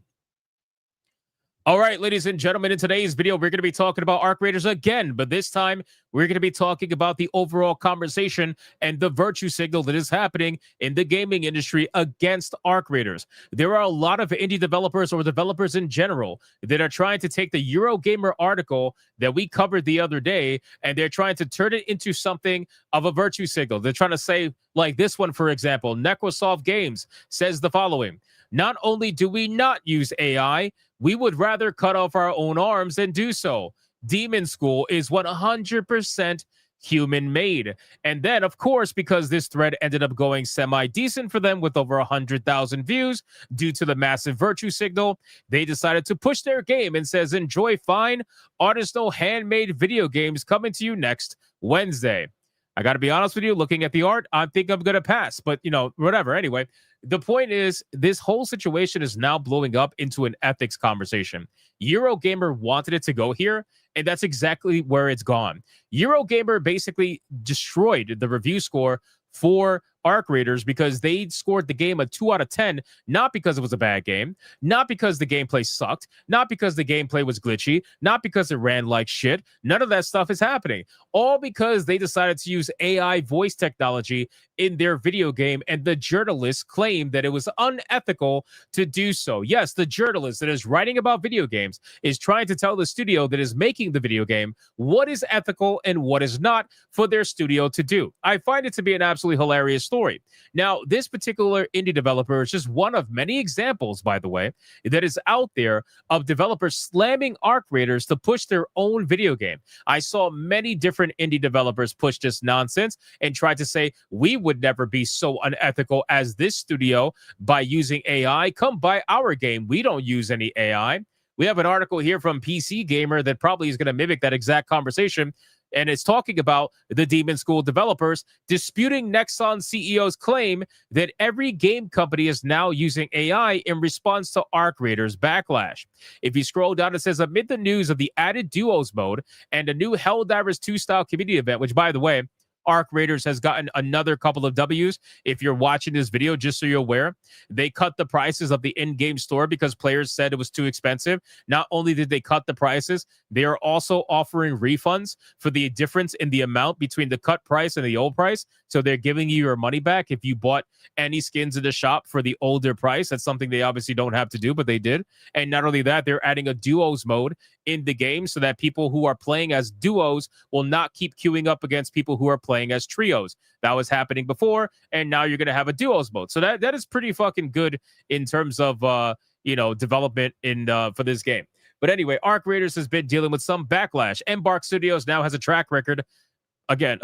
All right, ladies and gentlemen, in today's video, we're going to be talking about Arc Raiders again, but this time we're going to be talking about the overall conversation and the virtue signal that is happening in the gaming industry against Arc Raiders. There are a lot of indie developers or developers in general that are trying to take the Eurogamer article that we covered the other day, and they're trying to turn it into something of a virtue signal. They're trying to say, like this one, for example, Necrosoft Games says the following: not only do we not use AI, we would rather cut off our own arms than do so. Demon School is 100% human-made. And then, of course, because this thread ended up going semi-decent for them with over 100,000 views due to the massive virtue signal, they decided to push their game and says, enjoy fine, artisanal handmade video games coming to you next Wednesday. I got to be honest with you, looking at the art, I think I'm going to pass. But, whatever. Anyway, the point is, this whole situation is now blowing up into an ethics conversation. Eurogamer wanted it to go here, and that's exactly where it's gone. Eurogamer basically destroyed the review score for Arc Raiders because they scored the game a 2 out of 10, not because it was a bad game, not because the gameplay sucked, not because the gameplay was glitchy, not because it ran like shit. None of that stuff is happening. All because they decided to use AI voice technology in their video game, and the journalists claimed that it was unethical to do so. Yes, the journalist that is writing about video games is trying to tell the studio that is making the video game what is ethical and what is not for their studio to do. I find it to be an absolutely hilarious story. Now, this particular indie developer is just one of many examples, by the way, that is out there of developers slamming Arc Raiders to push their own video game. I saw many different indie developers push this nonsense and try to say, we would never be so unethical as this studio by using AI. Come buy our game. We don't use any AI. We have an article here from PC Gamer that probably is going to mimic that exact conversation. And it's talking about the Demon School developers disputing Nexon CEO's claim that every game company is now using AI in response to Arc Raiders backlash. If you scroll down, it says, amid the news of the added Duos mode and a new Helldivers 2 style community event, which, by the way, Arc Raiders has gotten another couple of W's. If you're watching this video, just so you're aware, they cut the prices of the in-game store because players said it was too expensive. Not only did they cut the prices, they are also offering refunds for the difference in the amount between the cut price and the old price. So they're giving you your money back if you bought any skins in the shop for the older price. That's something they obviously don't have to do, but they did. And not only that, they're adding a duos mode in the game so that people who are playing as duos will not keep queuing up against people who are playing as trios. That was happening before, and now you're going to have a duos mode. So that is pretty fucking good in terms of development in for this game. But anyway, Arc Raiders has been dealing with some backlash. Embark Studios now has a track record. Again,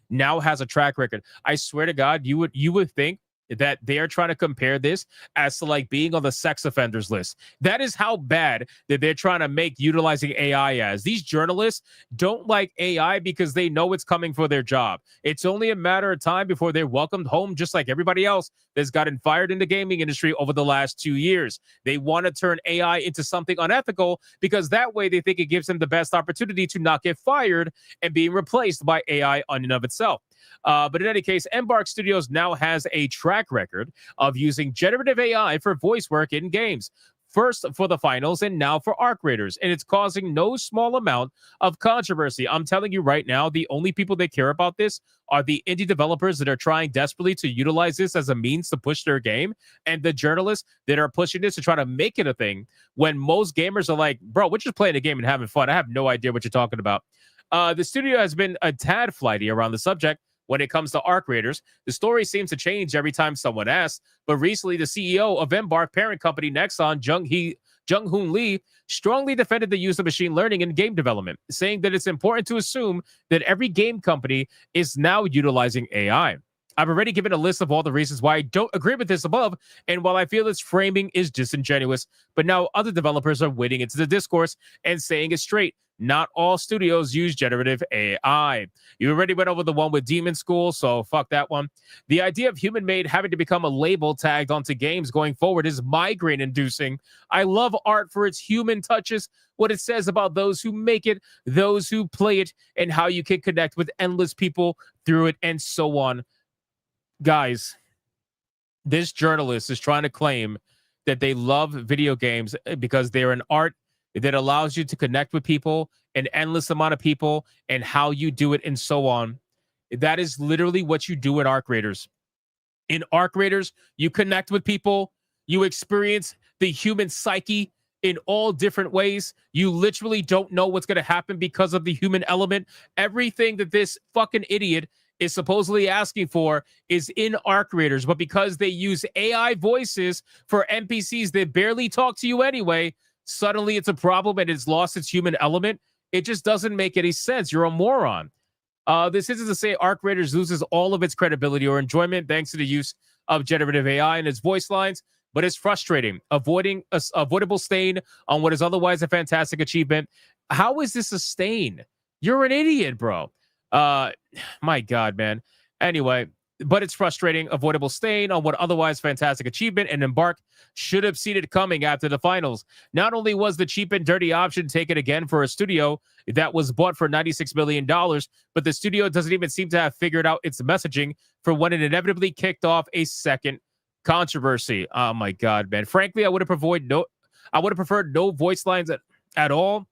now has a track record. I swear to God, you would think that they are trying to compare this as to like being on the sex offenders list. That is how bad that they're trying to make utilizing AI as. These journalists don't like AI because they know it's coming for their job. It's only a matter of time before they're welcomed home, just like everybody else that's gotten fired in the gaming industry over the last 2 years. They want to turn AI into something unethical because that way they think it gives them the best opportunity to not get fired and being replaced by AI on and of itself. But in any case, Embark Studios now has a track record of using generative AI for voice work in games. First for the finals and now for Arc Raiders. And it's causing no small amount of controversy. I'm telling you right now, the only people that care about this are the indie developers that are trying desperately to utilize this as a means to push their game, and the journalists that are pushing this to try to make it a thing when most gamers are like, bro, we're just playing a game and having fun. I have no idea what you're talking about. The studio has been a tad flighty around the subject when it comes to Arc Raiders. The story seems to change every time someone asks, but recently the CEO of Embark parent company Nexon, Jung-Hoon Lee, strongly defended the use of machine learning in game development, saying that it's important to assume that every game company is now utilizing AI. I've already given a list of all the reasons why I don't agree with this above, and while I feel its framing is disingenuous, but now other developers are wading into the discourse and saying it straight. Not all studios use generative AI. You already went over the one with Demon School, so fuck that one. The idea of human-made having to become a label tagged onto games going forward is migraine-inducing. I love art for its human touches, what it says about those who make it, those who play it, and how you can connect with endless people through it, and so on. Guys, this journalist is trying to claim that they love video games because they're an art that allows you to connect with people, an endless amount of people, and how you do it, and so on. That is literally what you do in Arc Raiders. In Arc Raiders, you connect with people, you experience the human psyche in all different ways. You literally don't know what's going to happen because of the human element. Everything that this fucking idiot is supposedly asking for is in Arc Raiders, but because they use AI voices for NPCs that barely talk to you anyway, suddenly it's a problem and it's lost its human element. It just doesn't make any sense. You're a moron. This isn't to say Arc Raiders loses all of its credibility or enjoyment thanks to the use of generative AI and its voice lines, but it's frustrating, avoiding a avoidable stain on what is otherwise a fantastic achievement. How is this a stain? You're an idiot, bro. My God, man. Anyway, but it's frustrating, avoidable stain on what otherwise fantastic achievement, and Embark should have seen it coming after the finals. Not only was the cheap and dirty option taken again for a studio that was bought for $96 million, but the studio doesn't even seem to have figured out its messaging for when it inevitably kicked off a second controversy. Oh my God, man. Frankly, I would have preferred no voice lines at all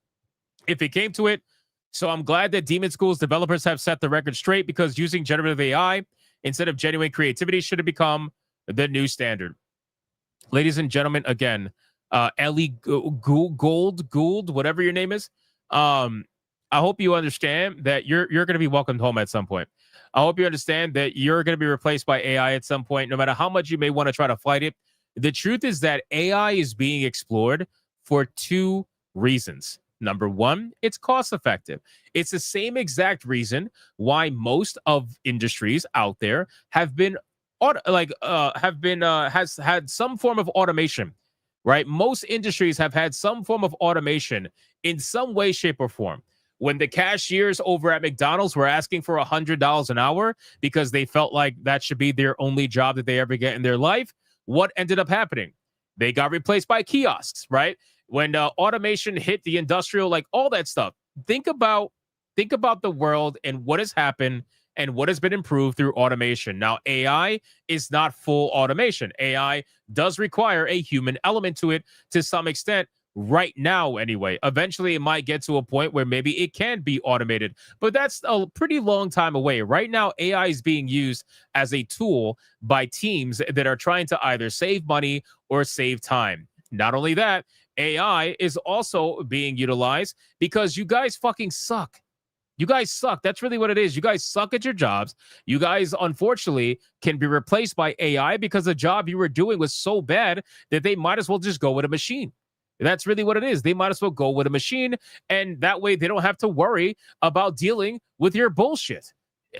if it came to it. So I'm glad that Demon School's developers have set the record straight, because using generative AI instead of genuine creativity should have become the new standard. Ladies and gentlemen, again, Ellie Gould, whatever your name is, I hope you understand that you're going to be welcomed home at some point. I hope you understand that you're going to be replaced by AI at some point, no matter how much you may want to try to fight it. The truth is that AI is being explored for two reasons. Number one, it's cost effective. It's the same exact reason why most of industries out there have had some form of automation, right? Most industries have had some form of automation in some way, shape, or form. When the cashiers over at McDonald's were asking for $100 an hour because they felt like that should be their only job that they ever get in their life, what ended up happening? They got replaced by kiosks, right? When automation hit the industrial, like all that stuff. Think about the world and what has happened and what has been improved through automation. Now, AI is not full automation. AI does require a human element to it to some extent right now anyway. Eventually, it might get to a point where maybe it can be automated, but that's a pretty long time away. Right now, AI is being used as a tool by teams that are trying to either save money or save time. Not only that, AI is also being utilized because you guys fucking suck. You guys suck. That's really what it is. You guys suck at your jobs. You guys, unfortunately, can be replaced by AI because the job you were doing was so bad that they might as well just go with a machine. That's really what it is. They might as well go with a machine, and that way they don't have to worry about dealing with your bullshit.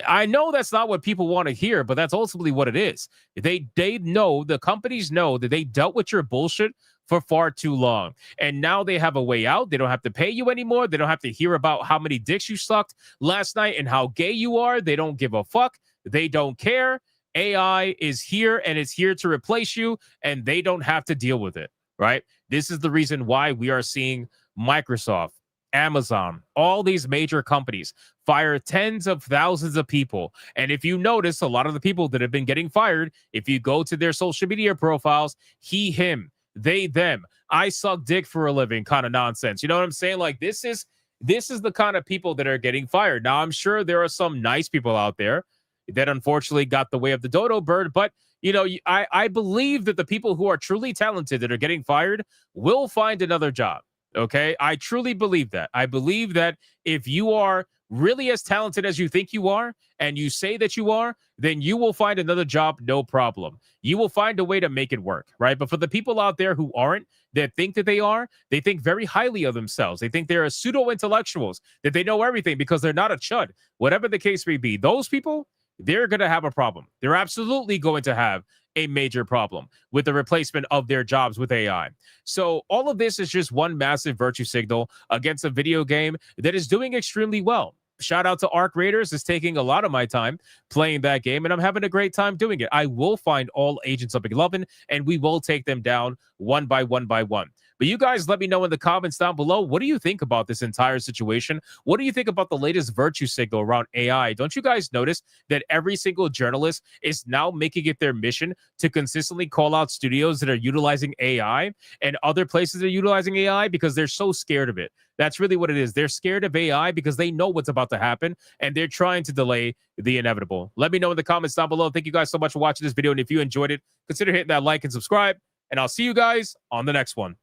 I know that's not what people want to hear, but that's ultimately what it is. They know, the companies know that they dealt with your bullshit for far too long. And now they have a way out. They don't have to pay you anymore. They don't have to hear about how many dicks you sucked last night and how gay you are. They don't give a fuck. They don't care. AI is here, and it's here to replace you, and they don't have to deal with it, right? This is the reason why we are seeing Microsoft, Amazon, all these major companies fire tens of thousands of people. And if you notice, a lot of the people that have been getting fired, if you go to their social media profiles, he, him, they, them, I suck dick for a living kind of nonsense. You know what I'm saying? Like, this is the kind of people that are getting fired. Now, I'm sure there are some nice people out there that unfortunately got the way of the dodo bird, but you know, I believe that the people who are truly talented that are getting fired will find another job. Okay, I truly believe that. I believe that if you are really as talented as you think you are, and you say that you are, then you will find another job, no problem. You will find a way to make it work, right? But for the people out there who aren't, that think that they are, they think very highly of themselves. They think they're pseudo-intellectuals, that they know everything because they're not a chud. Whatever the case may be, those people, they're going to have a problem. They're absolutely going to have a major problem with the replacement of their jobs with AI. So all of this is just one massive virtue signal against a video game that is doing extremely well. Shout out to Arc Raiders. Is taking a lot of my time playing that game, and I'm having a great time doing it. I will find all agents of McLovin, and we will take them down one by one by one. But you guys let me know in the comments down below, what do you think about this entire situation? What do you think about the latest virtue signal around AI? Don't you guys notice that every single journalist is now making it their mission to consistently call out studios that are utilizing AI and other places that are utilizing AI because they're so scared of it? That's really what it is. They're scared of AI because they know what's about to happen, and they're trying to delay the inevitable. Let me know in the comments down below. Thank you guys so much for watching this video, and if you enjoyed it, consider hitting that like and subscribe, and I'll see you guys on the next one.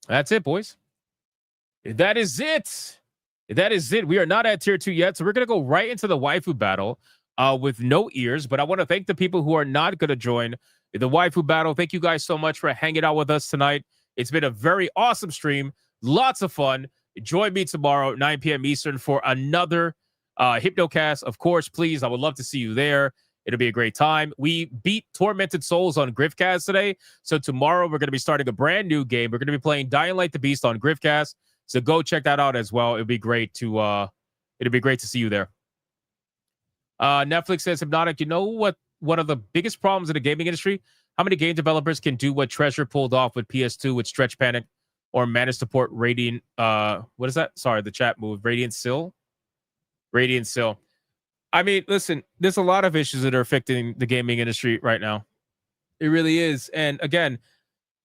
That's it, boys. That is it. That is it. We are not at tier 2 yet, so we're going to go right into the waifu battle with no ears. But I want to thank the people who are not going to join the waifu battle. Thank you guys so much for hanging out with us tonight. It's been a very awesome stream. Lots of fun. Join me tomorrow at 9 p.m. Eastern for another Hypnocast. Of course, please. I would love to see you there. It'll be a great time. We beat Tormented Souls on Griffcast today. So tomorrow we're going to be starting a brand new game. We're going to be playing Dying Light the Beast on Griffcast. So go check that out as well. It'll be great to see you there. Netflix says, Hypnotic, you know what one of the biggest problems in the gaming industry? How many game developers can do what Treasure pulled off with PS2 with Stretch Panic or manage to port Radiant, what is that? Sorry, the chat moved. Radiant Sill? Radiant Sill. I mean, listen, there's a lot of issues that are affecting the gaming industry right now. It really is. And again,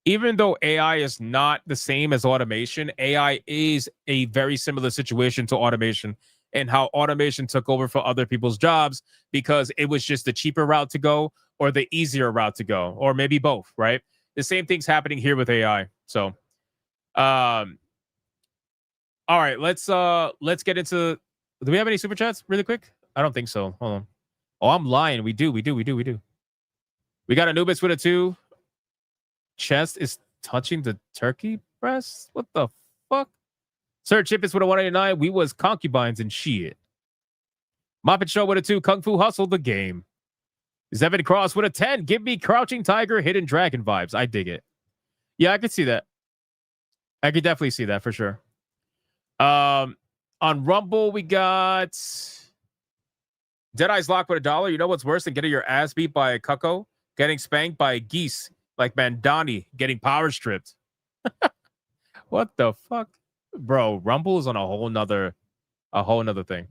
even though AI is not the same as automation, AI is a very similar situation to automation and how automation took over for other people's jobs because it was just the cheaper route to go or the easier route to go, or maybe both, right? The same thing's happening here with AI. So, all right, let's get into. Do we have any super chats really quick? I don't think so. Hold on. Oh, I'm lying. We do. We got Anubis with a 2. Chest is touching the turkey breast. What the fuck? Sir Chip is with a 189. We was concubines and shit. Moppet Show with a 2. Kung Fu Hustle the game. Zevin Cross with a 10. Give me Crouching Tiger, Hidden Dragon vibes. I dig it. Yeah, I could see that. I could definitely see that for sure. On Rumble, we got Deadeye's Lock with $1. You know what's worse than getting your ass beat by a cucko? Getting spanked by a geese like Mandani getting power stripped. What the fuck? Bro, Rumble is on a whole nother thing.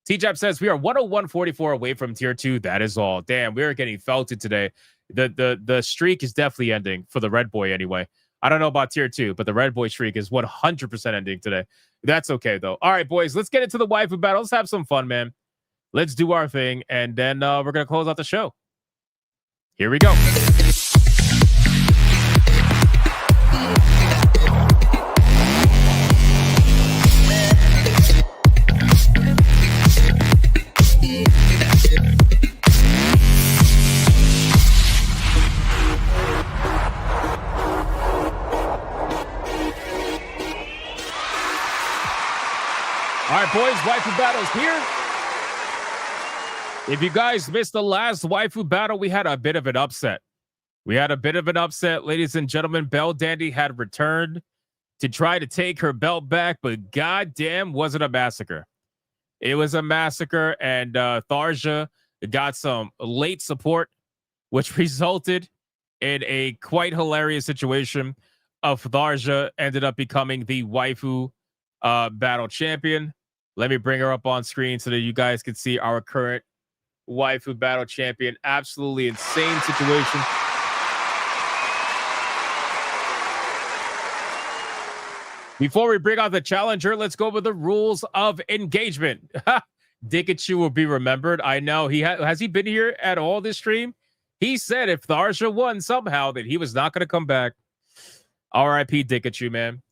T-Jab says we are 101.44 away from tier 2. That is all. Damn, we are getting felted today. The streak is definitely ending for the Red Boy anyway. I don't know about tier 2, but the Red Boy streak is 100% ending today. That's okay though. All right, boys, let's get into the waifu battle. Let's have some fun, man. Let's do our thing, and then we're gonna close out the show. Here we go. All right, boys, waifu battle's here. If you guys missed the last waifu battle, we had a bit of an upset. Ladies and gentlemen. Belle Dandy had returned to try to take her belt back, but goddamn, was it a massacre. It was a massacre, and Tharja got some late support, which resulted in a quite hilarious situation of Tharja ended up becoming the waifu battle champion. Let me bring her up on screen so that you guys can see our current waifu battle champion. Absolutely insane situation. Before we bring out the challenger, let's go over the rules of engagement. Dikachu will be remembered. I know he has he been here at all this stream? He said if Tharja won somehow that he was not going to come back. R.I.P. Dikachu, man.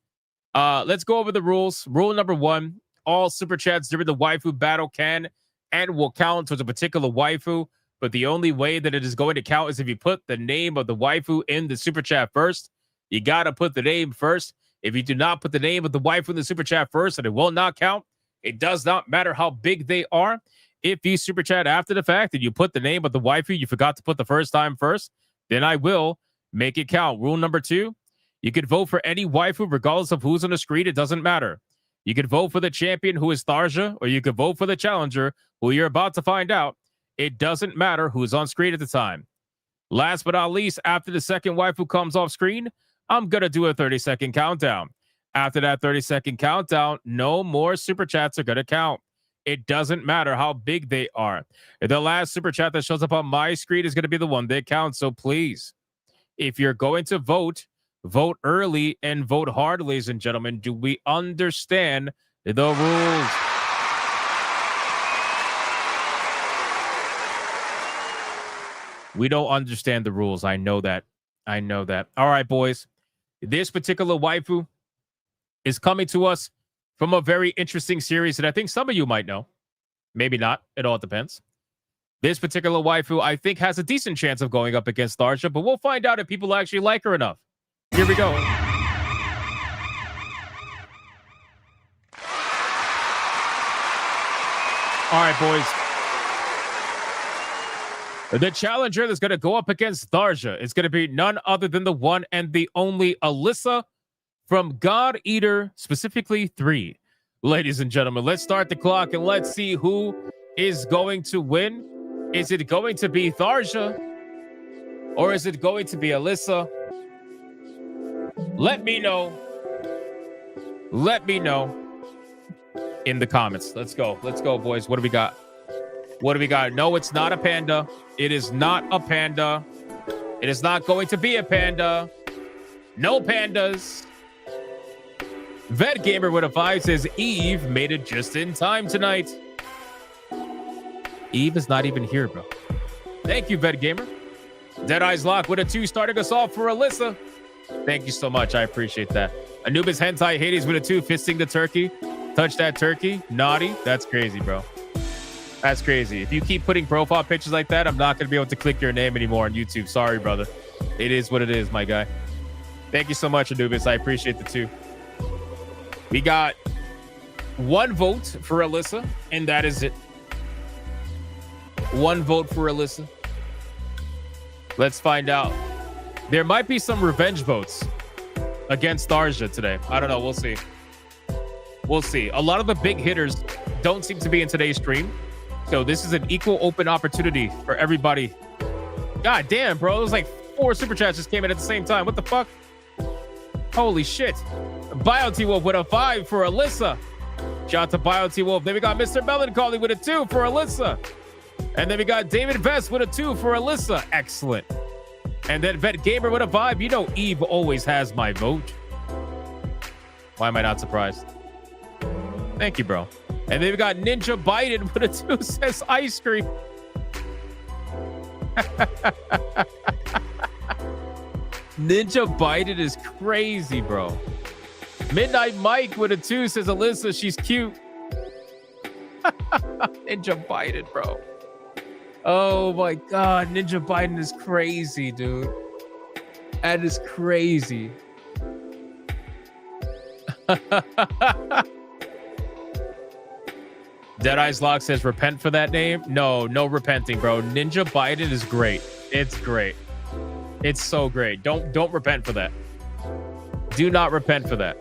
Let's go over the rules. Rule number 1. All super chats during the waifu battle can and will count towards a particular waifu, but the only way that it is going to count is if you put the name of the waifu in the super chat first. You got to put the name first. If you do not put the name of the waifu in the super chat first, then it will not count. It does not matter how big they are. If you super chat after the fact and you put the name of the waifu you forgot to put the first time first, then I will make it count. Rule number 2, you could vote for any waifu regardless of who's on the screen. It doesn't matter. You could vote for the champion, who is Tharja, or you could vote for the challenger, who you're about to find out. It doesn't matter who's on screen at the time. Last but not least, after the second waifu comes off screen, I'm going to do a 30-second countdown. After that 30-second countdown, no more super chats are going to count. It doesn't matter how big they are. The last super chat that shows up on my screen is going to be the one that counts. So please, if you're going to vote, vote early and vote hard, ladies and gentlemen. Do we understand the rules? We don't understand the rules. I know that. All right, boys. This particular waifu is coming to us from a very interesting series that I think some of you might know. Maybe not. It all depends. This particular waifu, I think, has a decent chance of going up against Tharja, but we'll find out if people actually like her enough. Here we go. All right, boys. The challenger that's going to go up against Tharja is going to be none other than the one and the only Alyssa from God Eater, specifically 3. Ladies and gentlemen, let's start the clock and let's see who is going to win? Is it going to be Tharja? Or is it going to be Alyssa? Let me know. Let me know in the comments. Let's go. Let's go, boys. What do we got? What do we got? No, it's not a panda. It is not a panda. It is not going to be a panda. No pandas. Vet Gamer with a 5 says Eve made it just in time tonight. Eve is not even here, bro. Thank you, Vet Gamer. Dead Eyes Lock with a 2 starting us off for Alyssa. Thank you so much. I appreciate that. Anubis Hentai Hades with a 2 fisting the turkey. Touch that turkey. Naughty. That's crazy, bro. That's crazy. If you keep putting profile pictures like that, I'm not going to be able to click your name anymore on YouTube. Sorry, brother. It is what it is, my guy. Thank you so much, Anubis. I appreciate the 2. We got 1 vote for Alyssa, and that is it. 1 vote for Alyssa. Let's find out. There might be some revenge votes against Tharja today. I don't know. We'll see. We'll see. A lot of the big hitters don't seem to be in today's stream. So this is an equal open opportunity for everybody. God damn, bro. It was like 4 super chats just came in at the same time. What the fuck? Holy shit. BioT Wolf with a 5 for Alyssa. Shout out to BioT Wolf. Then we got Mr. Melancholy with a 2 for Alyssa. And then we got David Vest with a 2 for Alyssa. Excellent. And then Vet Gamer with a 5. You know Eve always has my vote. Why am I not surprised? Thank you, bro. And then we got Ninja Biden with a 2 says ice cream. Ninja Biden is crazy, bro. Midnight Mike with a 2 says Alyssa, she's cute. Ninja Biden, bro. Oh my God, Ninja Biden is crazy, dude. That is crazy. Dead Eyes Lock says repent for that name. No repenting, bro. Ninja Biden is great. It's great. It's so great. Don't repent for that. Do not repent for that.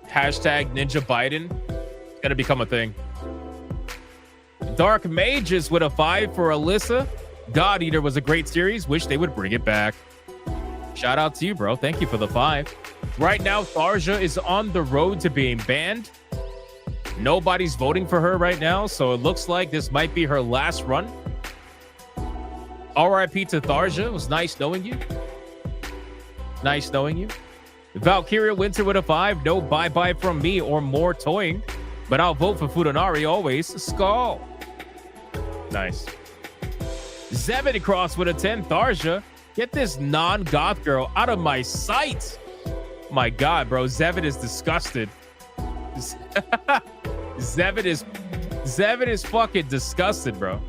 Hashtag Ninja Biden. It's gonna become a thing. Dark Mages with a 5 for Alyssa. God Eater was a great series. Wish they would bring it back. Shout out to you, bro. Thank you for the 5. Right now, Tharja is on the road to being banned. Nobody's voting for her right now, so it looks like this might be her last run. RIP to Tharja. It was nice knowing you. Nice knowing you. Valkyria Winter with a 5. No bye-bye from me or more toying, but I'll vote for Fudanari always. Skull. Nice. Zebedee Cross with a 10. Tharja. Get this non-goth girl out of my sight. My God, bro. Zevin is disgusted. Zevin is fucking disgusted, bro.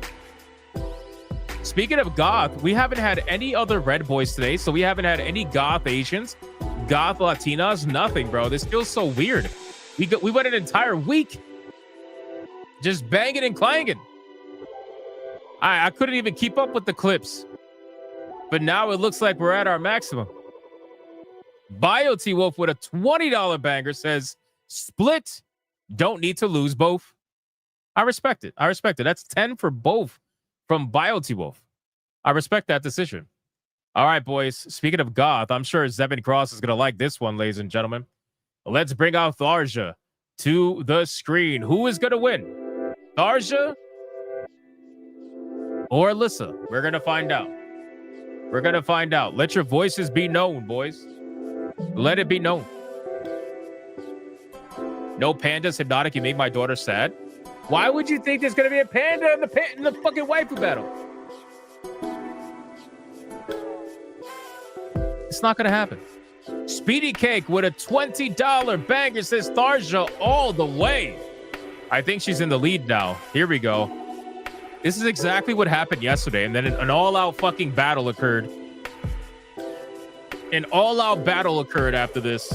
Speaking of goth, we haven't had any other red boys today, so we haven't had any goth Asians, goth Latinas, nothing, bro. This feels so weird. We went an entire week just banging and clanging. I couldn't even keep up with the clips. But now it looks like we're at our maximum. BioT Wolf with a $20 banger says, split, don't need to lose both. I respect it. I respect it. That's 10 for both from BioT Wolf. I respect that decision. All right, boys. Speaking of goth, I'm sure Zevin Cross is going to like this one, ladies and gentlemen. Let's bring out Tharja to the screen. Who is going to win? Tharja or Alyssa? We're going to find out. We're going to find out. Let your voices be known, boys. Let it be known. No pandas, Hypnotic. You make my daughter sad. Why would you think there's going to be a panda in the fucking waifu battle? It's not going to happen. Speedy Cake with a $20 banger says Tharja all the way. I think she's in the lead now. Here we go. This is exactly what happened yesterday, and then an all-out fucking battle occurred. An all-out battle occurred after this.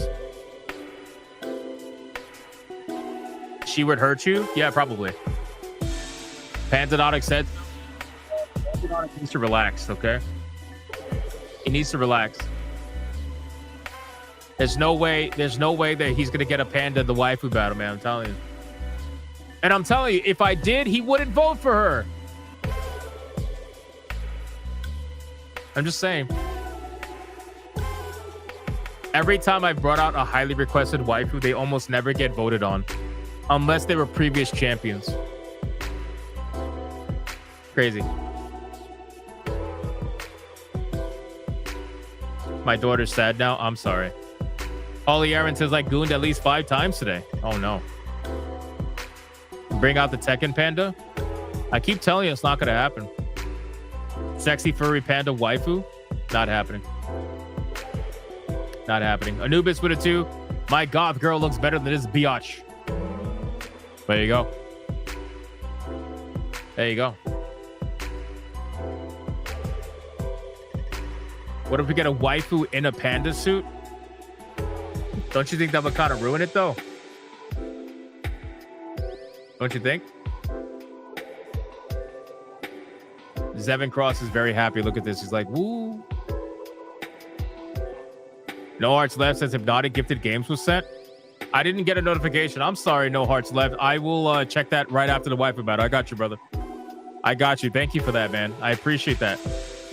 She would hurt you? Yeah, probably. Pandadotic said Pandadotic needs to relax, okay? He needs to relax. There's no way that he's gonna get a panda in the waifu battle, man. I'm telling you. And I'm telling you, if I did, he wouldn't vote for her. I'm just saying. Every time I brought out a highly requested waifu, they almost never get voted on. Unless they were previous champions. Crazy. My daughter's sad now. I'm sorry. Ollie Aaron says I gooned at least 5 times today. Oh no. Bring out the Tekken Panda. I keep telling you it's not going to happen. Sexy furry panda waifu. Not happening. Not happening. Anubis with a 2. My goth girl looks better than this biatch. There you go. There you go. What if we get a waifu in a panda suit? Don't you think that would kind of ruin it, though? Don't you think? Zevin Cross is very happy. Look at this. He's like, woo. No Hearts Left says Hypnotic Gifted Games was sent. I didn't get a notification. I'm sorry, No Hearts Left. I will check that right after the waifu battle. I got you, brother. I got you. Thank you for that, man. I appreciate that.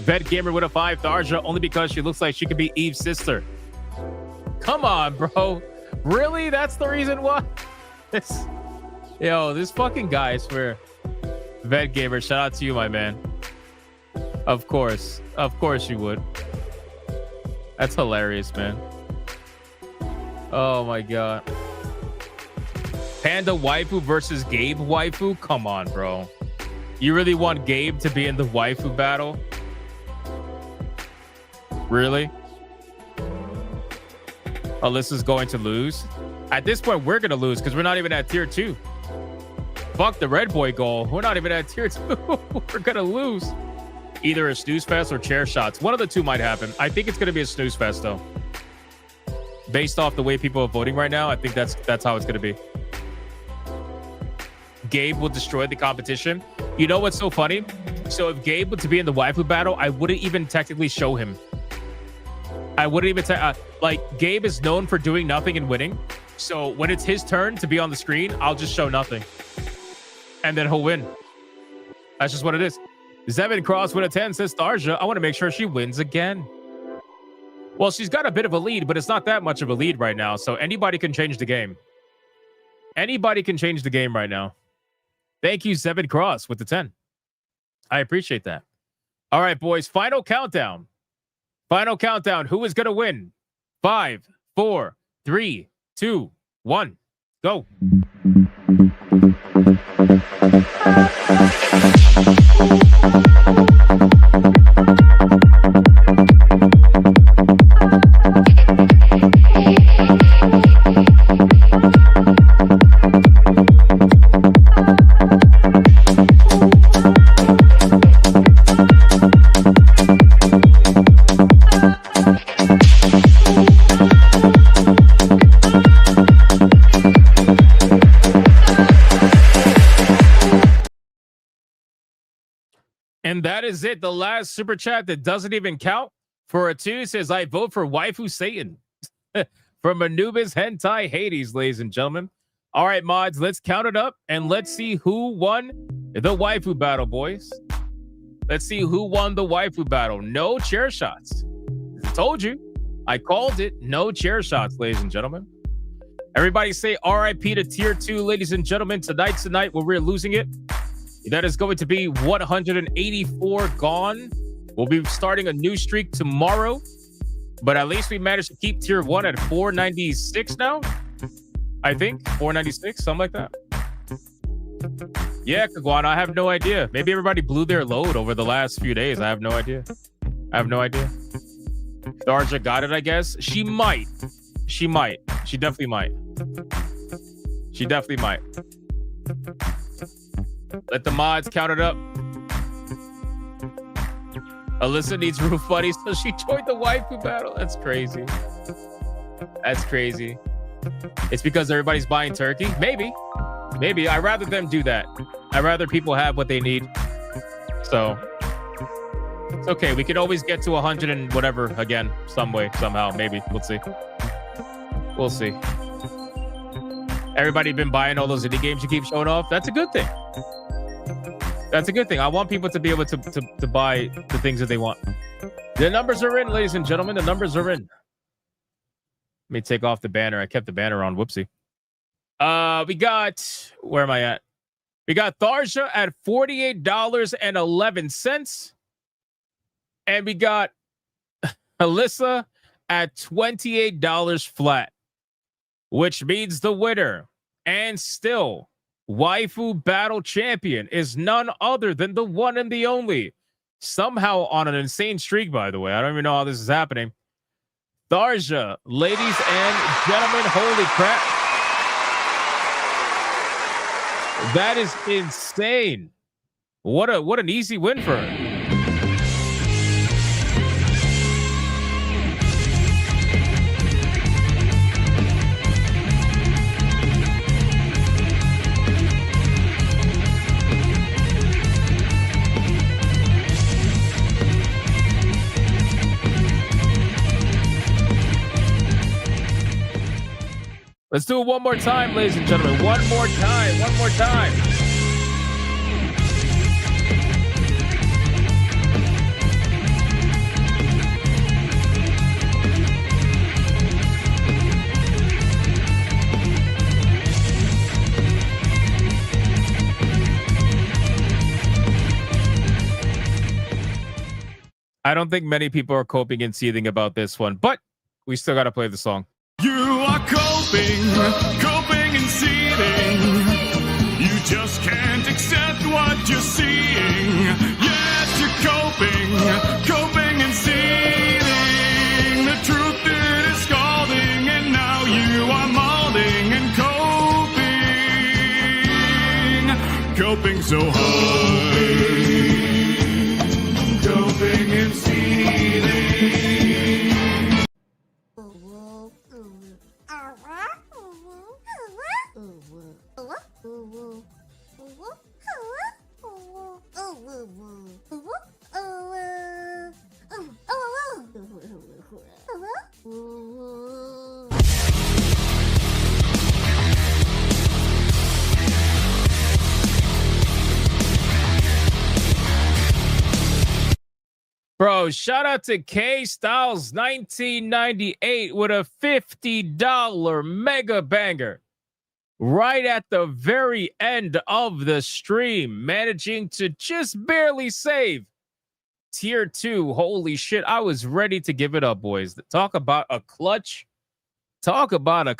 Vet Gamer with a 5. Tharja, only because she looks like she could be Eve's sister. Come on, bro. Really? That's the reason why? This fucking guy, I swear. Vet Gamer, shout out to you, my man. Of course. Of course you would. That's hilarious, man. Oh my god. Panda waifu versus Gabe waifu? Come on, bro. You really want Gabe to be in the waifu battle? Really? Alyssa's going to lose? At this point, we're going to lose because we're not even at tier 2. Fuck the red boy goal. We're not even at tier 2. We're going to lose. Either a snooze fest or chair shots. One of the two might happen. I think it's going to be a snooze fest, though. Based off the way people are voting right now, I think that's how it's going to be. Gabe will destroy the competition. You know what's so funny? So if Gabe were to be in the waifu battle, I wouldn't even technically show him. I wouldn't even say, like, Gabe is known for doing nothing and winning. So when it's his turn to be on the screen, I'll just show nothing. And then he'll win. That's just what it is. Zevin Cross with a 10 says, Tharja, I want to make sure she wins again. Well, she's got a bit of a lead, but it's not that much of a lead right now. So anybody can change the game. Anybody can change the game right now. Thank you, Zevin Cross with the 10. I appreciate that. All right, boys. Final countdown. Final countdown. Who is going to win? 5, 4, 3, 2, 1. Go. And that is it. The last super chat that doesn't even count for a 2 says, I vote for Waifu Satan. From Anubis Hentai Hades, ladies and gentlemen. All right, mods, let's count it up and let's see who won the waifu battle, boys. Let's see who won the waifu battle. No chair shots. I told you. I called it. No chair shots, ladies and gentlemen. Everybody say RIP to tier 2, ladies and gentlemen. Tonight's the night where we're losing it. That is going to be 184 gone. We'll be starting a new streak tomorrow. But at least we managed to keep tier 1 at 496 now. I think 496, something like that. Yeah, Kagwana, I have no idea. Maybe everybody blew their load over the last few days. I have no idea. I have no idea. Darja got it, I guess. She might. She might. She definitely might. She definitely might. Let the mods count it up. Alyssa needs Roof Funny, so she joined the waifu battle. That's crazy. That's crazy. It's because everybody's buying turkey? Maybe. Maybe. I'd rather them do that. I'd rather people have what they need. So, it's okay. We could always get to 100 and whatever again, some way, somehow. Maybe. We'll see. We'll see. Everybody been buying all those indie games you keep showing off. That's a good thing. That's a good thing. I want people to be able to buy the things that they want. The numbers are in, ladies and gentlemen. The numbers are in. Let me take off the banner. I kept the banner on. Whoopsie. We got, where am I at? We got Tharja at $48.11. And we got Alyssa at $28 flat, which means the winner and still Waifu Battle champion is none other than the one and the only. Somehow on an insane streak, by the way. I don't even know how this is happening. Tharja, ladies and gentlemen, holy crap. That is insane. What an easy win for her. Let's do it one more time, ladies and gentlemen. One more time. One more time. I don't think many people are coping and seething about this one, but we still got to play the song. You are coping and seething. You just can't accept what you're seeing. Yes, you're coping and seething. The truth is scalding, and now you are molding and coping so hard. Coping and seething. Bro, shout out to K Styles 1998 with a $50 mega banger right at the very end of the stream, managing to just barely save tier 2. Holy shit, I was ready to give it up, boys. Talk about a clutch. Talk about a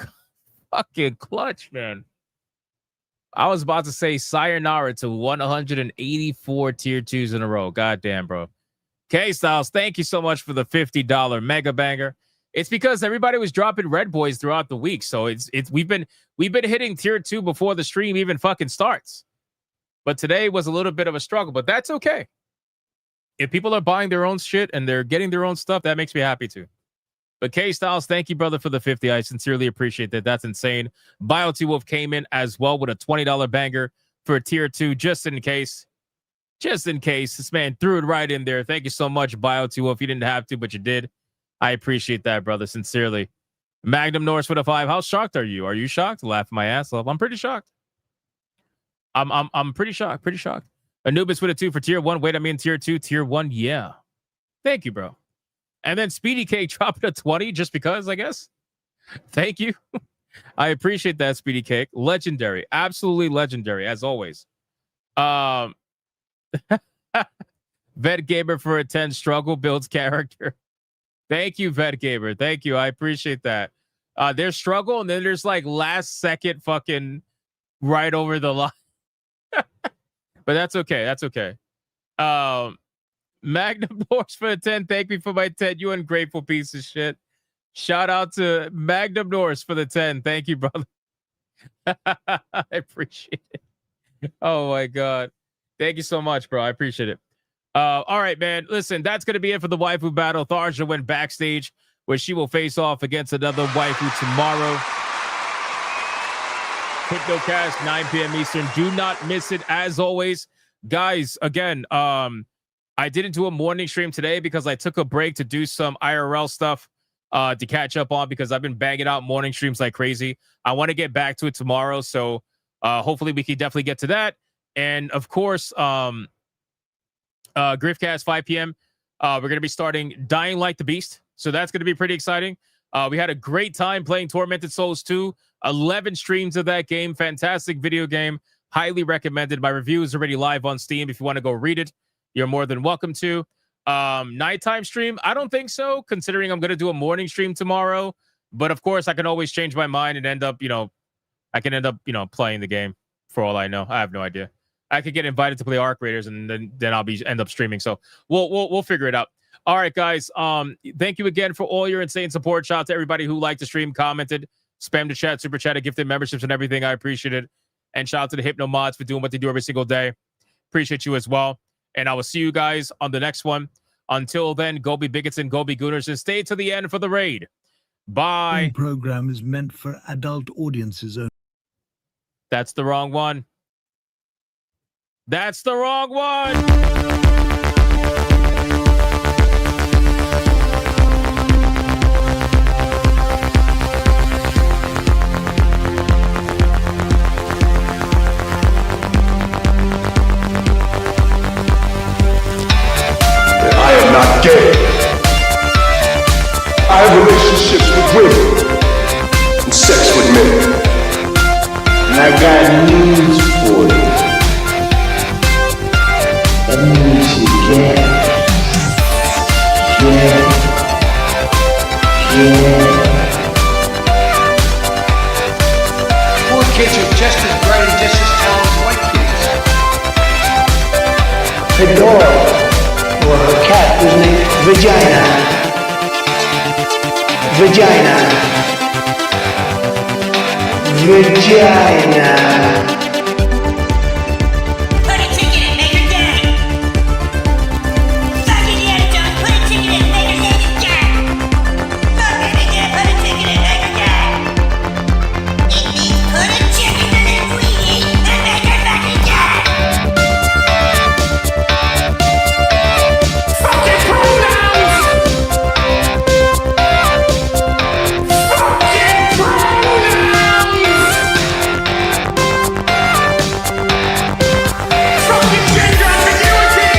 fucking clutch, man. I was about to say sayonara to 184 tier 2s in a row. Goddamn, bro. K Styles, thank you so much for the $50 mega banger. It's because everybody was dropping red boys throughout the week, so we've been hitting tier 2 before the stream even fucking starts. But today was a little bit of a struggle, but that's okay. If people are buying their own shit and they're getting their own stuff, that makes me happy too. But K Styles, thank you, brother, for the 50. I sincerely appreciate that. That's insane. BioT Wolf came in as well with a $20 banger for tier 2, just in case. Just in case. This man threw it right in there. Thank you so much, BioT Wolf. You didn't have to, but you did. I appreciate that, brother, sincerely. Magnum Norris with a 5. How shocked are you? Are you shocked? Laugh my ass off. I'm pretty shocked. I'm pretty shocked. Pretty shocked. Anubis with a 2 for tier 1. Wait, I mean tier 2, tier 1. Yeah. Thank you, bro. And then Speedy Cake dropping a 20 just because, I guess. Thank you. I appreciate that, Speedy Cake. Legendary. Absolutely legendary, as always. Vet Gamer for a 10. Struggle builds character. Thank you, Vet Gamer. Thank you. I appreciate that. There's struggle, and then there's like last second fucking right over the line. But that's okay. That's okay. Magnum Norse for the 10. Thank me for my 10. You ungrateful piece of shit. Shout out to Magnum Norse for the 10. Thank you, brother. I appreciate it. Oh my God. Thank you so much, bro. I appreciate it. All right, man. Listen, that's going to be it for the Waifu Battle. Tharja went backstage where she will face off against another waifu tomorrow. Hypnocast, 9 p.m. Eastern. Do not miss it. As always, guys, again, I didn't do a morning stream today because I took a break to do some IRL stuff. to catch up on because I've been banging out morning streams like crazy. I want to get back to it tomorrow, so hopefully we can definitely get to that. And of course, Griffcast 5 p.m. We're going to be starting Dying Like the Beast, so that's going to be pretty exciting. We had a great time playing Tormented Souls 2. 11 streams of that game. Fantastic video game. Highly recommended. My review is already live on Steam. If you want to go read it, you're more than welcome to. Nighttime stream? I don't think so, considering I'm going to do a morning stream tomorrow. But of course, I can always change my mind and end up, I can end up, playing the game for all I know. I have no idea. I could get invited to play Arc Raiders and then I'll end up streaming. So we'll figure it out. All right, guys. Thank you again for all your insane support. Shout out to everybody who liked the stream, commented, spammed the chat, super chatted, gifted memberships and everything. I appreciate it. And shout out to the Hypno mods for doing what they do every single day. Appreciate you as well. And I will see you guys on the next one. Until then, go be bigots and go be gooners and stay to the end for the raid. Bye. The program is meant for adult audiences only. That's the wrong one. That's the wrong one. I am not gay. I have relationships with women and sex with men. And I got news for you. That means you get. Poor kids are just as bright and just as talented as white kids. The dog or her cat was named Vagina. Put a ticket in Maker Day. Fuck Indiana Jones, put a ticket in Maker David Jack. Fuck it again, put a ticket in Maker Day. It means put a chicken in a Queenie and make her fucking Jack. Fucking pronouns! Fucking pronouns! Fucking gender ambiguity!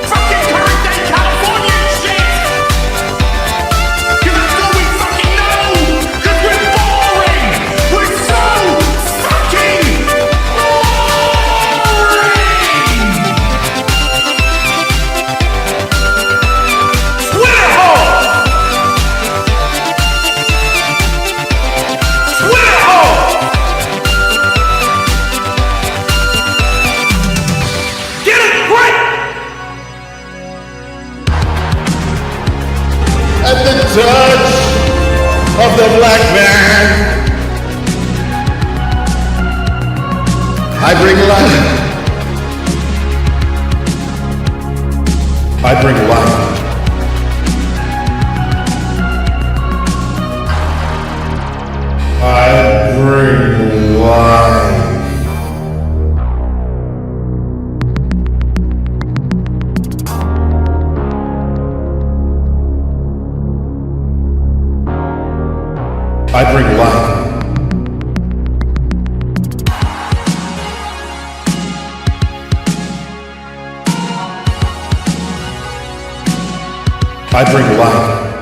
Fucking current day California shit! Cause that's all we fucking know! Cause we're boring! We're so fucking Twitter hole! Twitter hole! Get it right! At the touch of the black man, I bring life. I bring life. I bring life. I bring life. I bring life.